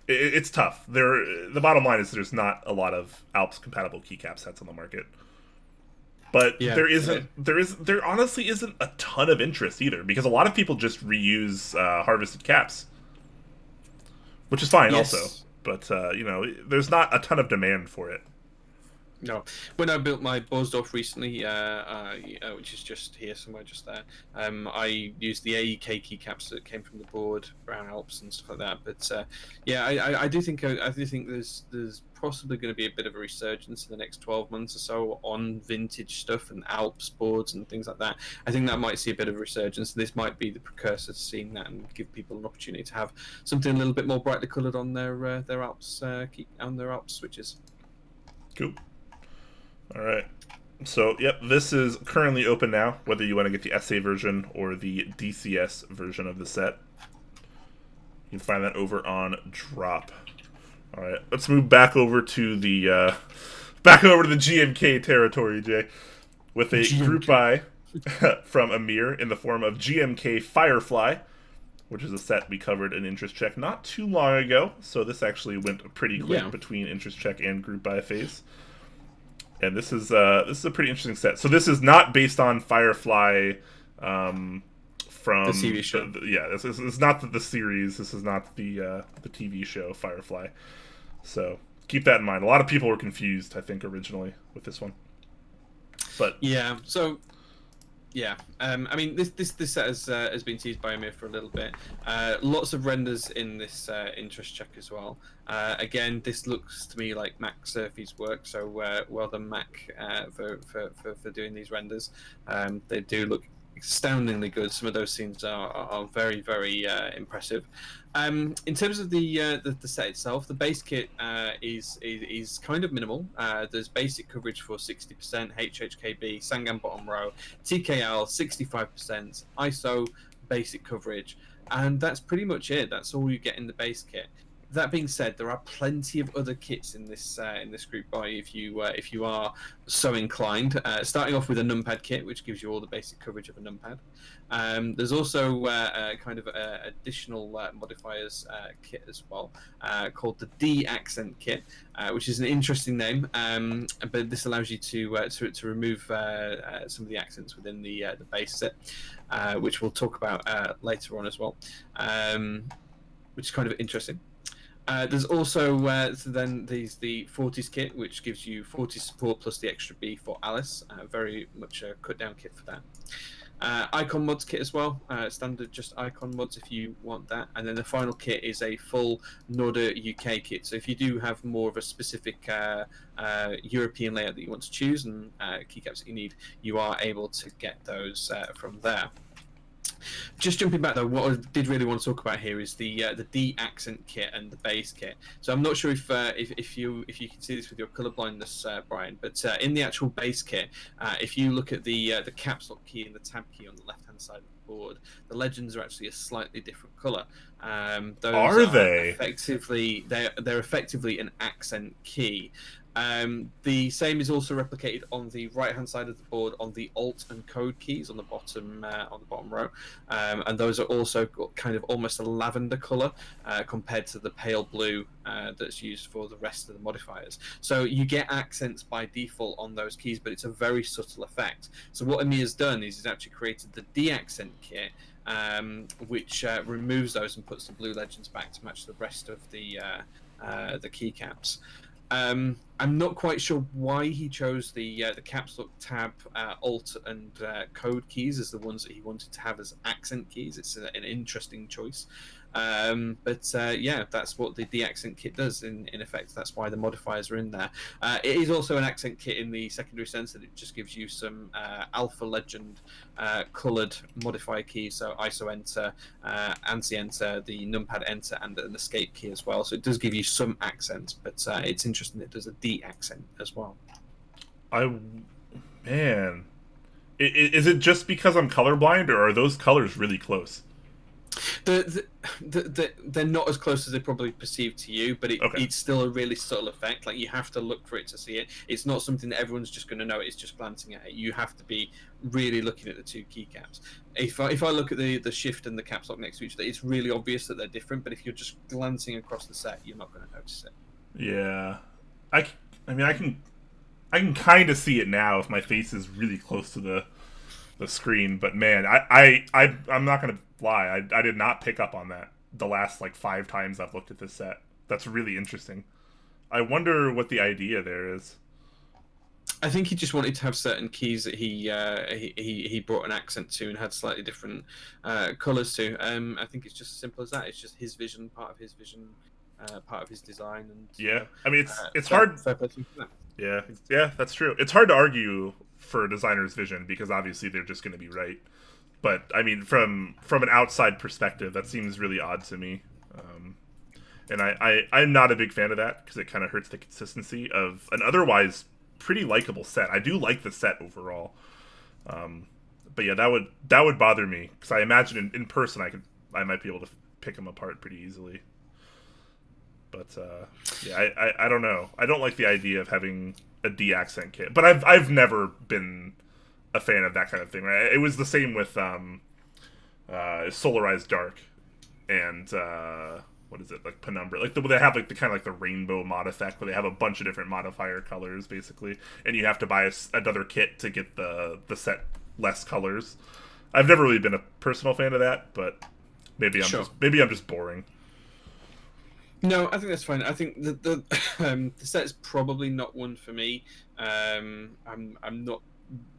it's tough. The bottom line is there's not a lot of Alps compatible keycap sets on the market. But there honestly isn't a ton of interest either because a lot of people just reuse harvested caps, which is fine also. But there's not a ton of demand for it. No, when I built my Borsdorf recently, which is just here somewhere, just there, I used the AEK keycaps that came from the board, Brown Alps and stuff like that. But I do think there's possibly going to be a bit of a resurgence in the next 12 months or so on vintage stuff and Alps boards and things like that. I think that might see a bit of a resurgence. This might be the precursor to seeing that and give people an opportunity to have something a little bit more brightly coloured on their Alps switches. Cool. All right. So, yep, this is currently open now, whether you want to get the SA version or the DCS version of the set. You can find that over on Drop. All right, let's move back over to the GMK territory, Jay, with a GMK. group buy from Amir in the form of GMK Firefly, which is a set we covered in Interest Check not too long ago. So this actually went pretty quick between Interest Check and group buy phase. And this is a pretty interesting set. So this is not based on Firefly from the TV show. This is not the series. This is not the TV show Firefly. So keep that in mind. A lot of people were confused, I think, originally with this one. But yeah, so yeah, I mean this set has been teased by Amir for a little bit. Lots of renders in this Interest Check as well. Again, this looks to me like Mac Surfy's work, so well done Mac for doing these renders. They do look astoundingly good. Some of those scenes are very, very impressive. In terms of the set itself, the base kit is kind of minimal. There's basic coverage for 60%, HHKB, Sangam bottom row, TKL 65%, ISO basic coverage, and that's pretty much it. That's all you get in the base kit. That being said, there are plenty of other kits in this group buy if you are so inclined. Starting off with a numpad kit, which gives you all the basic coverage of a numpad. There's also kind of additional modifiers kit as well, called the D accent kit, which is an interesting name. But this allows you to remove some of the accents within the base set, which we'll talk about later on as well, which is kind of interesting. There's also then the 40s kit, which gives you 40 support plus the extra B for Alice. Very much a cut down kit for that. Icon mods kit as well, standard just icon mods if you want that. And then the final kit is a full Norda UK kit. So if you do have more of a specific European layout that you want to choose and keycaps that you need, you are able to get those from there. Just jumping back though, what I did really want to talk about here is the D accent kit and the base kit. So I'm not sure if you can see this with your color blindness, Brian, but in the actual base kit, if you look at the caps lock key and the tab key on the left hand side of the board, the legends are actually a slightly different color. Those are they effectively they're effectively an accent key. The same is also replicated on the right-hand side of the board on the Alt and Code keys on the bottom row, and those are also got kind of almost a lavender color compared to the pale blue that's used for the rest of the modifiers. So you get accents by default on those keys, but it's a very subtle effect. So what Amir's done is he's actually created the D-accent kit, which removes those and puts the blue legends back to match the rest of the keycaps. I'm not quite sure why he chose the caps lock, tab, alt, and code keys as the ones that he wanted to have as accent keys. It's an interesting choice. But yeah, that's what the accent kit does in effect. That's why the modifiers are in there. It is also an accent kit in the secondary sense that it just gives you some alpha legend coloured modifier keys, so ISO enter, ANSI enter, the numpad enter, and an escape key as well. So it does give you some accents, but it's interesting that it does a D accent as well. Man, is it just because I'm colorblind, or are those colors really close? They're not as close as they probably perceive to you, but Okay. it's still a really subtle effect. Like, you have to look for it to see it. It's not something that everyone's just going to know. It's just glancing at it. You have to be really looking at the two keycaps. If I look at the shift and the caps lock next to each other, it's really obvious that they're different. But if you're just glancing across the set, you're not going to notice it. Yeah, I mean, I can kind of see it now if my face is really close to the screen. But man, I'm not gonna lie, I did not pick up on that the last like 5 times I've looked at this set. That's really interesting. I wonder what the idea there is. I think he just wanted to have certain keys that he brought an accent to and had slightly different colors to. I think it's just as simple as that. It's just his vision, part of his vision, part of his design, and yeah. I mean, it's hard. Yeah, that's true. It's hard to argue for a designer's vision because obviously they're just going to be right. But I mean, from an outside perspective, that seems really odd to me. And I'm not a big fan of that because it kind of hurts the consistency of an otherwise pretty likable set. I do like the set overall. But yeah, that would bother me because I imagine in person I might be able to pick them apart pretty easily. But yeah, I don't know. I don't like the idea of having a D-accent kit. But I've never been a fan of that kind of thing. Right? It was the same with Solarized Dark and what is it, like Penumbra, like they have like the kind of like the rainbow mod effect where they have a bunch of different modifier colors basically, and you have to buy another kit to get the set less colors. I've never really been a personal fan of that, but maybe I'm just boring. No, I think that's fine. I think the set is probably not one for me. I'm not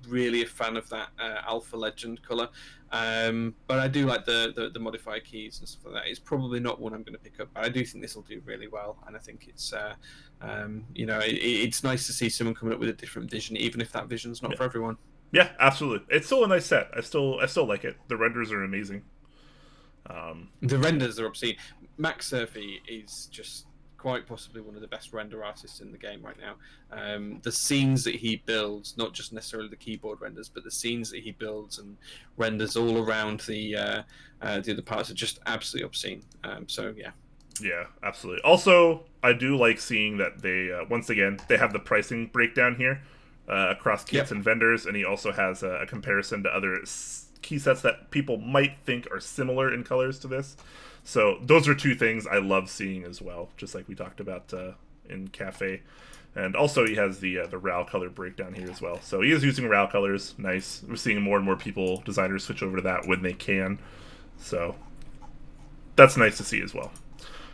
really a fan of that Alpha Legend color, but I do like the modifier keys and stuff like that. It's probably not one I'm going to pick up, but I do think this will do really well, and I think it's it's nice to see someone coming up with a different vision, even if that vision's not for everyone. Yeah, absolutely. It's still a nice set. I still like it. The renders are amazing. The renders are obscene. Max Surfy is just quite possibly one of the best render artists in the game right now. The scenes that he builds, not just necessarily the keyboard renders, but the scenes that he builds and renders all around the other parts are just absolutely obscene. So yeah. Yeah, absolutely. Also, I do like seeing that they once again they have the pricing breakdown here across kits and vendors, and he also has a comparison to other key sets that people might think are similar in colors to this. So those are two things I love seeing as well, just like we talked about in Cafe. And also he has the RAL color breakdown here as well. So he is using RAL colors. Nice. We're seeing more and more designers switch over to that when they can. So that's nice to see as well.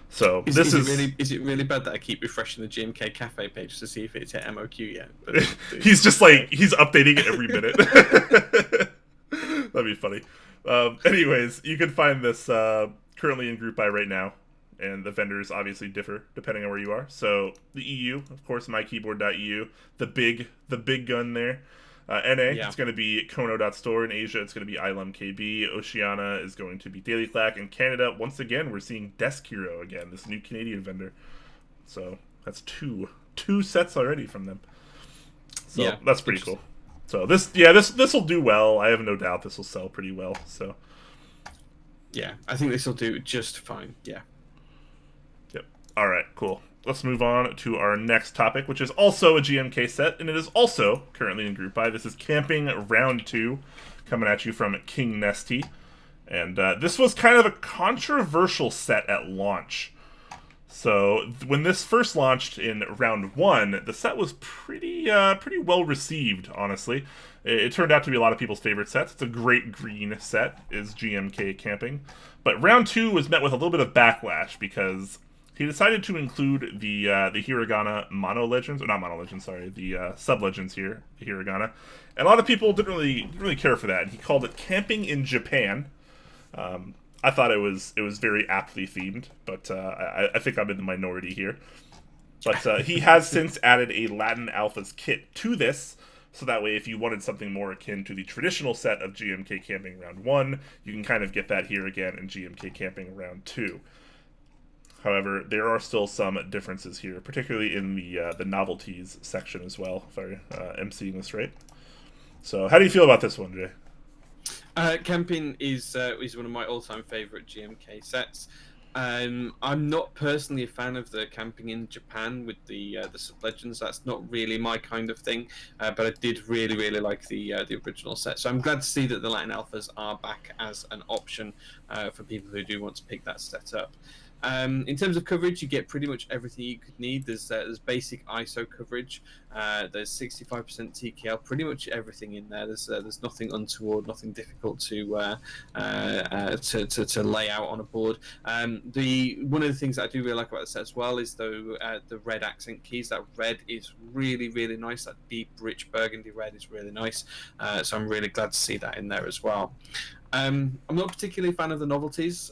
So is it really bad that I keep refreshing the GMK Cafe page to see if it's hit MOQ yet? But he's just like, he's updating it every minute. That'd be funny. Anyways, you can find this currently in Group Buy right now, and the vendors obviously differ depending on where you are. So the EU, of course, mykeyboard.eu, the big gun there. NA, it's going to be Kono.store. In Asia, it's going to be Ilum KB. Oceania is going to be Daily Clack. In Canada, once again, we're seeing Desk Hero again, this new Canadian vendor. So that's two sets already from them. So that's pretty cool. So this will do well. I have no doubt this will sell pretty well. So yeah, I think this will do just fine. Yeah. Yep. All right. Cool. Let's move on to our next topic, which is also a GMK set, and it is also currently in Group Buy. This is Camping Round 2, coming at you from King Nesty. And this was kind of a controversial set at launch. So when this first launched in Round 1, the set was pretty well received, honestly. It turned out to be a lot of people's favorite sets. It's a great green set, is GMK Camping. But Round 2 was met with a little bit of backlash because he decided to include the Hiragana Mono Legends, or not Mono Legends, sorry, the Sub Legends here, the Hiragana, and a lot of people didn't really care for that. And he called it Camping in Japan. I thought it was very aptly themed, but I think I'm in the minority here. But he has since added a Latin Alphas kit to this, so that way if you wanted something more akin to the traditional set of GMK Camping Round 1, you can kind of get that here again in GMK Camping Round 2. However, there are still some differences here, particularly in the novelties section as well, if I am seeing this right. So how do you feel about this one, Jay? Camping is one of my all-time favorite GMK sets. I'm not personally a fan of the Camping in Japan with the Sub-Legends. That's not really my kind of thing, but I did really like the original set. So I'm glad to see that the Latin Alphas are back as an option for people who do want to pick that set up. In terms of coverage, you get pretty much everything you could need. There's basic ISO coverage. There's 65% TKL. Pretty much everything in there. There's nothing untoward, nothing difficult to lay out on a board. One of the things that I do really like about the set as well is the red accent keys. That red is really nice. That deep, rich burgundy red is really nice. So I'm really glad to see that in there as well. I'm not particularly a fan of the novelties.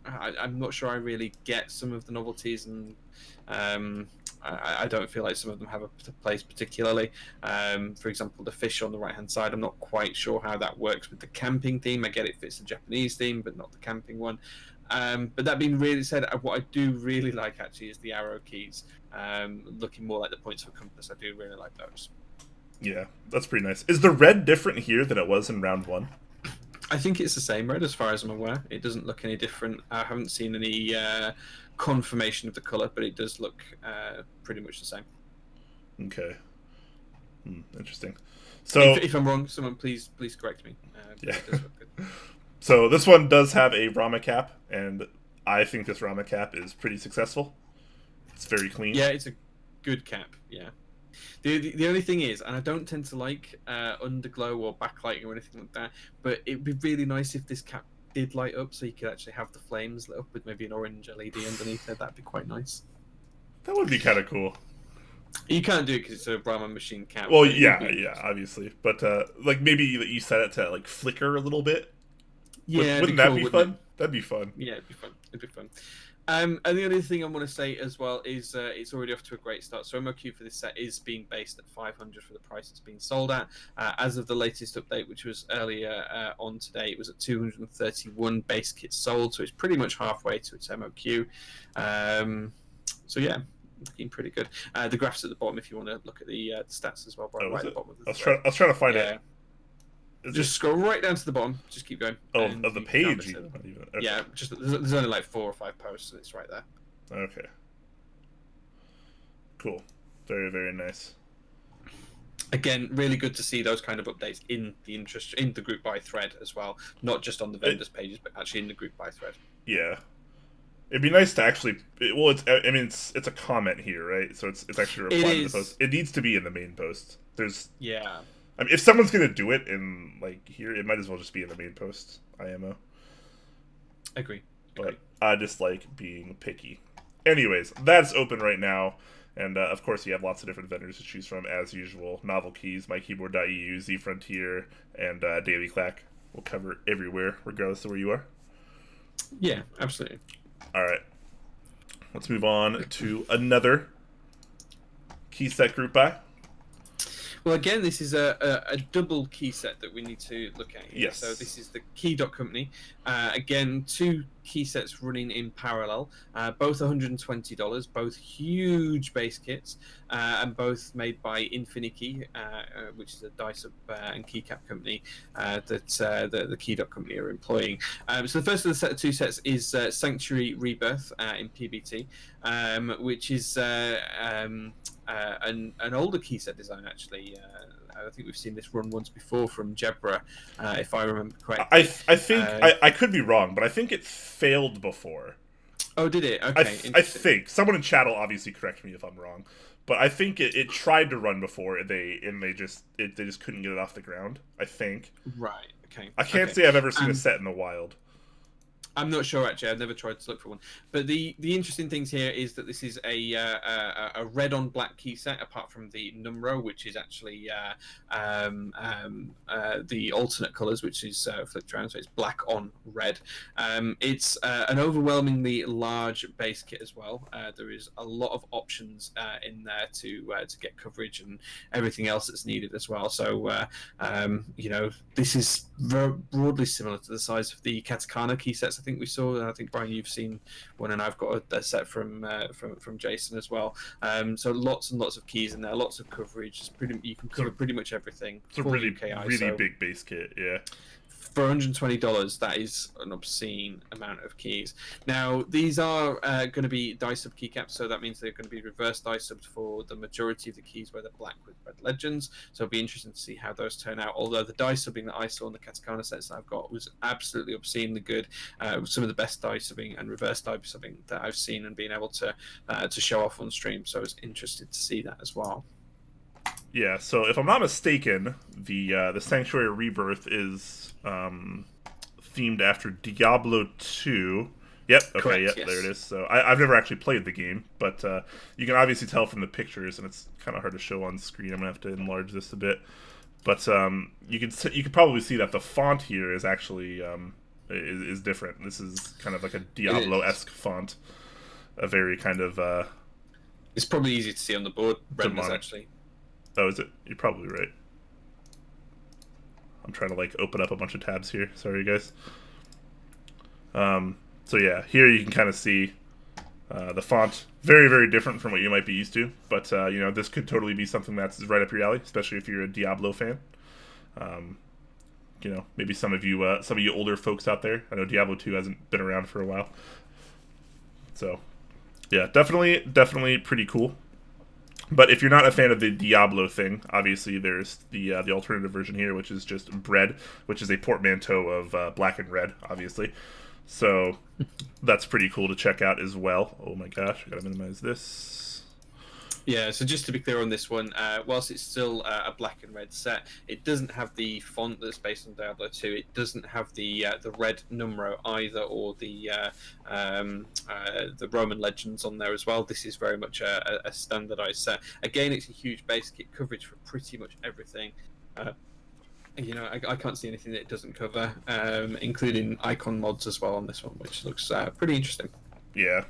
I'm not sure I really get some of the novelties, and I don't feel like some of them have a place particularly. For example, the fish on the right hand side, I'm not quite sure how that works with the camping theme. I get it fits the Japanese theme, but not the camping one. But that being really said, what I do really like actually is the arrow keys, looking more like the points of a compass. I do really like those. Yeah, that's pretty nice. Is the red different here than it was in round 1? I think it's the same red as far as I'm aware. It doesn't look any different. I haven't seen any confirmation of the color, but it does look pretty much the same. Okay. Interesting. So if I'm wrong, someone please correct me. Yeah. It does look good. So this one does have a Rama cap, and I think this Rama cap is pretty successful. It's very clean. Yeah, it's a good cap. Yeah. The only thing is, and I don't tend to like underglow or backlighting or anything like that, but it'd be really nice if this cap did light up, so you could actually have the flames lit up with maybe an orange LED underneath it. That'd be quite nice. That would be kind of cool. You can't do it because it's a Brahma machine cap. Well, yeah, obviously, but like maybe you set it to like flicker a little bit. Yeah, wouldn't that be fun? That'd be fun. Yeah, it'd be fun. It'd be fun. And the other thing I want to say as well is it's already off to a great start. So MOQ for this set is being based at 500 for the price it's being sold at. As of the latest update, which was earlier on today, it was at 231 base kits sold. So it's pretty much halfway to its MOQ. So yeah, looking pretty good. The graphs at the bottom, if you want to look at the stats as well. Right at the bottom of the I was trying to find it. Just scroll right down to the bottom. Just keep going. Oh, of the page. Even. Okay. Yeah, just there's only like 4 or 5 posts, and it's right there. Okay. Cool. Very, very nice. Again, really good to see those kind of updates in the group buy thread as well, not just on the vendors pages, but actually in the group buy thread. Yeah. It'd be nice to actually. It's a comment here, right? So it's actually replying to the post. It needs to be in the main post. Yeah. I mean, if someone's gonna do it in like here, it might as well just be in the main post. IMO. Agree. But I just like being picky. Anyways, that's open right now, and of course you have lots of different vendors to choose from as usual. Novel Keys, MyKeyboard.eu, Z Frontier, and Daily Clack will cover everywhere, regardless of where you are. Yeah, absolutely. All right, let's move on to another key set group buy. Well, again, this is a double key set that we need to look at here. Yes. So this is the Key Company. Again, 2 key sets running in parallel, both $120, both huge base kits, and both made by Infinikey, which is a dice up and keycap company that the Key Company are employing. So the first of the set of 2 sets is Sanctuary Rebirth in PBT, which is an older key set design actually. I think we've seen this run once before from Jebra, if I remember correctly. I think I could be wrong, but I think it failed before. Oh, did it? Okay. I think someone in chat will obviously correct me if I'm wrong, but I think it tried to run before they just couldn't get it off the ground. I think. Right. Okay. I can't say I've ever seen a set in the wild. I'm not sure actually. I've never tried to look for one. But the interesting things here is that this is a red on black key set, apart from the Numro, which is actually the alternate colours, which is flipped around, so it's black on red. It's an overwhelmingly large base kit as well. There is a lot of options in there to get coverage and everything else that's needed as well. So this is very broadly similar to the size of the Katakana key sets I think we saw, and I think Brian, you've seen one, and I've got a set from Jason as well. So lots and lots of keys in there, lots of coverage. You can cover pretty much everything. It's a really big base kit, yeah. For $120, that is an obscene amount of keys. Now, these are going to be die sub keycaps, so that means they're going to be reverse die subs for the majority of the keys where they're black with red legends. So it'll be interesting to see how those turn out. Although the die subbing that I saw in the Katakana sets that I've got was absolutely obscenely good. Some of the best die subbing and reverse die subbing that I've seen and been able to show off on stream. So I was interested to see that as well. Yeah, so if I'm not mistaken, the Sanctuary Rebirth is themed after Diablo 2. Yep, okay, correct, yep, yes. There it is. So I've never actually played the game, but you can obviously tell from the pictures, and it's kind of hard to show on screen. I'm gonna have to enlarge this a bit, but you can probably see that the font here is actually is different. This is kind of like a Diablo-esque font, a very kind of. It's probably easy to see on the board renders actually. Oh, is it? You're probably right. I'm trying to open up a bunch of tabs here. Sorry, guys. So yeah, here you can kind of see the font, very, very different from what you might be used to. But, this could totally be something that's right up your alley, especially if you're a Diablo fan. Maybe some of you older folks out there. I know Diablo 2 hasn't been around for a while. So, yeah, definitely pretty cool. But if you're not a fan of the Diablo thing, obviously there's the alternative version here, which is just BRED, which is a portmanteau of black and red, obviously. So that's pretty cool to check out as well. Oh my gosh, I gotta minimize this. Yeah, so just to be clear on this one, whilst it's still a black and red set, it doesn't have the font that's based on Diablo 2. It doesn't have the red numero either, or the Roman legends on there as well. This is very much a standardized set. Again, it's a huge base kit coverage for pretty much everything. I can't see anything that it doesn't cover, including icon mods as well on this one, which looks pretty interesting. Yeah,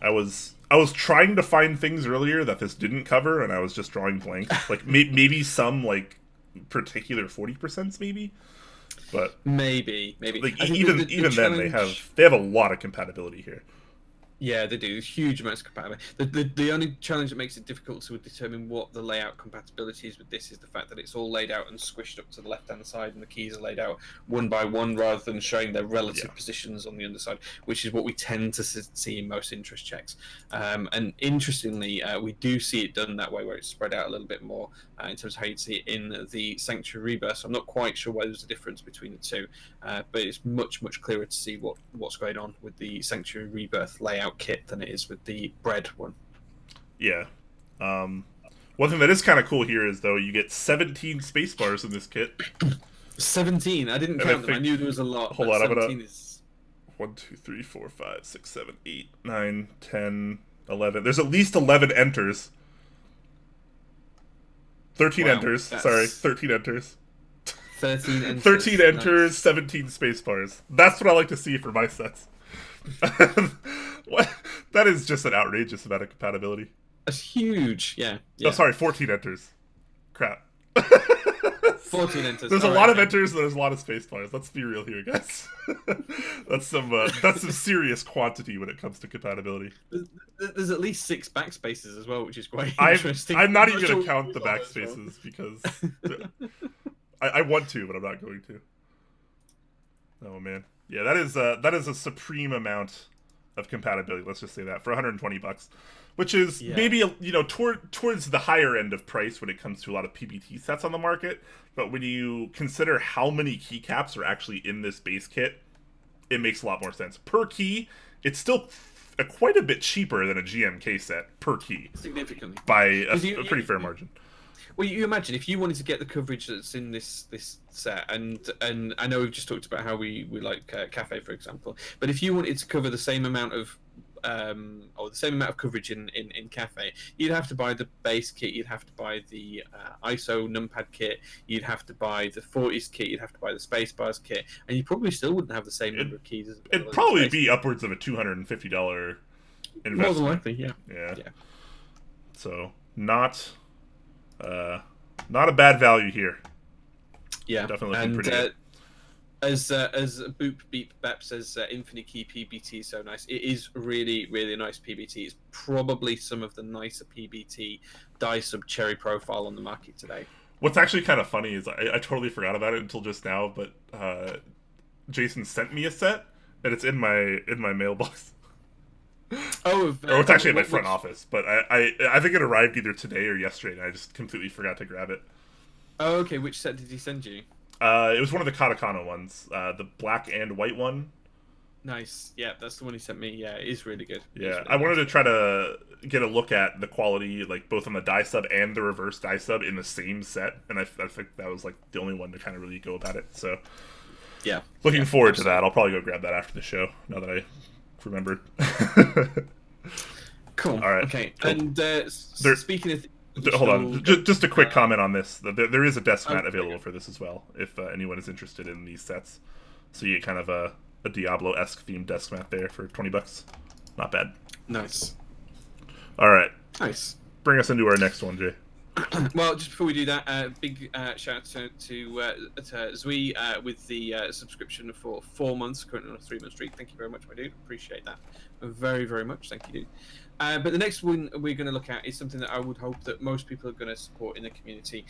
I was trying to find things earlier that this didn't cover, and I was just drawing blank. Like maybe some like particular 40%, maybe, but maybe like even then they have a lot of compatibility here. Yeah, they do. Huge amounts of compatibility. The only challenge that makes it difficult to determine what the layout compatibility is with this is the fact that it's all laid out and squished up to the left-hand side, and the keys are laid out one by one rather than showing their relative positions on the underside, which is what we tend to see in most interest checks. And interestingly, we do see it done that way, where it's spread out a little bit more in terms of how you'd see it in the Sanctuary Rebirth. So I'm not quite sure why there's a difference between the two, but it's much clearer to see what's going on with the Sanctuary Rebirth layout kit than it is with the BRED one. Yeah. One thing that is kind of cool here is, though, you get 17 space bars in this kit. 17? I didn't count them. I knew there was a lot. Hold on, 17 is 1, 2, 3, 4, 5, 6, 7, 8, 9, 10, 11. There's at least 11 enters. 13 enters. Sorry, 13 enters. 13 enters. 13 enters, nice. 17 space bars. That's what I like to see for my sets. What? That is just an outrageous amount of compatibility. That's huge, yeah. Oh, sorry, 14 enters. Crap. 14 enters. There's a lot of enters, and there's a lot of space bars. Let's be real here, guys. That's some serious quantity when it comes to compatibility. There's at least 6 backspaces as well, which is quite interesting. I'm not even going to count the backspaces because I want to, but I'm not going to. Oh man, yeah, that is a supreme amount of compatibility. Let's just say that for $120, which is maybe towards the higher end of price when it comes to a lot of PBT sets on the market. But when you consider how many keycaps are actually in this base kit, it makes a lot more sense. Per key, it's still quite a bit cheaper than a GMK set per key, significantly by a pretty fair margin. Well, you imagine if you wanted to get the coverage that's in this set, and I know we've just talked about how we like Cafe, for example, but if you wanted to cover the same amount of coverage in Cafe, you'd have to buy the base kit, you'd have to buy the ISO numpad kit, you'd have to buy the 40s kit, you'd have to buy the spacebars kit, and you probably still wouldn't have the same number of keys. It'd probably be upwards of a $250 investment. More than likely, yeah. So not a bad value here. Yeah, definitely looking pretty good. As Boop Beep Bep says, Infinite Key PBT is so nice. It is really, really a nice PBT. It's probably some of the nicer PBT die sub cherry profile on the market today. What's actually kind of funny is I totally forgot about it until just now, but Jason sent me a set, and it's in my mailbox. Or it's actually at my front office, but I think it arrived either today or yesterday, and I just completely forgot to grab it. Oh, okay. Which set did he send you? It was one of the Katakana ones, the black and white one. Nice. Yeah, that's the one he sent me. Yeah, it is really good. Yeah, really I wanted to try to get a look at the quality, like both on the die sub and the reverse die sub in the same set, and I think that was like the only one to kind of really go about it. So yeah, looking forward to that. I'll probably go grab that after the show. Now that I remembered. Cool. All right. Okay. Cool. And speaking of. Hold on, just a quick comment on this. There is a desk mat available for this as well, if anyone is interested in these sets. So you get kind of a Diablo-esque themed desk mat there for $20. Not bad. Nice. All right. Nice. Bring us into our next one, Jay. Well, just before we do that, big shout out to Zui with the subscription for 4 months, currently on a 3-month streak. Thank you very much, my dude. Appreciate that very, very much. Thank you, dude. But the next one we're going to look at is something that I would hope that most people are going to support in the community,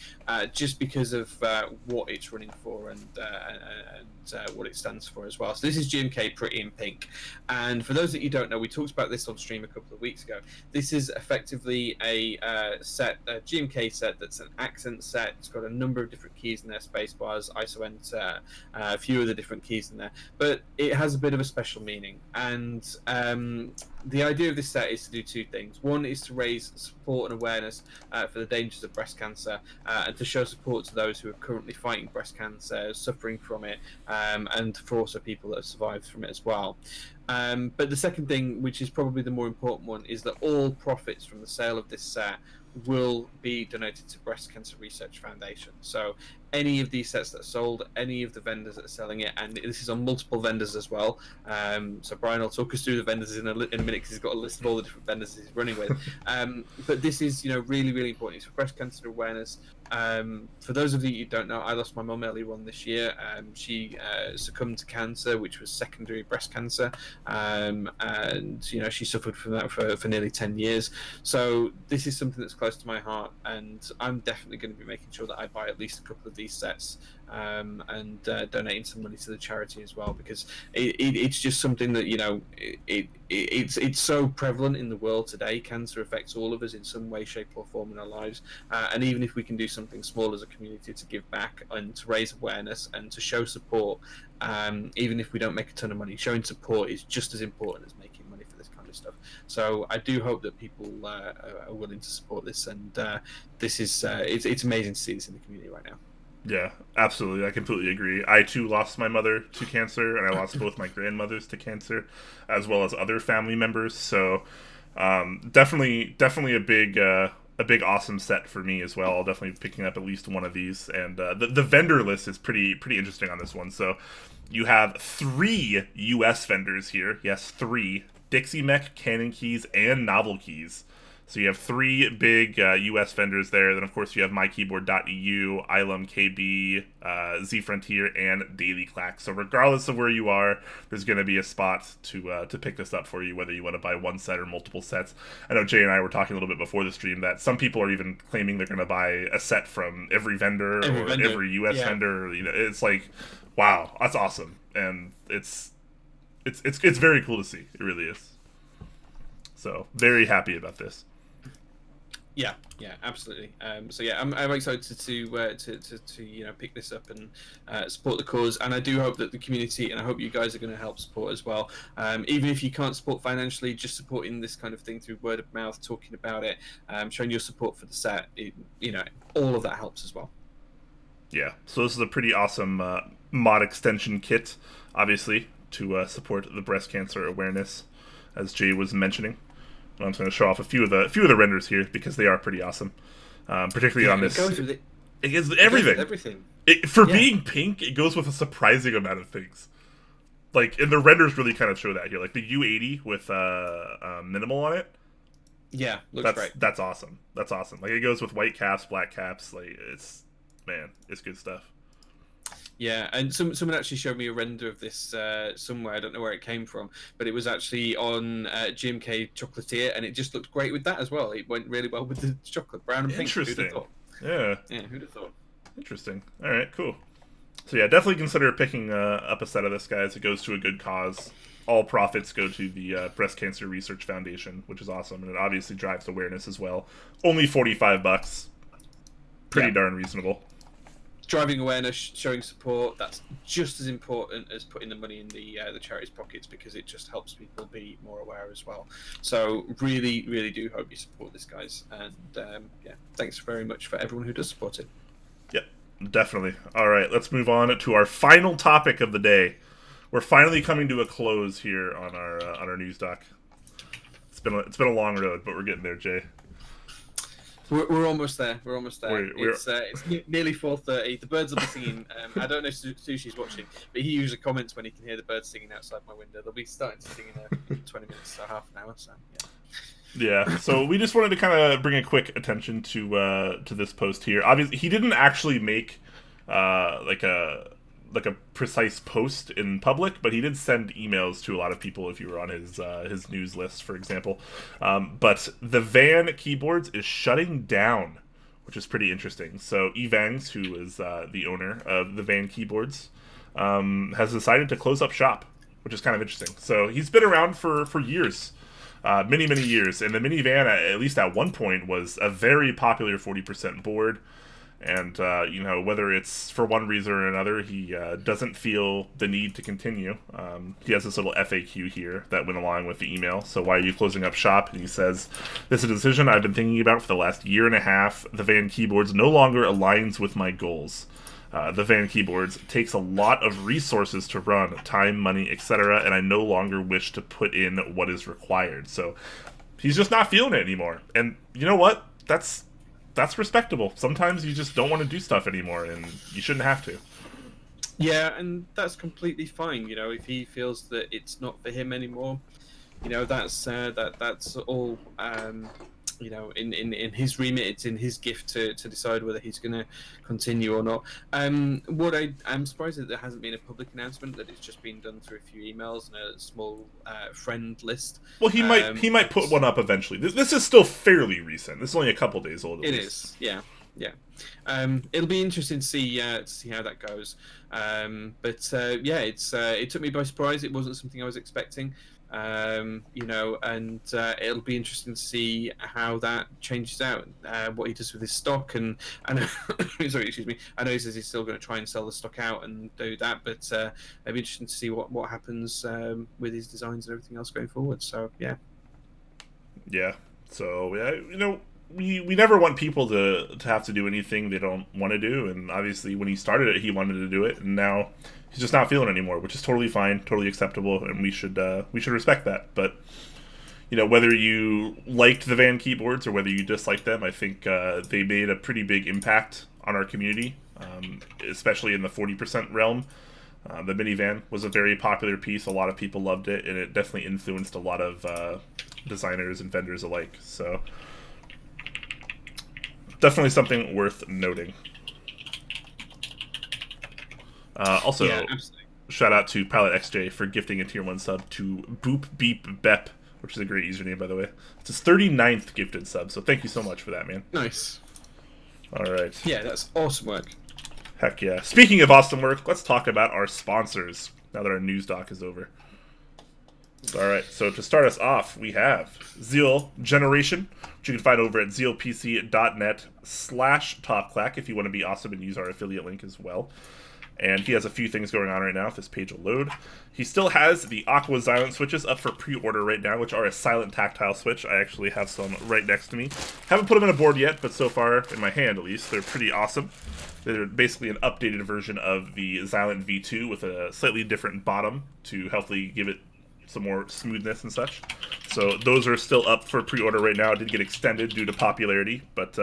just because of what it's running for and what it stands for as well. So this is GMK Pretty in pink. And for those that you don't know, we talked about this on stream a couple of weeks ago. This is effectively a set, a GMK set that's an accent set. It's got a number of different keys in there, space bars, ISO enter, a few other different keys in there. But it has a bit of a special meaning. And the idea of this set is to do 2 things. One is to raise support and awareness for the dangers of breast cancer, and to show support to those who are currently fighting breast cancer, suffering from it, and for also people that have survived from it as well. But the second thing, which is probably the more important one, is that all profits from the sale of this set will be donated to Breast Cancer Research Foundation. So any of these sets that are sold, any of the vendors that are selling it, and this is on multiple vendors as well. So Brian will talk us through the vendors in a minute, because he's got a list of all the different vendors he's running with. But this is, really, really important. It's for breast cancer awareness. For those of you who don't know, I lost my mum earlier on this year. She succumbed to cancer, which was secondary breast cancer, and she suffered from that for nearly 10 years. So this is something that's close to my heart, and I'm definitely going to be making sure that I buy at least a couple of these sets, and donating some money to the charity as well, because it's just something that it's so prevalent in the world today. Cancer affects all of us in some way, shape or form in our lives, and even if we can do something small as a community to give back and to raise awareness and to show support, even if we don't make a ton of money, showing support is just as important as making money for this kind of stuff. So I do hope that people are willing to support this, and this is it's amazing to see this in the community right now. Yeah, absolutely. I completely agree. I too lost my mother to cancer, and I lost both my grandmothers to cancer, as well as other family members. So definitely a big awesome set for me as well. I'll definitely be picking up at least one of these. And the vendor list is pretty interesting on this one. So you have 3 US vendors here. Yes, 3. Dixie Mech, Canon Keys, and Novel Keys. So you have 3 big US vendors there. Then, of course, you have MyKeyboard.eu, Ilum, KB, Z Frontier, and Daily Clack. So regardless of where you are, there's going to be a spot to pick this up for you, whether you want to buy one set or multiple sets. I know Jay and I were talking a little bit before the stream that some people are even claiming they're going to buy a set from every vendor or every US vendor. It's like, wow, that's awesome. And it's very cool to see. It really is. So very happy about this. Yeah, absolutely. So yeah, I'm excited to pick this up and support the cause, and I do hope that the community, and I hope you guys are going to help support as well. Even if you can't support financially, just supporting this kind of thing through word of mouth, talking about it, showing your support for the set, all of that helps as well. Yeah. So this is a pretty awesome mod extension kit, obviously, to support the breast cancer awareness, as Jay was mentioning. I'm just going to show off a few of the renders here because they are pretty awesome, particularly on this. It gets everything. Being pink, it goes with a surprising amount of things. Like, and the renders really kind of show that here. Like the U80 with minimal on it. Yeah, looks great. That's awesome. That's awesome. Like, it goes with white caps, black caps. Like, it's good stuff. Yeah, and someone actually showed me a render of this somewhere. I don't know where it came from, but it was actually on GMK Chocolatier, and it just looked great with that as well. It went really well with the chocolate, brown and pink. Interesting. Who'd have thought? Yeah, who'd have thought? Interesting. All right, cool. So yeah, definitely consider picking up a set of this, guys. It goes to a good cause. All profits go to the Breast Cancer Research Foundation, which is awesome, and it obviously drives awareness as well. Only $45. Pretty darn reasonable. Driving awareness, showing support, that's just as important as putting the money in the charity's pockets, because it just helps people be more aware as well. So really, really do hope you support this, guys. And thanks very much for everyone who does support it. Yep, definitely. All right, let's move on to our final topic of the day. We're finally coming to a close here on our news doc. It's been a long road, but we're getting there, Jay. We're almost there. It's nearly 4:30. The birds will be singing. I don't know if Sushi's watching, but he usually comments when he can hear the birds singing outside my window. They'll be starting to sing in 20 minutes or half an hour. So yeah. Yeah, so we just wanted to kind of bring a quick attention to this post here. Obviously, he didn't actually make like a precise post in public, but he did send emails to a lot of people if you were on his news list, for example. But the Van Keyboards is shutting down, which is pretty interesting. So Evangs, who is the owner of the Van Keyboards, has decided to close up shop, which is kind of interesting. So he's been around for years. Many years, and the minivan, at least at one point, was a very popular 40% board. And whether it's for one reason or another, he doesn't feel the need to continue. He has this little FAQ here that went along with the email. So why are you closing up shop? And he says, "This is a decision I've been thinking about for the last year and a half. The Van Keyboards no longer aligns with my goals. The Van Keyboards takes a lot of resources to run, time, money, etc., and I no longer wish to put in what is required." So he's just not feeling it anymore. And you know what? That's respectable. Sometimes you just don't want to do stuff anymore, and you shouldn't have to. Yeah, and that's completely fine. If he feels that it's not for him anymore, that's all. In his remit, it's in his gift to decide whether he's going to continue or not. What I'm surprised that there hasn't been a public announcement, that it's just been done through a few emails and a small friend list. Well, he might put one up eventually. This is still fairly recent. This is only a couple days old. It is, yeah. It'll be interesting to see how that goes. It took me by surprise. It wasn't something I was expecting. And it'll be interesting to see how that changes out, what he does with his stock. And I know, sorry, excuse me. I know he says he's still going to try and sell the stock out and do that, but it'll be interesting to see what happens with his designs and everything else going forward. So yeah. So we never want people to have to do anything they don't want to do, and obviously when he started it, he wanted to do it, and now he's just not feeling it anymore, which is totally fine, totally acceptable, and we should respect that. But whether you liked the Van Keyboards or whether you disliked them, I think they made a pretty big impact on our community, especially in the 40% realm. The minivan was a very popular piece. A lot of people loved it, and it definitely influenced a lot of designers and vendors alike. So definitely something worth noting. Also, shout out to Pilot XJ for gifting a tier 1 sub to Boop Beep Bep, which is a great username, by the way. It's his 39th gifted sub, so thank you so much for that, man. Nice. All right. Yeah, that's awesome work. Heck yeah. Speaking of awesome work, let's talk about our sponsors now that our news doc is over. All right, so to start us off, we have Zeal Generation, which you can find over at zealpc.net/topclack if you want to be awesome and use our affiliate link as well. And he has a few things going on right now if this page will load. He still has the Aqua Silent switches up for pre-order right now, which are a silent tactile switch. I actually have some right next to me. Haven't put them in a board yet, but so far, in my hand at least, they're pretty awesome. They're basically an updated version of the Xylent V2 with a slightly different bottom to hopefully give it some more smoothness and such. So those are still up for pre-order right now. It did get extended due to popularity, but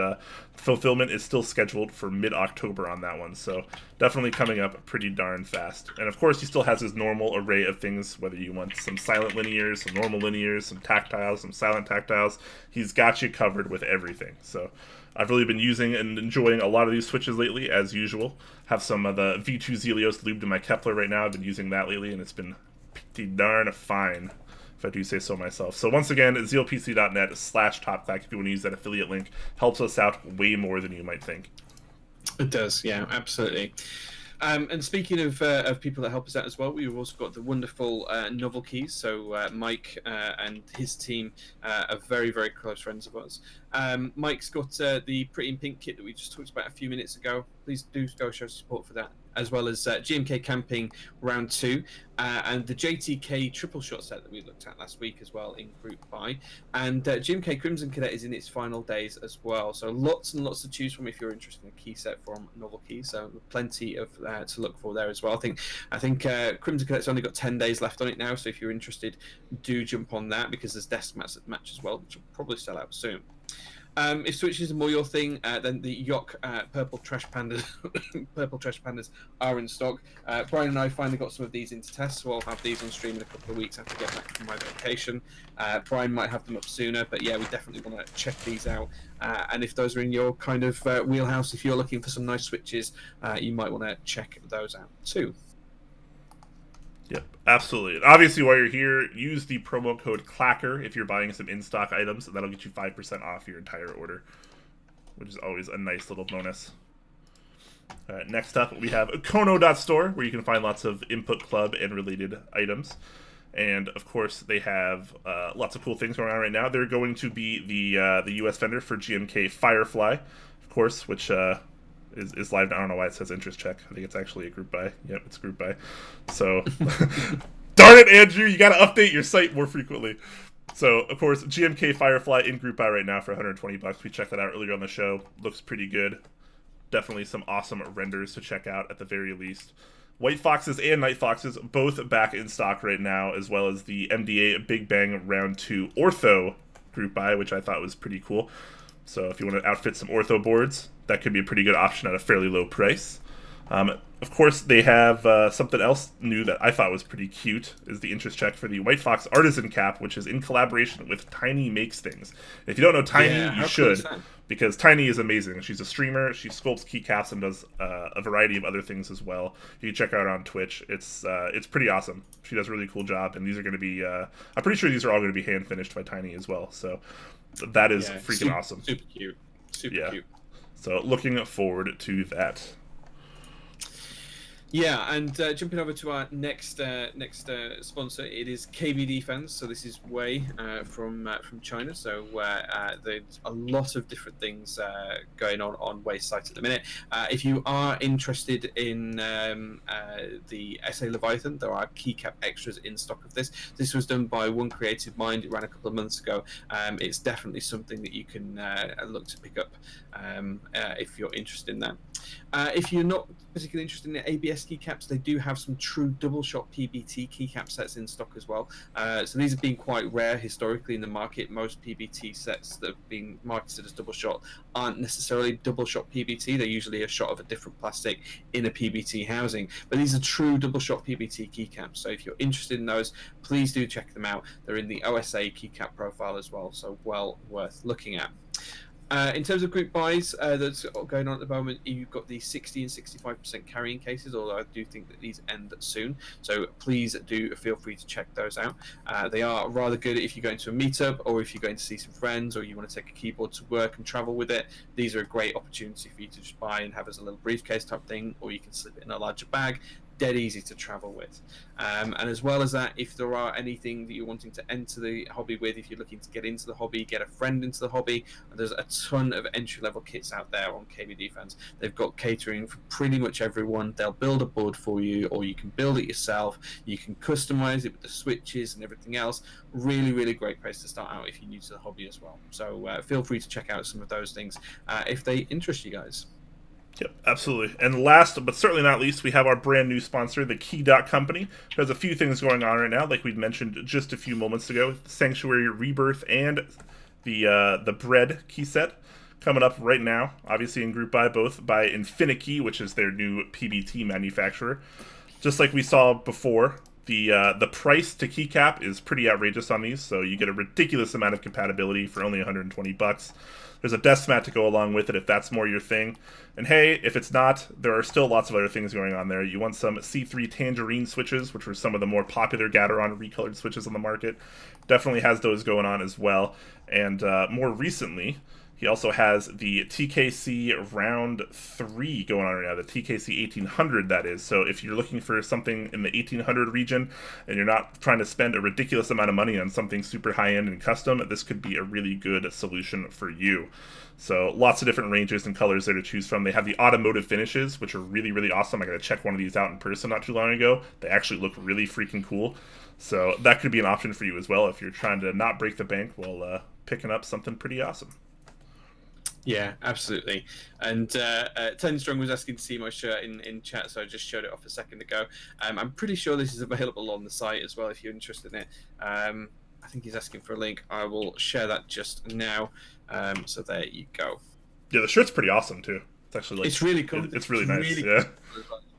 fulfillment is still scheduled for mid-October on that one. So definitely coming up pretty darn fast. And of course, he still has his normal array of things, whether you want some silent linears, some normal linears, some tactiles, some silent tactiles. He's got you covered with everything. So I've really been using and enjoying a lot of these switches lately, as usual. Have some of the V2 Zelios lubed in my Kepler right now. I've been using that lately, and it's been pretty darn fine, if I do say so myself. So once again, zealpc.net/topclack if you want to use that affiliate link. Helps us out way more than you might think. It does, yeah, absolutely. And speaking of people that help us out as well, we've also got the wonderful Novel Keys. So Mike and his team are very, very close friends of ours. Mike's got the Pretty in Pink kit that we just talked about a few minutes ago. Please do go show support for that, as well as GMK Camping Round 2 and the JTK triple shot set that we looked at last week as well in Group Buy. And GMK Crimson Cadet is in its final days as well. So lots and lots to choose from if you're interested in a key set from Novel Key. So plenty of to look for there as well. I think Crimson Cadet's only got 10 days left on it now. So if you're interested, do jump on that, because there's desk mats that match as well, which will probably sell out soon. If switches are more your thing, then the Yok purple trash pandas, purple trash pandas are in stock. Brian and I finally got some of these into test, so I'll have these on stream in a couple of weeks after I get back from my vacation. Brian might have them up sooner, but yeah, we definitely want to check these out. And if those are in your kind of wheelhouse, if you're looking for some nice switches, you might want to check those out too. Yep, absolutely. And obviously, while you're here, use the promo code Clacker if you're buying some in-stock items, and that'll get you 5% off your entire order, which is always a nice little bonus. Next up, we have Kono.store, where you can find lots of Input Club and related items. And, of course, they have lots of cool things going on right now. They're going to be the U.S. vendor for GMK Firefly, of course, which... is live. I don't know why it says interest check. I think it's actually a group buy. Yep, it's group buy. So, darn it, Andrew, you got to update your site more frequently. So, of course, GMK Firefly in group buy right now for $120. We checked that out earlier on the show. Looks pretty good. Definitely some awesome renders to check out at the very least. White Foxes and Night Foxes both back in stock right now, as well as the MDA Big Bang Round 2 Ortho group buy, which I thought was pretty cool. So if you want to outfit some ortho boards, that could be a pretty good option at a fairly low price. Of course, they have something else new that I thought was pretty cute, is the interest check for the White Fox Artisan Cap, which is in collaboration with Tiny Makes Things. And if you don't know Tiny, you should, because Tiny is amazing. She's a streamer, she sculpts keycaps and does a variety of other things as well. You can check her out on Twitch. It's pretty awesome. She does a really cool job, and these are going to be, I'm pretty sure these are all going to be hand-finished by Tiny as well, so that is freaking awesome. Super cute. Super cute. So looking forward to that. Yeah, and jumping over to our next sponsor, it is KBDfans. So this is Wei from China. So there's a lot of different things going on Wei's site at the minute. If you are interested in the SA Leviathan, there are keycap extras in stock of this. This was done by One Creative Mind. It ran a couple of months ago. It's definitely something that you can look to pick up if you're interested in that. If you're not particularly interested in the ABS keycaps, they do have some true double shot PBT keycap sets in stock as well. So these have been quite rare historically in the market. Most PBT sets that have been marketed as double shot aren't necessarily double shot PBT. They're usually a shot of a different plastic in a PBT housing. But these are true double shot PBT keycaps. So if you're interested in those, please do check them out. They're in the OSA keycap profile as well, so well worth looking at. In terms of group buys that's going on at the moment, you've got the 60 and 65% carrying cases, although I do think that these end soon. So please do feel free to check those out. They are rather good if you're going to a meetup or if you're going to see some friends or you want to take a keyboard to work and travel with it. These are a great opportunity for you to just buy and have as a little briefcase type thing, or you can slip it in a larger bag. Dead easy to travel with. And as well as that, if there are anything that you're wanting to enter the hobby with, if you're looking to get into the hobby, get a friend into the hobby, there's a ton of entry-level kits out there on KBDfans. They've got catering for pretty much everyone. They'll build a board for you, or you can build it yourself. You can customize it with the switches and everything else. Really, really great place to start out if you're new to the hobby as well. So feel free to check out some of those things if they interest you guys. Yep, absolutely. And last, but certainly not least, we have our brand new sponsor, the Key Company. There's a few things going on right now, like we mentioned just a few moments ago. Sanctuary Rebirth and the BRED key set coming up right now, obviously in group buy, both by Infinikey, which is their new PBT manufacturer. Just like we saw before, the price to keycap is pretty outrageous on these, so you get a ridiculous amount of compatibility for only $120. There's a desk mat to go along with it if that's more your thing. And hey, if it's not, there are still lots of other things going on there. You want some C3 Tangerine switches, which were some of the more popular Gateron recolored switches on the market. Definitely has those going on as well. And more recently, he also has the TKC Round 3 going on right now, the TKC 1800 that is. So if you're looking for something in the 1800 region and you're not trying to spend a ridiculous amount of money on something super high-end and custom, this could be a really good solution for you. So lots of different ranges and colors there to choose from. They have the automotive finishes, which are really, really awesome. I got to check one of these out in person not too long ago. They actually look really freaking cool. So that could be an option for you as well if you're trying to not break the bank while picking up something pretty awesome. Yeah, absolutely. And 10 Strong was asking to see my shirt in chat, so I just showed it off a second ago. I'm pretty sure this is available on the site as well if you're interested in it. I think he's asking for a link. I will share that just now. So there you go. Yeah, the shirt's pretty awesome too. It's actually like it's really comfortable. It's really nice. Yeah,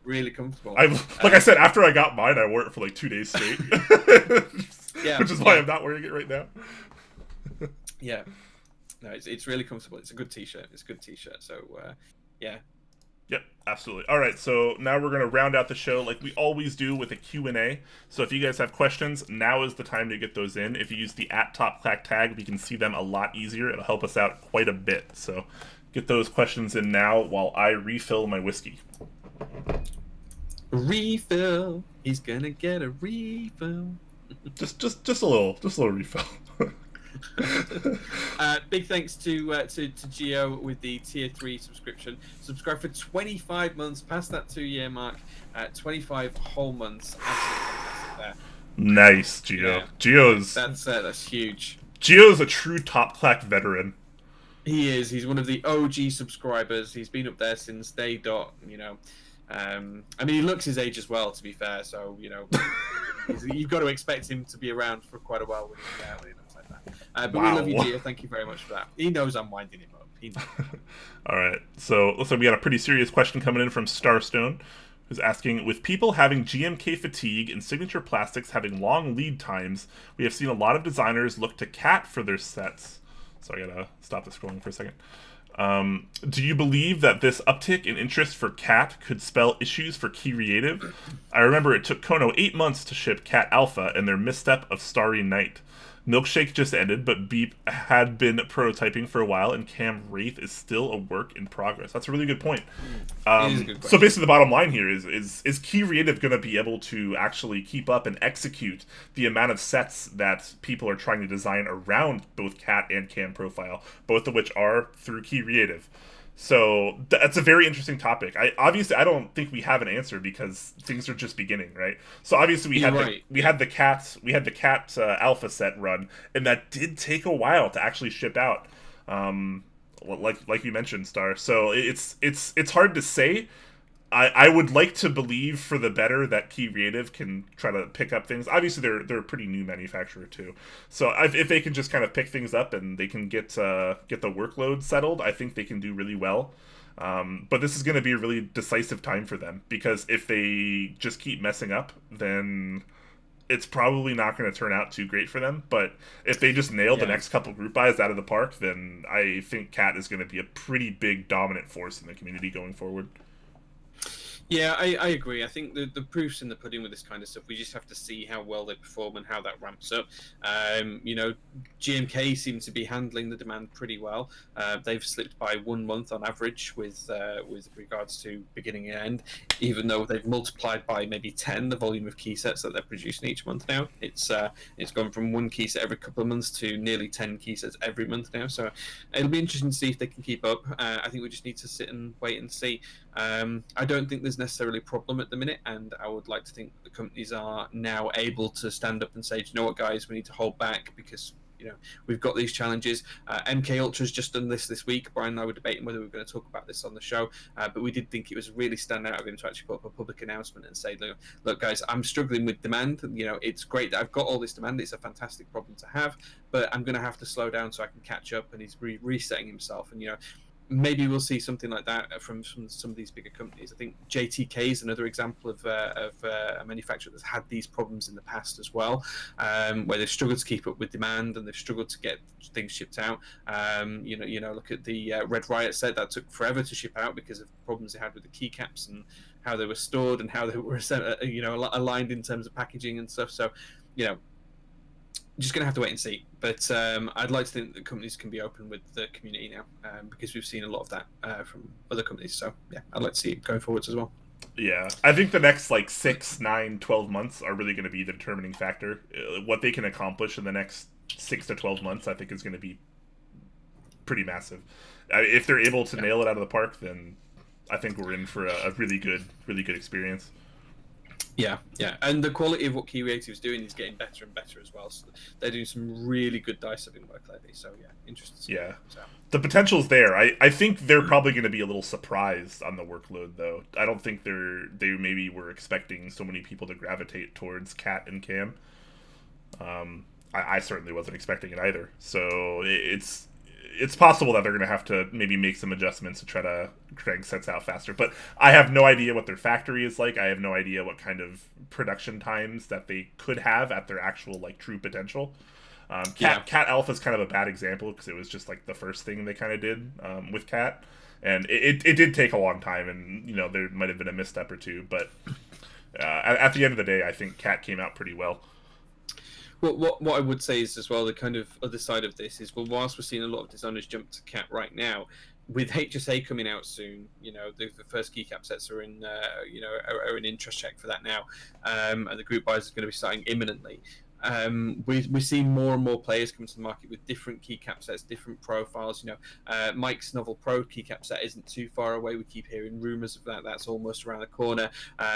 really comfortable. I said, after I got mine, I wore it for like 2 days straight. Yeah, which is why I'm not wearing it right now. Yeah, no, it's really comfortable. It's a good t-shirt. So yeah. Yep, absolutely. All right, so now we're going to round out the show like we always do with a Q&A. So if you guys have questions, now is the time to get those in. If you use the @TopClack tag, we can see them a lot easier. It'll help us out quite a bit. So get those questions in now while I refill my whiskey. Refill. He's gonna get a refill. just a little refill. Big thanks to Geo with the tier 3 subscription. Subscribe for 25 months, past that 2-year mark, 25 whole months. There. Nice, Geo. Yeah. Geo's that's huge. Geo's a true TopClack veteran. He is. He's one of the OG subscribers. He's been up there since day dot. I mean, he looks his age as well, to be fair. So you've got to expect him to be around for quite a while when he looks like that. But wow. We love you, Gio. Thank you very much for that. He knows I'm winding him up. He knows. All right. So looks like we got a pretty serious question coming in from Starstone, who's asking, with people having GMK fatigue and signature plastics having long lead times, we have seen a lot of designers look to Cat for their sets. So I gotta stop the scrolling for a second. Do you believe that this uptick in interest for Cat could spell issues for Keycap? I remember it took Kono 8 months to ship Cat Alpha and their misstep of Starry Night. Milkshake just ended, but Beep had been prototyping for a while, and Cam Wraith is still a work in progress. That's a really good point. So basically the bottom line here is Keycap going to be able to actually keep up and execute the amount of sets that people are trying to design around both Cat and Cam profile, both of which are through Keycap? So that's a very interesting topic. I don't think we have an answer because things are just beginning, right? So obviously we had the Cat Alpha set run, and that did take a while to actually ship out. Like you mentioned, Star. So it's hard to say. I would like to believe for the better that Keycap can try to pick up things. Obviously, they're a pretty new manufacturer too. So if they can just kind of pick things up and they can get the workload settled, I think they can do really well. But this is going to be a really decisive time for them, because if they just keep messing up, then it's probably not going to turn out too great for them. But if they just nail the next couple group buys out of the park, then I think Cat is going to be a pretty big dominant force in the community going forward. Yeah, I agree. I think the proof's in the pudding with this kind of stuff. We just have to see how well they perform and how that ramps up. GMK seem to be handling the demand pretty well. They've slipped by 1 month on average with regards to beginning and end, even though they've multiplied by maybe 10 the volume of key sets that they're producing each month now. It's gone from 1 key set every couple of months to nearly 10 key sets every month now. So it'll be interesting to see if they can keep up. I think we just need to sit and wait and see. I don't think there's necessarily a problem at the minute, and I would like to think the companies are now able to stand up and say, do you know what, guys, we need to hold back because we've got these challenges. MK Ultra's just done this week. Brian and I were debating whether we were going to talk about this on the show, but we did think it was really stand out of him to actually put up a public announcement and say, look guys, I'm struggling with demand. It's great that I've got all this demand. It's a fantastic problem to have, but I'm going to have to slow down so I can catch up. And he's resetting himself, and maybe we'll see something like that from some of these bigger companies. I think JTK is another example of a manufacturer that's had these problems in the past as well, where they've struggled to keep up with demand and they've struggled to get things shipped out. Look at the Red Riot set that took forever to ship out because of problems they had with the keycaps and how they were stored and how they were aligned in terms of packaging and stuff. So just going to have to wait and see. But I'd like to think that companies can be open with the community now, because we've seen a lot of that from other companies. So, yeah, I'd like to see it going forwards as well. Yeah, I think the next 6, 9, 12 months are really going to be the determining factor. What they can accomplish in the next 6 to 12 months, I think, is going to be pretty massive. If they're able to nail it out of the park, then I think we're in for a really good experience. Yeah, and the quality of what Keycap is doing is getting better and better as well. So they're doing some really good dice subbing work lately. So yeah, interesting to see. Yeah, the potential's there. I think they're probably going to be a little surprised on the workload, though. I don't think they maybe were expecting so many people to gravitate towards Cat and Cam. I certainly wasn't expecting it either. So it's possible that they're going to have to maybe make some adjustments to try to crank sets out faster. But I have no idea what their factory is like. I have no idea what kind of production times that they could have at their actual like true potential. Cat Alpha is kind of a bad example because it was just like the first thing they kind of did with Cat, and it did take a long time, and you know there might have been a misstep or two, but at the end of the day, I think Cat came out pretty well. Well, what I would say is as well, the kind of other side of this is, well, whilst we're seeing a lot of designers jump to Cat right now, with HSA coming out soon, you know, the first Keycap sets are in, are in interest check for that now, and the group buys is going to be starting imminently. We see more and more players coming to the market with different keycap sets, different profiles. You know, Mike's Novel Pro keycap set isn't too far away. We keep hearing rumors of that. That's almost around the corner.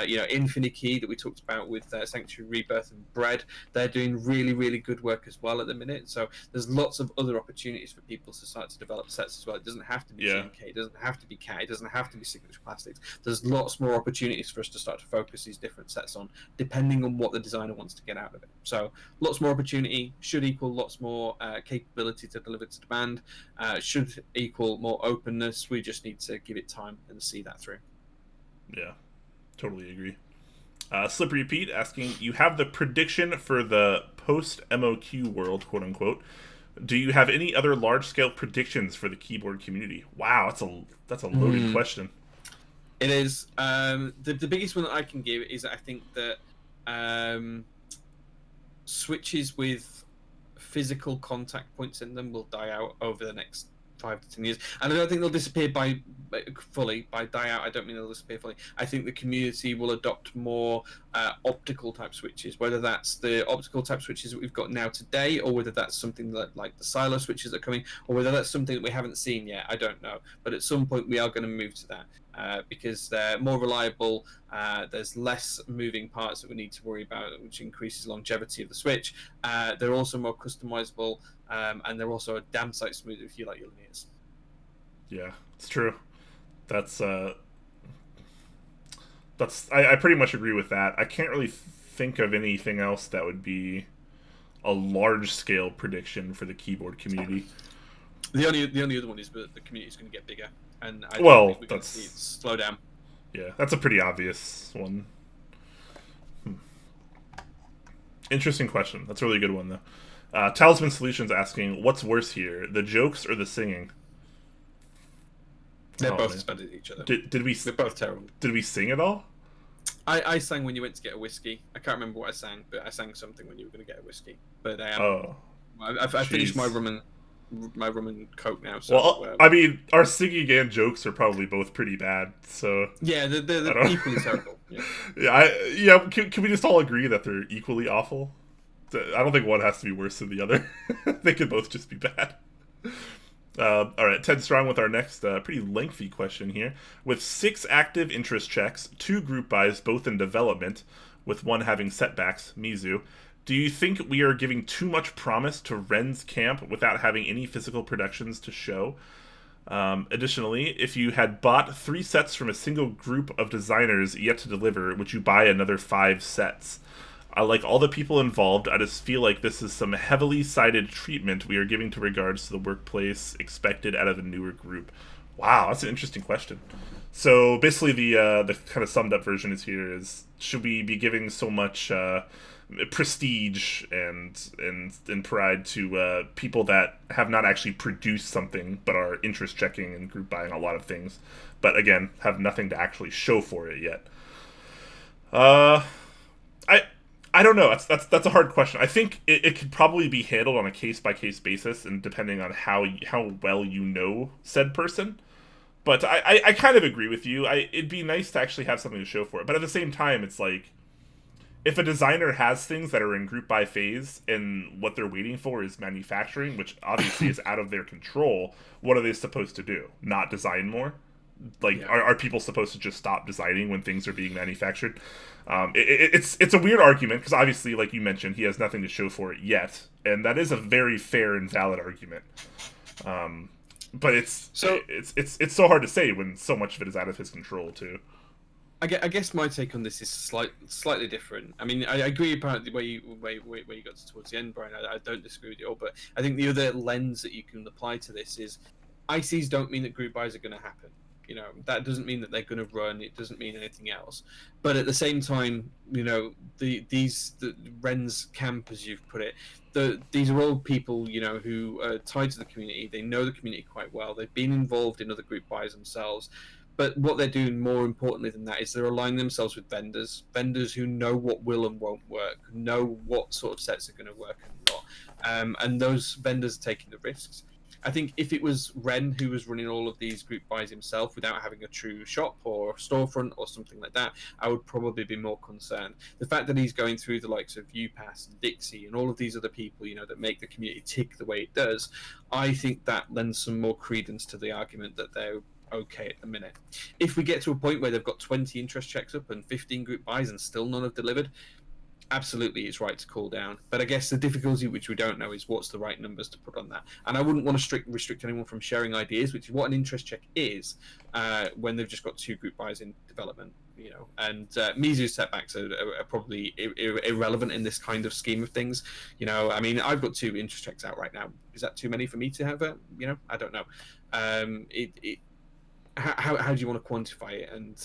You know, Infinikey that we talked about with Sanctuary, Rebirth, and BRED, they're doing really, really good work as well at the minute. So there's lots of other opportunities for people to start to develop sets as well. It doesn't have to be GMK. It doesn't have to be CAT. It doesn't have to be Signature Plastics. There's lots more opportunities for us to start to focus these different sets on, depending on what the designer wants to get out of it. So lots more opportunity should equal lots more capability to deliver to demand, should equal more openness. We just need to give it time and see that through. Yeah, totally agree. Slippery Pete asking, you have the prediction for the post-MOQ world, quote-unquote. Do you have any other large-scale predictions for the keyboard community? Wow, that's a loaded question. It is. The biggest one that I can give is I think that switches with physical contact points in them will die out over the next 5 to 10 years, and I don't think they'll disappear fully. By die out, I don't mean they'll disappear fully. I think the community will adopt more optical type switches, whether that's the optical type switches that we've got now today, or whether that's something that like the silo switches that are coming, or whether that's something that we haven't seen yet. I don't know, but at some point we are going to move to that. Because they're more reliable, there's less moving parts that we need to worry about, which increases longevity of the switch. They're also more customizable, and they're also a damn sight smoother if you like your linears. Yeah, it's true. That's I pretty much agree with that. I can't really think of anything else that would be a large scale prediction for the keyboard community. The only other one is that the community is going to get bigger, and I don't think we're going to see it slow down. Yeah, that's a pretty obvious one. Interesting question. That's a really good one, though. Talisman Solutions asking, what's worse here, the jokes or the singing? They're both as bad as each other. They're both terrible. Did we sing at all? I sang when you went to get a whiskey. I can't remember what I sang, but I sang something when you were going to get a whiskey. But I finished my rum and coke now. So, well, I mean, our singing and jokes are probably both pretty bad. So yeah, they're equally terrible. Yeah. Can we just all agree that they're equally awful? I don't think one has to be worse than the other. They could both just be bad. All right, Ted Strong with our next pretty lengthy question here. With 6 active interest checks, 2 group buys, both in development, with one having setbacks, Mizu, do you think we are giving too much promise to Ren's camp without having any physical productions to show? Additionally, if you had bought 3 sets from a single group of designers yet to deliver, would you buy another 5 sets? I like all the people involved. I just feel like this is some heavily sided treatment we are giving to regards to the workplace expected out of a newer group. Wow, that's an interesting question. So basically, the kind of summed up version is should we be giving so much prestige and pride to people that have not actually produced something but are interest checking and group buying a lot of things, but again have nothing to actually show for it yet? I don't know. That's a hard question. I think it could probably be handled on a case-by-case basis, and depending on how well you know said person. But I kind of agree with you. It'd be nice to actually have something to show for it. But at the same time, it's like, if a designer has things that are in group buy phase and what they're waiting for is manufacturing, which obviously is out of their control, what are they supposed to do? Not design more? Like, are people supposed to just stop designing when things are being manufactured? It's a weird argument, because obviously, like you mentioned, he has nothing to show for it yet, and that is a very fair and valid argument. But it's so hard to say when so much of it is out of his control too. I guess my take on this is slightly different. I mean, I agree apparently where you got towards the end, Brian. I don't disagree with you all, but I think the other lens that you can apply to this is ICs don't mean that group buys are going to happen. You know, that doesn't mean that they're going to run. It doesn't mean anything else. But at the same time, you know, the Ren's camp, as you've put it, these are all people, you know, who are tied to the community. They know the community quite well. They've been involved in other group buys themselves. But what they're doing more importantly than that is they're aligning themselves with vendors who know what will and won't work, know what sort of sets are going to work and not. And those vendors are taking the risks. I think if it was Ren who was running all of these group buys himself without having a true shop or storefront or something like that, I would probably be more concerned. The fact that he's going through the likes of UPass and Dixie and all of these other people, you know, that make the community tick the way it does, I think that lends some more credence to the argument that they're okay at the minute. If we get to a point where they've got 20 interest checks up and 15 group buys and still none have delivered, absolutely it's right to cool down. But I guess the difficulty, which we don't know, is what's the right numbers to put on that. And I wouldn't want to restrict anyone from sharing ideas, which is what an interest check is, when they've just got 2 group buys in development, you know. And Mizu's setbacks are probably irrelevant in this kind of scheme of things. You know, I mean, I've got 2 interest checks out right now. Is that too many for me to have it? You know, I don't know. How do you want to quantify it, and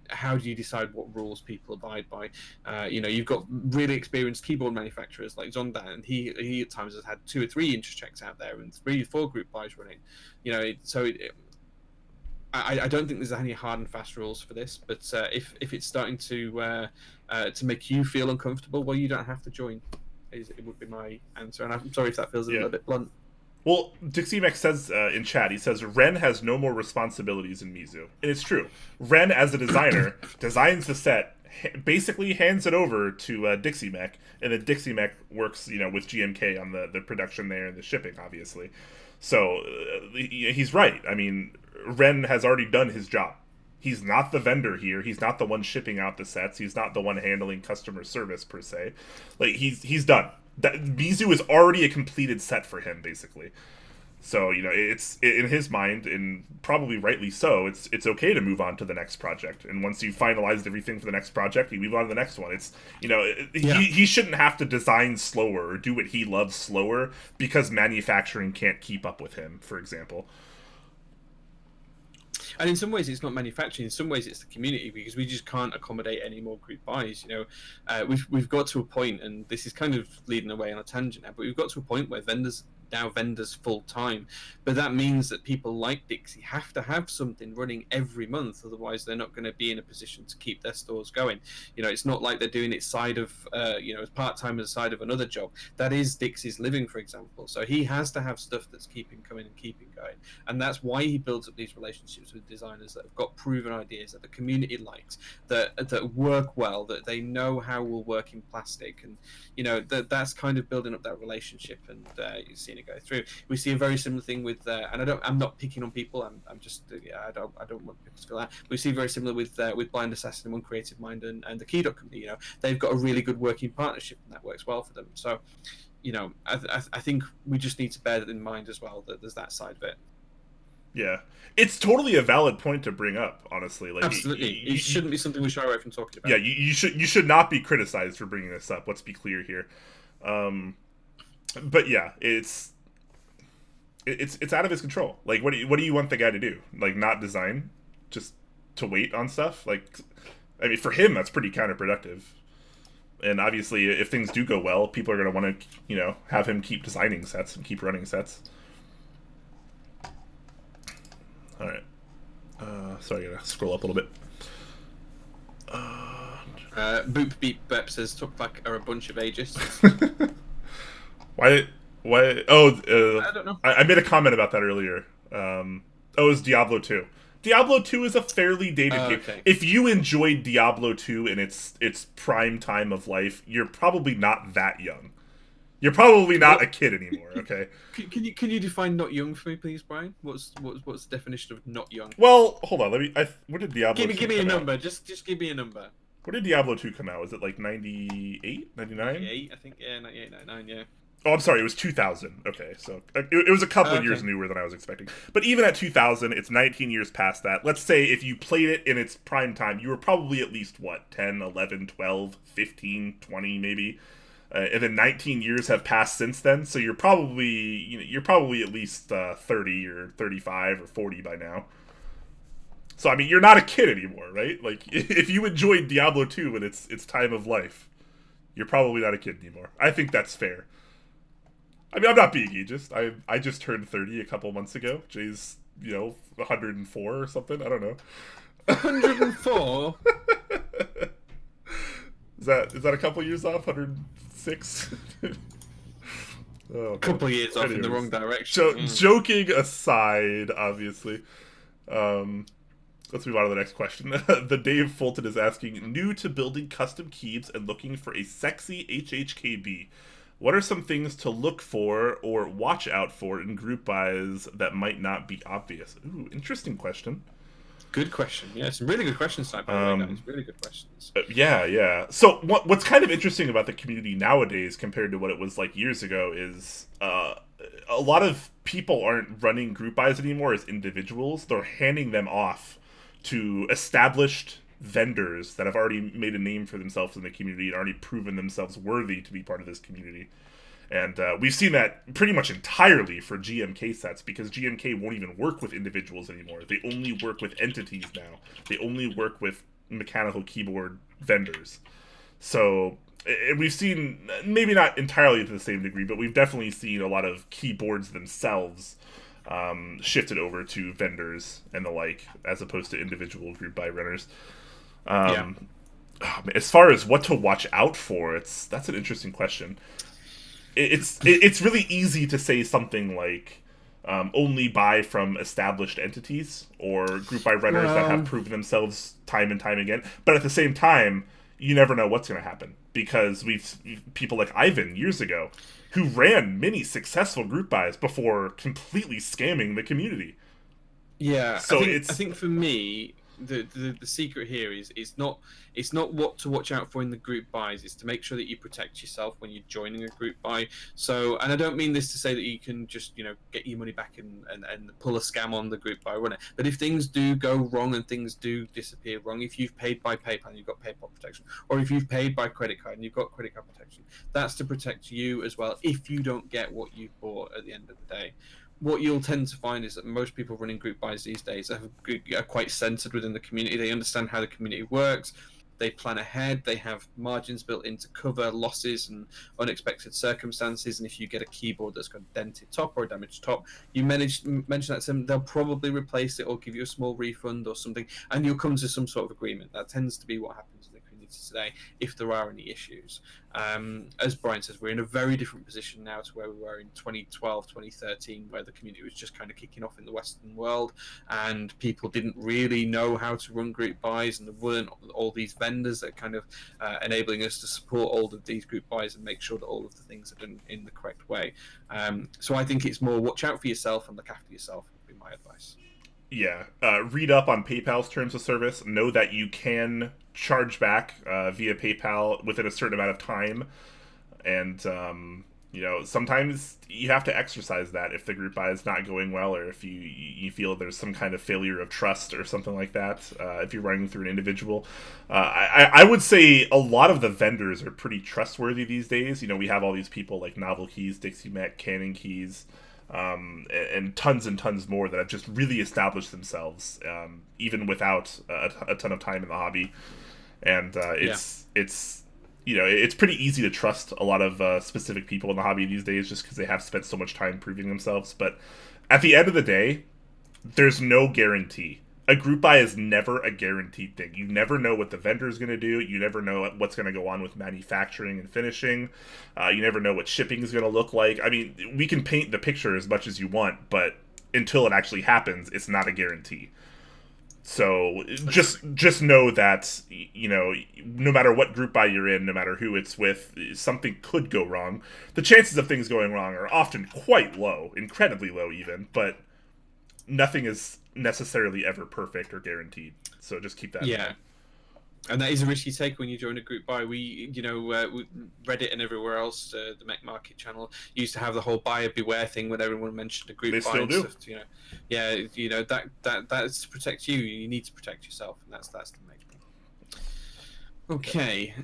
how do you decide what rules people abide by? You know, you've got really experienced keyboard manufacturers like Zonda, and he at times has had 2 or 3 interest checks out there and 3 or 4 group buys running. You know, I don't think there's any hard and fast rules for this, but if it's starting to make you feel uncomfortable, well, you don't have to join. It would be my answer, and I'm sorry if that feels a little bit blunt. Well, Dixie Mech says in chat, he says, Ren has no more responsibilities than Mizu. And it's true. Ren, as a designer, designs the set, basically hands it over to Dixie Mech, and then Dixie Mech works, you know, with GMK on the production there and the shipping, obviously. So he's right. I mean, Ren has already done his job. He's not the vendor here. He's not the one shipping out the sets. He's not the one handling customer service, per se. Like, he's done. That Mizu is already a completed set for him, basically. So, you know, it's in his mind, and probably rightly so, it's okay to move on to the next project. And once you've finalized everything for the next project, you move on to the next one. It's, you know, he shouldn't have to design slower or do what he loves slower because manufacturing can't keep up with him, for example. And in some ways, it's not manufacturing. In some ways, it's the community, because we just can't accommodate any more group buys. You know, we've got to a point, and this is kind of leading away on a tangent now, but we've got to a point where vendors full time, but that means that people like Dixie have to have something running every month, otherwise they're not going to be in a position to keep their stores going. You know, it's not like they're doing it side of you know, as part-time as side of another job. That is Dixie's living, for example. So he has to have stuff that's keeping coming and keeping going, and that's why he builds up these relationships with designers that have got proven ideas that the community likes, that work well, that they know how will work in plastic, and you know, that's kind of building up that relationship, and you've seen it go through. We see a very similar thing with, and I'm not picking on people. I'm just, I don't want people to feel that. We see very similar with Blind Assassin and One Creative Mind and the Key Company. You know, they've got a really good working partnership, and that works well for them. So, you know, I think we just need to bear that in mind as well, that there's that side of it. Yeah, it's totally a valid point to bring up. Honestly, like, absolutely, it shouldn't be something we shy away from talking about. Yeah, you should not be criticized for bringing this up. Let's be clear here. But yeah, it's out of his control. Like, what do you want the guy to do? Like, not design, just to wait on stuff? Like, I mean, for him, that's pretty counterproductive. And obviously, if things do go well, people are going to want to, you know, have him keep designing sets and keep running sets. All right. So I gotta scroll up a little bit. Boop Beep Bep says Tuk-Pak are a bunch of ages. Why? Oh, I don't know. I made a comment about that earlier. It's Diablo 2. Diablo 2 is a fairly dated game. Okay. If you enjoyed Diablo 2 in its prime time of life, you're probably not that young. You're probably not a kid anymore, okay? Can you define not young for me, please, Brian? What's the definition of not young? Well, hold on. What did Diablo 2 give me a number. Out? Just give me a number. What did Diablo 2 come out? Was it like 98, 99? 98, I think. Yeah, 98, 99. Yeah. Oh, I'm sorry, it was 2000. Okay, so it was a couple of years Okay. newer than I was expecting. But even at 2000, it's 19 years past that. Let's say if you played it in its prime time, you were probably at least, what, 10, 11, 12, 15, 20 maybe? And then 19 years have passed since then, so you're probably, you're probably at least 30 or 35 or 40 by now. So I mean, you're not a kid anymore, right? Like if you enjoyed Diablo 2 in its time of life, you're probably not a kid anymore. I think that's fair. I mean, I'm not being ageist. I just turned 30 a couple months ago. Jay's 104 or something. I don't know. 104. Is that a couple years off? 106. Oh, A couple of years off in the anyways. wrong direction. Joking aside, obviously. Um, let's move on to the next question. The Dave Fulton is asking, new to building custom keeps and looking for a sexy HHKB. What are some things to look for or watch out for in group buys that might not be obvious? Ooh, interesting question. Good question. Yeah, some really good questions tonight, by the way, guys. Really good questions. Yeah. So what's kind of interesting about the community nowadays compared to what it was like years ago is a lot of people aren't running group buys anymore as individuals. They're handing them off to established vendors that have already made a name for themselves in the community and already proven themselves worthy to be part of this community. And we've seen that pretty much entirely for GMK sets because GMK won't even work with individuals anymore. They only work with entities now. They only work with mechanical keyboard vendors. So, and we've seen, maybe not entirely to the same degree, but we've definitely seen a lot of keyboards themselves shifted over to vendors and the like, as opposed to individual group buy runners. Yeah. As far as what to watch out for, that's an interesting question. It's really easy to say something like only buy from established entities or group buy runners that have proven themselves time and time again. But at the same time, you never know what's going to happen because we've people like Ivan years ago who ran many successful group buys before completely scamming the community. Yeah, So I think for me, the secret here is it's not what to watch out for in the group buys. It's to make sure that you protect yourself when you're joining a group buy. So, and I don't mean this to say that you can just get your money back and pull a scam on the group buy runner. But if things do go wrong and things do disappear wrong, if you've paid by PayPal and you've got PayPal protection, or if you've paid by credit card and you've got credit card protection, that's to protect you as well. If you don't get what you bought at the end of the day. What you'll tend to find is that most people running group buys these days are quite centered within the community. They understand how the community works. They plan ahead. They have margins built in to cover losses and unexpected circumstances. And if you get a keyboard that's got a dented top or a damaged top, you mention that to them, they'll probably replace it or give you a small refund or something, and you'll come to some sort of agreement. That tends to be what happens in the community today if there are any issues. As Brian says, we're in a very different position now to where we were in 2012, 2013, where the community was just kind of kicking off in the Western world and people didn't really know how to run group buys, and there weren't all these vendors that kind of enabling us to support all of these group buys and make sure that all of the things are done in the correct way. So I think it's more watch out for yourself and look after yourself would be my advice. Yeah, read up on PayPal's terms of service. Know that you can charge back via PayPal within a certain amount of time, and sometimes you have to exercise that if the group buy is not going well, or if you feel there's some kind of failure of trust or something like that. If you're running through an individual, I would say a lot of the vendors are pretty trustworthy these days. We have all these people like Novel Keys, Dixie Mac, Canon Keys. And tons more that have just really established themselves, even without a ton of time in the hobby. And it's pretty easy to trust a lot of specific people in the hobby these days just because they have spent so much time proving themselves. But at the end of the day, there's no guarantee. A group buy is never a guaranteed thing. You never know what the vendor is going to do. You never know what's going to go on with manufacturing and finishing. You never know what shipping is going to look like. I mean, we can paint the picture as much as you want, but until it actually happens, it's not a guarantee. So just know that, no matter what group buy you're in, no matter who it's with, something could go wrong. The chances of things going wrong are often quite low, incredibly low even, but nothing is necessarily ever perfect or guaranteed. So just keep that in mind. And that is a risky take when you join a group buy. Reddit and everywhere else, the Mech Market channel used to have the whole buyer beware thing when everyone mentioned a group They buy still and do. stuff. That is to protect you. You need to protect yourself, and that's the main thing. Okay.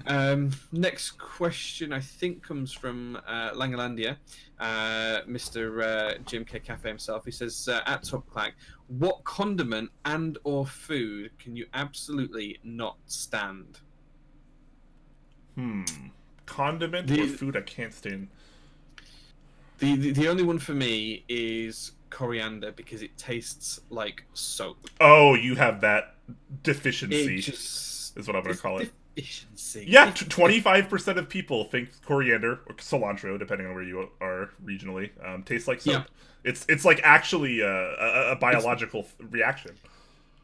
Next question I think comes from Langalandia, Mr. GMK Cafe himself. He says, at Top Clack, what condiment and or food can you absolutely not stand? Condiment or food I can't stand? The only one for me is coriander because it tastes like soap. Oh, you have that deficiency. Is what I'm going to call it. Deficiency. Yeah, 25% of people think coriander or cilantro, depending on where you are regionally, tastes like soap. Yeah. It's like actually a biological reaction.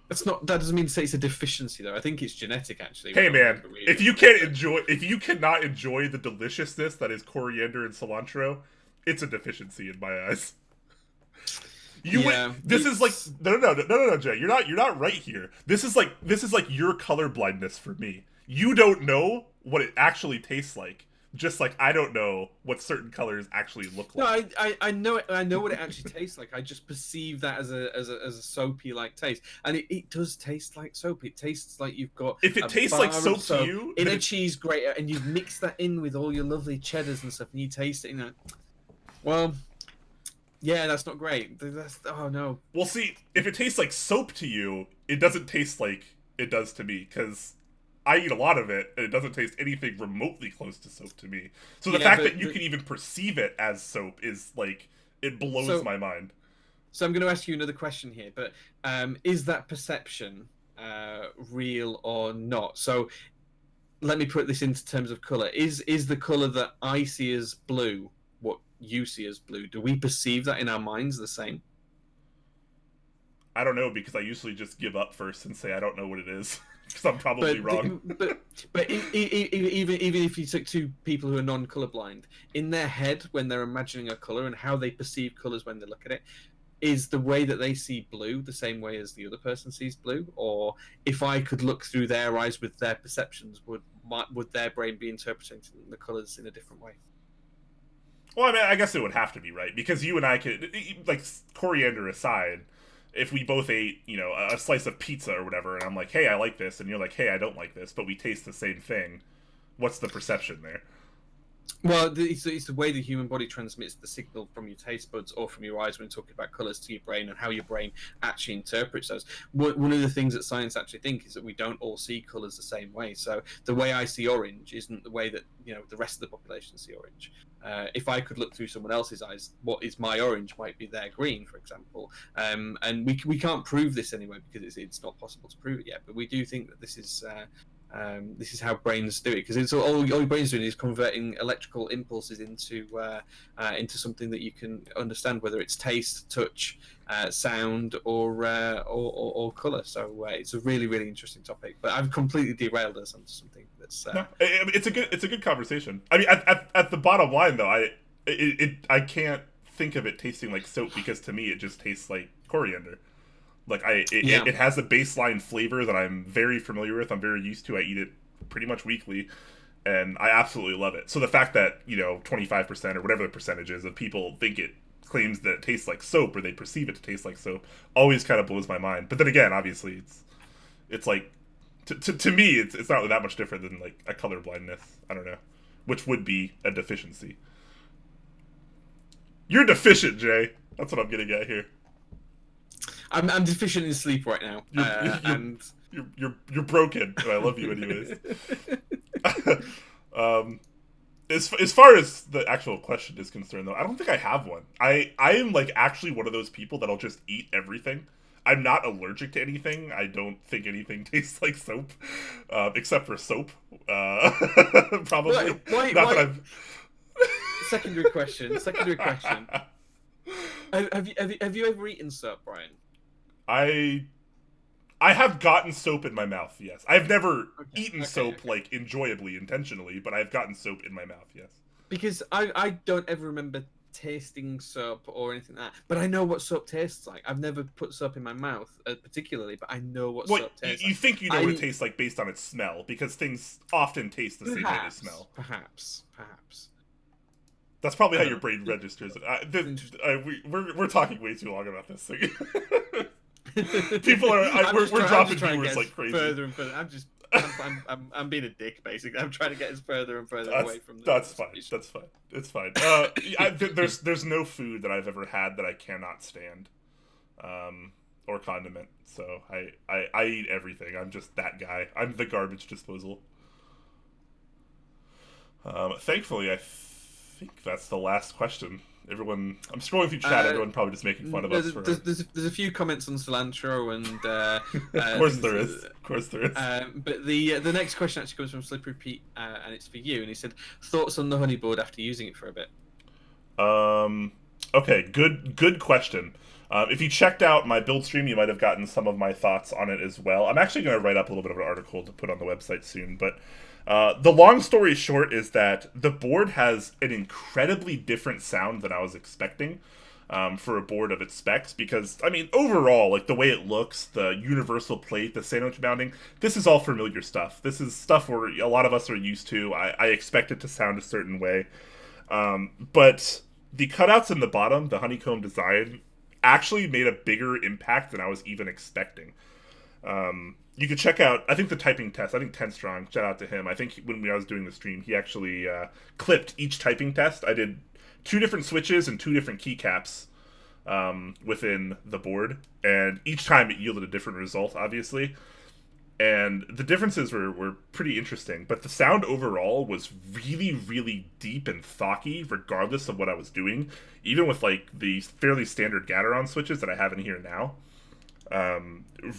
That doesn't mean to say it's a deficiency though. I think it's genetic actually. Hey man, if you cannot enjoy the deliciousness that is coriander and cilantro, it's a deficiency in my eyes. This is like no, Jay. You're not right here. This is like your color blindness for me. You don't know what it actually tastes like. Just like I don't know what certain colors actually look like. No, I know it. I know what it actually tastes like. I just perceive that as a soapy like taste, and it does taste like soap. It tastes like you've got. If it tastes like soap to you, in a cheese grater, and you've mixed that in with all your lovely cheddars and stuff, and you taste it, well. Yeah, that's not great. Oh no. Well, see, if it tastes like soap to you, it doesn't taste like it does to me, because I eat a lot of it, and it doesn't taste anything remotely close to soap to me. So the fact that you can even perceive it as soap is like, it blows my mind. So I'm going to ask you another question here, but is that perception real or not? So let me put this into terms of color. Is the color that I see as blue what you see as blue? Do we perceive that in our minds the same? I don't know, because I usually just give up first and say I don't know what it is, because I'm probably wrong. But even if you took two people who are non-colorblind, in their head when they're imagining a color and how they perceive colors when they look at it, is the way that they see blue the same way as the other person sees blue? Or if I could look through their eyes with their perceptions, would their brain be interpreting the colors in a different way? Well, I mean, I guess it would have to be, right? Because you and I could, like, coriander aside, if we both ate, a slice of pizza or whatever, and I'm like, hey, I like this, and you're like, hey, I don't like this, but we taste the same thing, what's the perception there? Well, it's the way the human body transmits the signal from your taste buds or from your eyes when talking about colours to your brain, and how your brain actually interprets those. One of the things that science actually think is that we don't all see colours the same way. So the way I see orange isn't the way that the rest of the population see orange. If I could look through someone else's eyes, what is my orange might be their green, for example. And we can't prove this anyway because it's not possible to prove it yet. But we do think that this is how brains do it, because it's all your brain's doing is converting electrical impulses into something that you can understand, whether it's taste, touch, sound, or color. So it's a really, really interesting topic. But I've completely derailed us onto something that's. No, it's a good conversation. I mean, at the bottom line though, I can't think of it tasting like soap, because to me it just tastes like coriander. Like it has a baseline flavor that I'm very familiar with. I'm very used to. I eat it pretty much weekly, and I absolutely love it. So the fact that 25% or whatever the percentage is of people think it claims that it tastes like soap, or they perceive it to taste like soap, always kind of blows my mind. But then again, obviously it's like to me it's not that much different than like a color blindness. I don't know, which would be a deficiency. You're deficient, Jay. That's what I'm getting at here. I'm deficient in sleep right now, you're broken, and I love you anyways. As far as the actual question is concerned, though, I don't think I have one. I am like actually one of those people that'll just eat everything. I'm not allergic to anything. I don't think anything tastes like soap, except for soap. Probably. Why? Secondary question. Have you ever eaten soap, Brian? I have gotten soap in my mouth, yes. I've never eaten soap like enjoyably, intentionally, but I've gotten soap in my mouth, yes. Because I don't ever remember tasting soap or anything like that. But I know what soap tastes like. I've never put soap in my mouth, particularly, but I know what Well, soap tastes you like. think you know what it tastes like based on its smell, because things often taste the same way they smell. Perhaps. That's probably how I don't your know. brain registers it. We're talking way too long about this thing. People are we're dropping viewers like crazy. Further and further. I'm being a dick, basically. I'm trying to get us further and further away from the That's fine. That's fine. It's fine. There's no food that I've ever had that I cannot stand, or condiment. So I eat everything. I'm just that guy. I'm the garbage disposal. Thankfully, I think that's the last question. Everyone, I'm scrolling through chat. Everyone probably just making fun of us. There's a few comments on cilantro, and of course there is. Of course there is. But the next question actually comes from Slippery Pete, and it's for you. And he said, "Thoughts on the honey board after using it for a bit?" Okay, good question. If you checked out my build stream, you might have gotten some of my thoughts on it as well. I'm actually going to write up a little bit of an article to put on the website soon, but the long story short is that the board has an incredibly different sound than I was expecting for a board of its specs, because, I mean, overall, like, the way it looks, the universal plate, the sandwich mounting, this is all familiar stuff. This is stuff where a lot of us are used to. I expect it to sound a certain way. But the cutouts in the bottom, the honeycomb design, actually made a bigger impact than I was even expecting. You could check out, I think, the typing test. I think 10 Strong, shout out to him. I think when I was doing the stream, he actually clipped each typing test. I did 2 different switches and 2 different keycaps within the board, and each time it yielded a different result, obviously. And the differences were pretty interesting, but the sound overall was really, really deep and thocky, regardless of what I was doing, even with, like, the fairly standard Gateron switches that I have in here now.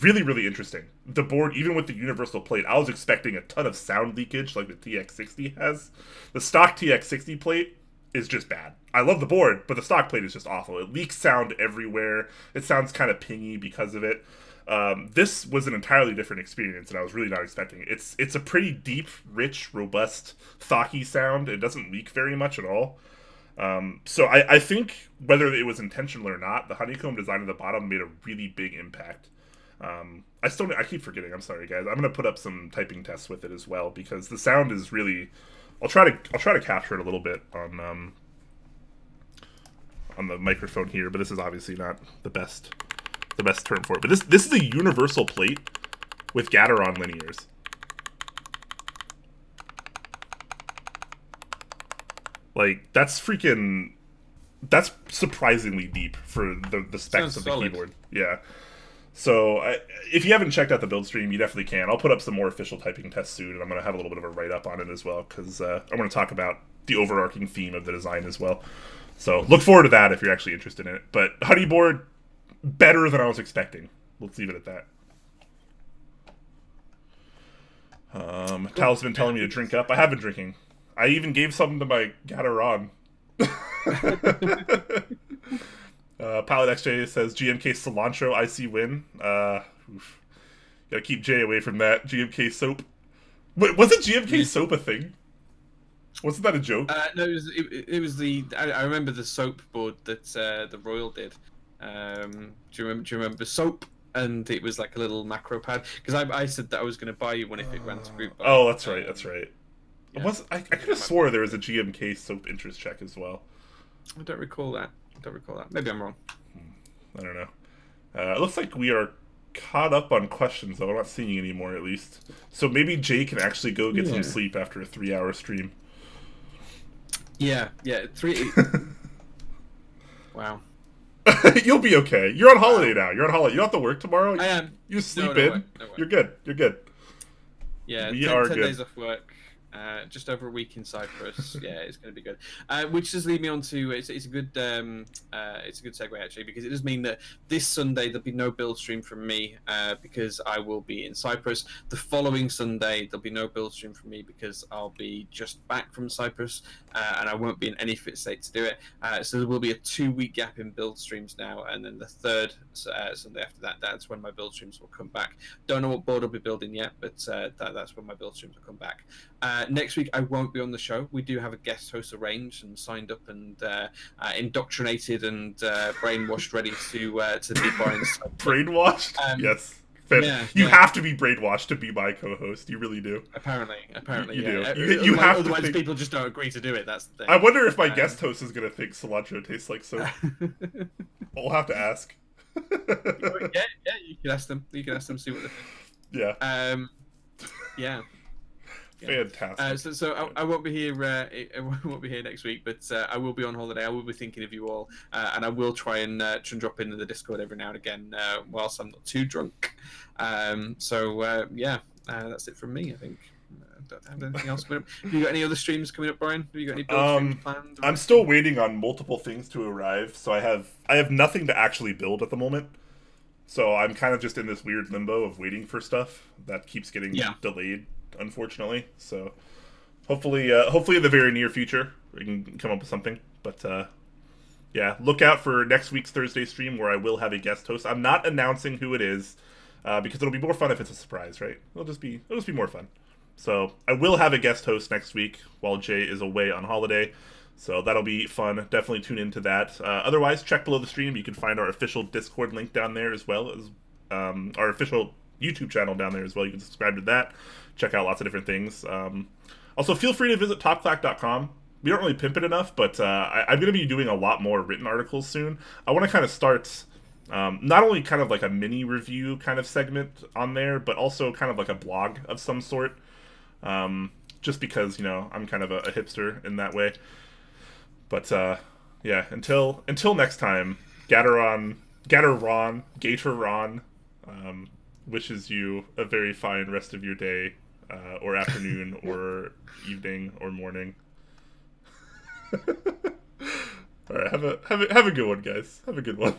Really, really interesting. The board, even with the universal plate, I was expecting a ton of sound leakage like the TX60 has. The stock TX60 plate is just bad. I love the board, but the stock plate is just awful. It leaks sound everywhere. It sounds kind of pingy because of it. This was an entirely different experience, and I was really not expecting it. It's a pretty deep, rich, robust, thocky sound. It doesn't leak very much at all. So I think, whether it was intentional or not, the honeycomb design at the bottom made a really big impact. I keep forgetting. I'm sorry, guys. I'm gonna put up some typing tests with it as well, because the sound is really. I'll try to capture it a little bit on the microphone here, but this is obviously not the best term for it. But this is a universal plate with Gateron linears. Like, that's surprisingly deep for the specs of the keyboard. Yeah. So, if you haven't checked out the build stream, you definitely can. I'll put up some more official typing tests soon, and I'm going to have a little bit of a write-up on it as well, because I want to talk about the overarching theme of the design as well. So, look forward to that if you're actually interested in it. But Honeyboard, better than I was expecting. Let's leave it at that. Tal's been telling me to drink up. I have been drinking. I even gave some to my Gateron. Pilot XJ says GMK cilantro IC win. Gotta keep Jay away from that. GMK soap. Wait, wasn't GMK soap a thing? Wasn't that a joke? No, it was the. I remember the soap board that the Royal did. Do you remember soap? And it was like a little macro pad, because I said that I was going to buy you one if it ran to group buy. Oh, that's right. That's right. Yeah. I could have swore there was a GMK soap interest check as well. I don't recall that. Maybe I'm wrong. I don't know. It looks like we are caught up on questions, though. I'm not seeing any more, at least. So maybe Jay can actually go get some sleep after a 3-hour stream. Yeah. 3. Wow. You'll be okay. You're on holiday now. You're on holiday. You don't have to work tomorrow. I am. You sleep in. No work. You're good. Yeah, we 10 good. days off work. Just over a week in Cyprus. Yeah, it's going to be good. Which does lead me on to it's a good segue, actually, because it does mean that this Sunday there'll be no build stream from me because I will be in Cyprus. The following Sunday there'll be no build stream from me because I'll be just back from Cyprus and I won't be in any fit state to do it. So there will be a 2-week gap in build streams now, and then the third Sunday after that, that's when my build streams will come back. Don't know what board I'll be building yet, but that's when my build streams will come back. Next week I won't be on the show. We do have a guest host arranged and signed up and indoctrinated and brainwashed, ready to be Brian's. Brainwashed? Yes. You have to be brainwashed to be my co-host. You really do. Apparently, you yeah. do. You have otherwise, to think... people just don't agree to do it. That's the thing. I wonder if my guest host is gonna think cilantro tastes like soap. I'll have to ask. Yeah. You can ask them. See what they think. Yeah. Yeah. Fantastic. So I won't be here. I won't be here next week, but I will be on holiday. I will be thinking of you all, and I will try and drop into the Discord every now and again whilst I'm not too drunk. That's it from me. I think. Don't have anything else coming up. Have you got any other streams coming up, Brian? Have you got any build streams planned? I'm still waiting on multiple things to arrive, so I have nothing to actually build at the moment. So I'm kind of just in this weird limbo of waiting for stuff that keeps getting delayed, unfortunately. So hopefully in the very near future we can come up with something. But look out for next week's Thursday stream where I will have a guest host. I'm not announcing who it is because it'll be more fun if it's a surprise, right? It'll just be more fun. So I will have a guest host next week while Jay is away on holiday. So that'll be fun. Definitely tune into that. Otherwise, check below the stream. You can find our official Discord link down there as well as our official YouTube channel down there as well. You can subscribe to that. Check out lots of different things. Also, feel free to visit topclack.com. We don't really pimp it enough, but I'm going to be doing a lot more written articles soon. I want to kind of start not only kind of like a mini review kind of segment on there, but also kind of like a blog of some sort. Just because, I'm kind of a hipster in that way. But, until next time, Gator Ron, wishes you a very fine rest of your day, or afternoon, or evening, or morning. Alright, have a good one, guys. Have a good one.